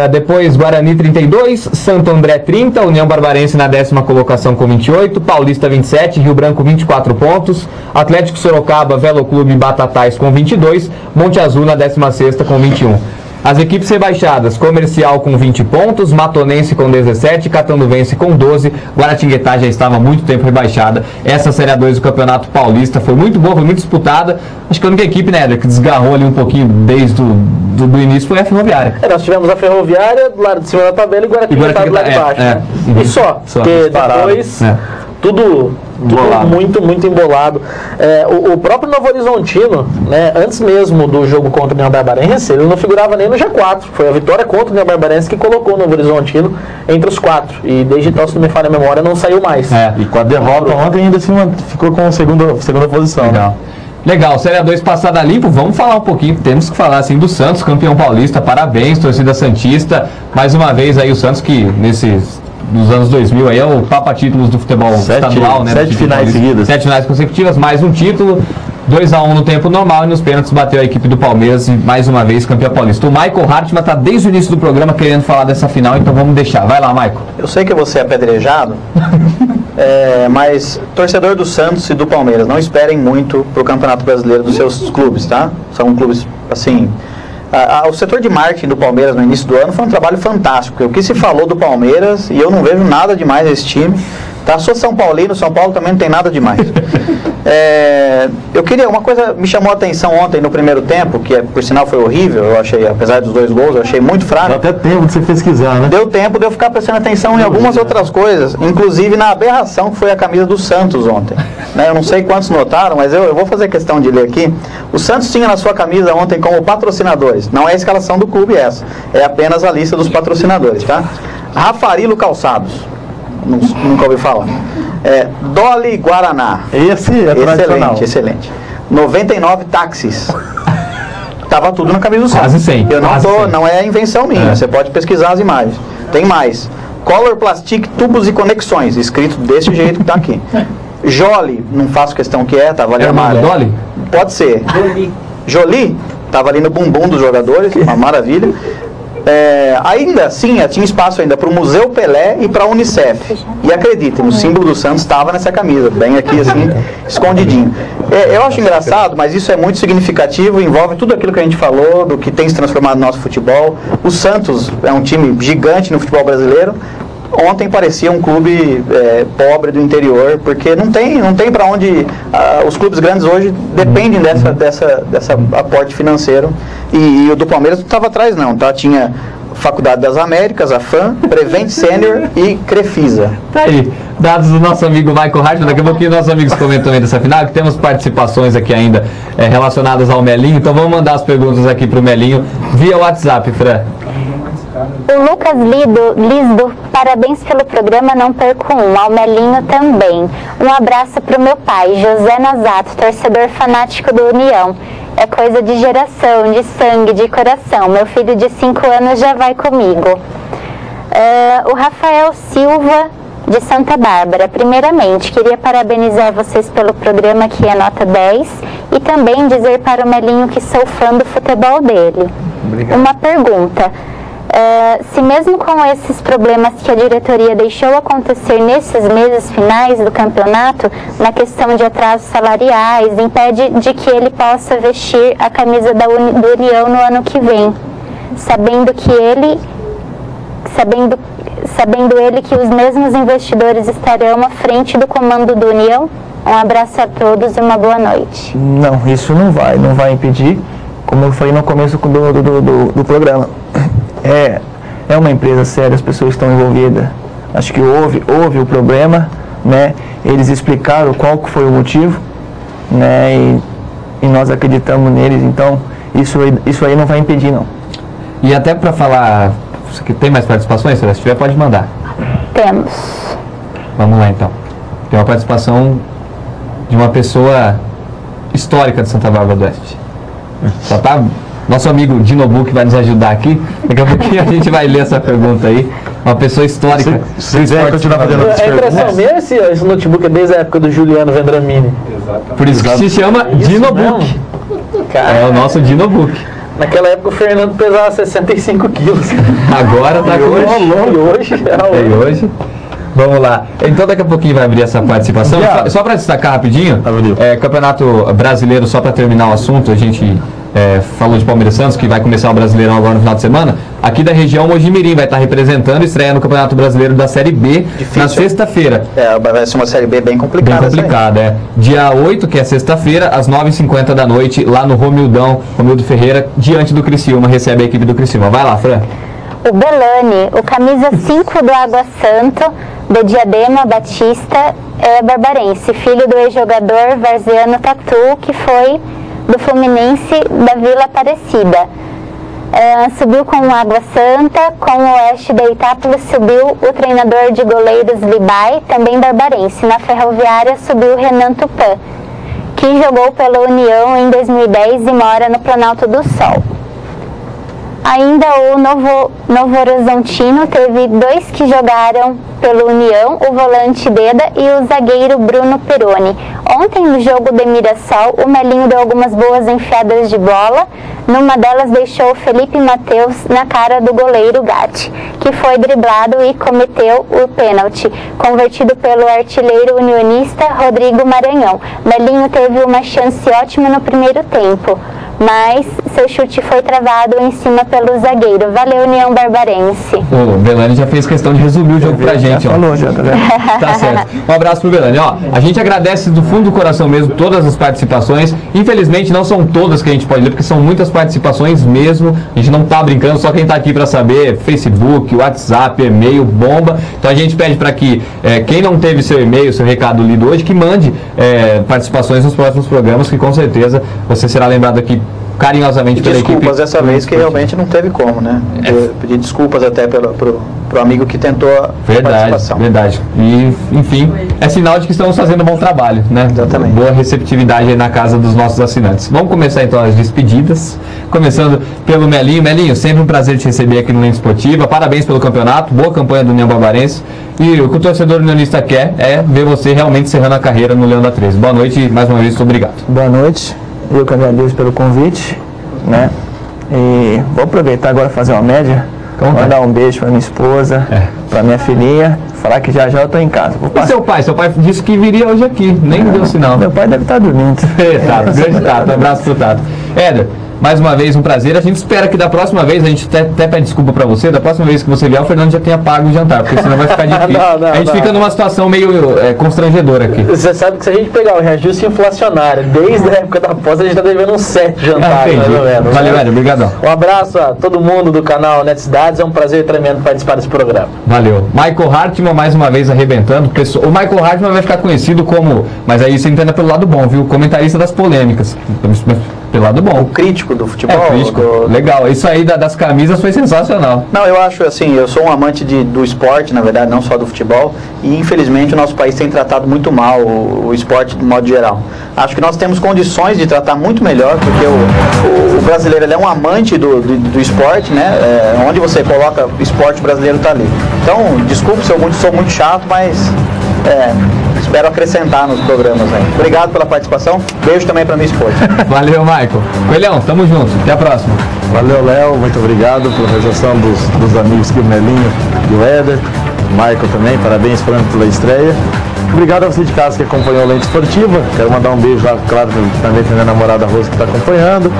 Depois Guarani 32, Santo André 30, União Barbarense na 10ª colocação com 28, Paulista 27, Rio Branco 24 pontos, Atlético Sorocaba, Velo Clube e Batatais com 22, Monte Azul na 16ª com 21. As equipes rebaixadas, Comercial com 20 pontos, Matonense com 17, Catanduvense com 12, Guaratinguetá já estava há muito tempo rebaixada. Essa Série A2 do Campeonato Paulista foi muito boa, foi muito disputada. Acho que a única equipe, né, que desgarrou ali um pouquinho desde do início foi a Ferroviária. Nós tivemos a Ferroviária do lado de cima da tabela e Guaratinguetá do lado de baixo. Né? E só, porque depois tudo muito embolado. O próprio Novo Horizontino, né, antes mesmo do jogo contra o União Barbarense, ele não figurava nem no G4. Foi a vitória contra o União Barbarense que colocou o Novo Horizontino entre os 4. E desde então, se não me falha a memória, não saiu mais. E com a derrota ontem ainda assim ficou com a segunda posição. Legal. Legal, Série A2 passada limpo, vamos falar um pouquinho, temos que falar assim do Santos, campeão paulista, parabéns, torcida santista, mais uma vez aí o Santos que nos anos 2000 aí é o papa títulos do futebol estadual, né? 7 finais seguidas. 7 finais consecutivas, mais um título, 2-1 no tempo normal, e nos pênaltis bateu a equipe do Palmeiras e mais uma vez campeão paulista. O Michael Hartmann está desde o início do programa querendo falar dessa final, então vamos deixar. Vai lá, Michael. Eu sei que você é apedrejado, mas torcedor do Santos e do Palmeiras, não esperem muito pro Campeonato Brasileiro dos seus clubes, tá? São clubes, assim... O setor de marketing do Palmeiras no início do ano foi um trabalho fantástico, porque o que se falou do Palmeiras, e eu não vejo nada demais nesse time, tá? Sou São Paulino, São Paulo também não tem nada demais. Eu queria, uma coisa me chamou a atenção ontem no primeiro tempo, que por sinal foi horrível, eu achei, apesar dos 2 gols, eu achei muito fraco. Deu até tempo de você pesquisar, né? Deu tempo de eu ficar prestando atenção em algumas outras coisas, inclusive na aberração que foi a camisa do Santos ontem. Né? Eu não sei quantos notaram, mas eu vou fazer questão de ler aqui. O Santos tinha na sua camisa ontem como patrocinadores, não é a escalação do clube essa, é apenas a lista dos patrocinadores, tá? Rafarilo Calçados, nunca ouvi falar. Dolly Guaraná. Esse é tradicional. Excelente. 99 táxis. Tava tudo na camisa do Santos. Quase 100. Não é invenção minha, você pode pesquisar as imagens. Tem mais. Color Plastic Tubos e Conexões, escrito desse jeito que tá aqui. Jolie, não faço questão que tava ali amarelo. Dolly? Pode ser. Jolie, tava ali no bumbum dos jogadores, uma maravilha. Ainda assim, tinha espaço ainda para o Museu Pelé e para a Unicef. E acreditem, o símbolo do Santos estava nessa camisa, bem aqui assim, escondidinho. Eu acho engraçado, mas isso é muito significativo, envolve tudo aquilo que a gente falou, do que tem se transformado no nosso futebol. O Santos é um time gigante no futebol brasileiro, ontem parecia um clube pobre do interior, porque não tem para onde. Os clubes grandes hoje dependem dessa aporte financeiro, e o do Palmeiras não estava atrás não, tá? Tinha Faculdade das Américas, a FAM, Prevent Senior e Crefisa. Tá aí, dados do nosso amigo Michael Hartmann. Daqui a pouquinho nossos amigos comentam aí dessa final, que temos participações aqui ainda relacionadas ao Melinho, então vamos mandar as perguntas aqui para o Melinho via WhatsApp, Fran. O Lucas Lisdo, parabéns pelo programa, não perco um, ao Melinho também. Um abraço para o meu pai, José Nazato, torcedor fanático do União. É coisa de geração, de sangue, de coração. Meu filho de 5 anos já vai comigo. O Rafael Silva, de Santa Bárbara. Primeiramente, queria parabenizar vocês pelo programa, que é nota 10, e também dizer para o Melinho que sou fã do futebol dele. Obrigado. Uma pergunta. Se mesmo com esses problemas que a diretoria deixou acontecer nesses meses finais do campeonato, na questão de atrasos salariais, impede de que ele possa vestir a camisa do União no ano que vem, sabendo ele que os mesmos investidores estarão à frente do comando do União? Um abraço a todos e uma boa noite. Não, isso não vai impedir, como eu falei no começo do programa. É uma empresa séria, as pessoas estão envolvidas. Acho que houve o problema, né? Eles explicaram qual foi o motivo, né? E nós acreditamos neles, então isso aí não vai impedir, não. E até para falar, tem mais participações? Se tiver, pode mandar. Temos. Vamos lá, então. Tem uma participação de uma pessoa histórica de Santa Bárbara do Oeste. Só tá... Nosso amigo Dinobu, que vai nos ajudar aqui. Daqui a pouquinho a gente vai ler essa pergunta aí. Uma pessoa histórica. Se quiser continuar fazendo as perguntas. A impressão minha esse notebook é desde a época do Juliano Vendramini. Exatamente. Por isso que se chama Dinobook. É o nosso Dinobook. Naquela época o Fernando pesava 65 quilos. Agora tá com E hoje? Vamos lá. Então daqui a pouquinho vai abrir essa participação. Só para destacar rapidinho, Campeonato Brasileiro, só para terminar o assunto, a gente falou de Palmeiras Santos, que vai começar o Brasileirão agora no final de semana. Aqui da região, Mojimirim vai estar representando, estreia no Campeonato Brasileiro da Série B. Difícil. Na sexta-feira. Vai ser uma Série B bem complicada. Bem complicada, Dia 8, que é sexta-feira, às 9h50 da noite, lá no Romildo Ferreira, diante do Criciúma, recebe a equipe do Criciúma. Vai lá, Fran. O Belani, o camisa 5 do Água Santo, de Diadema Batista, é barbarense, filho do ex-jogador Varziano Tatu, que foi do Fluminense da Vila Aparecida. Subiu com o Água Santa, com o Oeste da Itápolis subiu o treinador de goleiros Libai, também barbarense. Na Ferroviária subiu Renan Tupã, que jogou pela União em 2010 e mora no Planalto do Sol. Ainda o Novo Horizontino teve 2 que jogaram pelo União, o volante Deda e o zagueiro Bruno Peroni. Ontem, no jogo de Mirassol, o Melinho deu algumas boas enfiadas de bola. Numa delas deixou o Felipe Matheus na cara do goleiro Gatti, que foi driblado e cometeu o pênalti, convertido pelo artilheiro unionista Rodrigo Maranhão. Melinho teve uma chance ótima no primeiro tempo, mas seu chute foi travado em cima pelo zagueiro. Valeu, União Barbarense. O Belani já fez questão de resumir o jogo pra gente. Falou, já, tá certo. Um abraço pro Belani. A gente agradece do fundo do coração mesmo todas as participações. Infelizmente não são todas que a gente pode ler, porque são muitas participações mesmo. A gente não tá brincando, só quem tá aqui pra saber, Facebook, WhatsApp, e-mail, bomba. Então a gente pede pra que quem não teve seu e-mail, seu recado lido hoje, que mande participações nos próximos programas, que com certeza você será lembrado aqui carinhosamente pela equipe. Desculpas dessa vez, que realmente não teve como, né? Pedir desculpas até pro amigo que tentou a participação. Verdade. E, enfim, é sinal de que estamos fazendo um bom trabalho, né? Exatamente. Boa receptividade aí na casa dos nossos assinantes. Vamos começar então as despedidas, começando pelo Melinho. Melinho, sempre um prazer te receber aqui no Lente Esportiva. Parabéns pelo campeonato, boa campanha do União Barbarense. E o que o torcedor unionista quer é ver você realmente encerrando a carreira no Leão da 13. Boa noite e mais uma vez, muito obrigado. Boa noite. Eu que agradeço pelo convite, né? E vou aproveitar agora e fazer uma média. Mandar um beijo para minha esposa, para minha filhinha, falar que já eu tô em casa. E seu pai? Seu pai disse que viria hoje aqui, nem deu sinal. Meu pai deve estar dormindo. Tato, grande Tato, um abraço pro Tato. Éder, mais uma vez um prazer. A gente espera que da próxima vez, a gente até pede desculpa pra você, da próxima vez que você vier, o Fernando já tenha pago o jantar, porque senão vai ficar difícil. A gente fica numa situação meio constrangedora aqui. Você sabe que se a gente pegar o reajuste inflacionário, desde a época da pós, a gente tá devendo uns 7 jantares, mais ou menos. Valeu, Hélio, obrigadão. Um abraço a todo mundo do canal Netcidades, é um prazer tremendo participar desse programa. Valeu. Michael Hartmann mais uma vez arrebentando. O Michael Hartmann vai ficar conhecido como, mas aí você entenda pelo lado bom, viu? Comentarista das polêmicas. Pelo lado bom. O crítico do futebol. Crítico. Legal. Isso aí das camisas foi sensacional. Não, eu acho assim, eu sou um amante do esporte, na verdade, não só do futebol, e infelizmente o nosso país tem tratado muito mal o esporte de modo geral. Acho que nós temos condições de tratar muito melhor, porque o brasileiro ele é um amante do esporte, né? Onde você coloca esporte, o brasileiro está ali. Então, desculpe se eu sou muito chato, mas espero acrescentar nos programas aí. Obrigado pela participação. Beijo também para minha esposa. Valeu, Michael. Coelhão, tamo junto. Até a próxima. Valeu, Léo. Muito obrigado pela realização dos amigos aqui, o Melinho e o Éder. O Michael também, parabéns pela estreia. Obrigado a você de casa que acompanhou a Lente Esportiva. Quero mandar um beijo lá, claro, também para minha namorada Rosa que está acompanhando.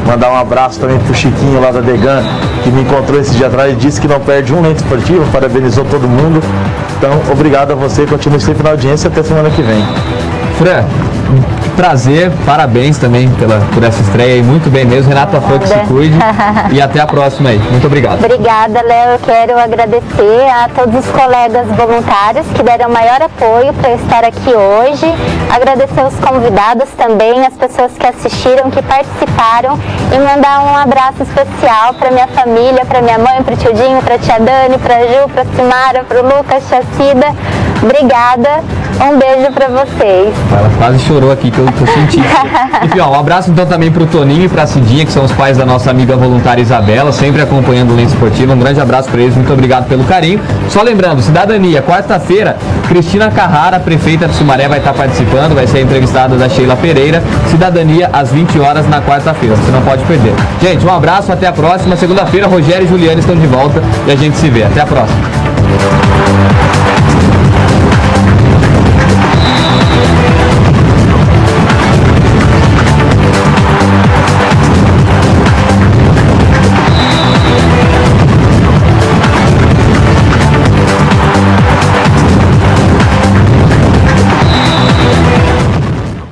Mandar um abraço também pro Chiquinho lá da Degan, que me encontrou esse dia atrás e disse que não perde um Lente Esportiva, parabenizou todo mundo. Então, obrigado a você, continue sempre na audiência, até semana que vem. Fran, prazer, parabéns também por essa estreia aí, muito bem mesmo. Renata foi que se cuide e até a próxima aí. Muito obrigado. Obrigada, Léo. Eu quero agradecer a todos os colegas voluntários que deram maior apoio para eu estar aqui hoje. Agradecer os convidados também, as pessoas que assistiram, que participaram, e mandar um abraço especial para minha família, para minha mãe, para o tio Dinho, para a tia Dani, para a Ju, para a Simara, para o Lucas, tia Cida. Obrigada. Um beijo pra vocês. Ela quase chorou aqui, que eu senti. Enfim, um abraço então também pro Toninho e pra Cidinha, que são os pais da nossa amiga voluntária Isabela, sempre acompanhando o Lente Esportiva. Um grande abraço pra eles, muito obrigado pelo carinho. Só lembrando, Cidadania, quarta-feira, Cristina Carrara, prefeita de Sumaré, vai estar participando, vai ser entrevistada da Sheila Pereira. Cidadania às 20 horas na quarta-feira, você não pode perder. Gente, um abraço, até a próxima. Segunda-feira, Rogério e Juliana estão de volta e a gente se vê. Até a próxima.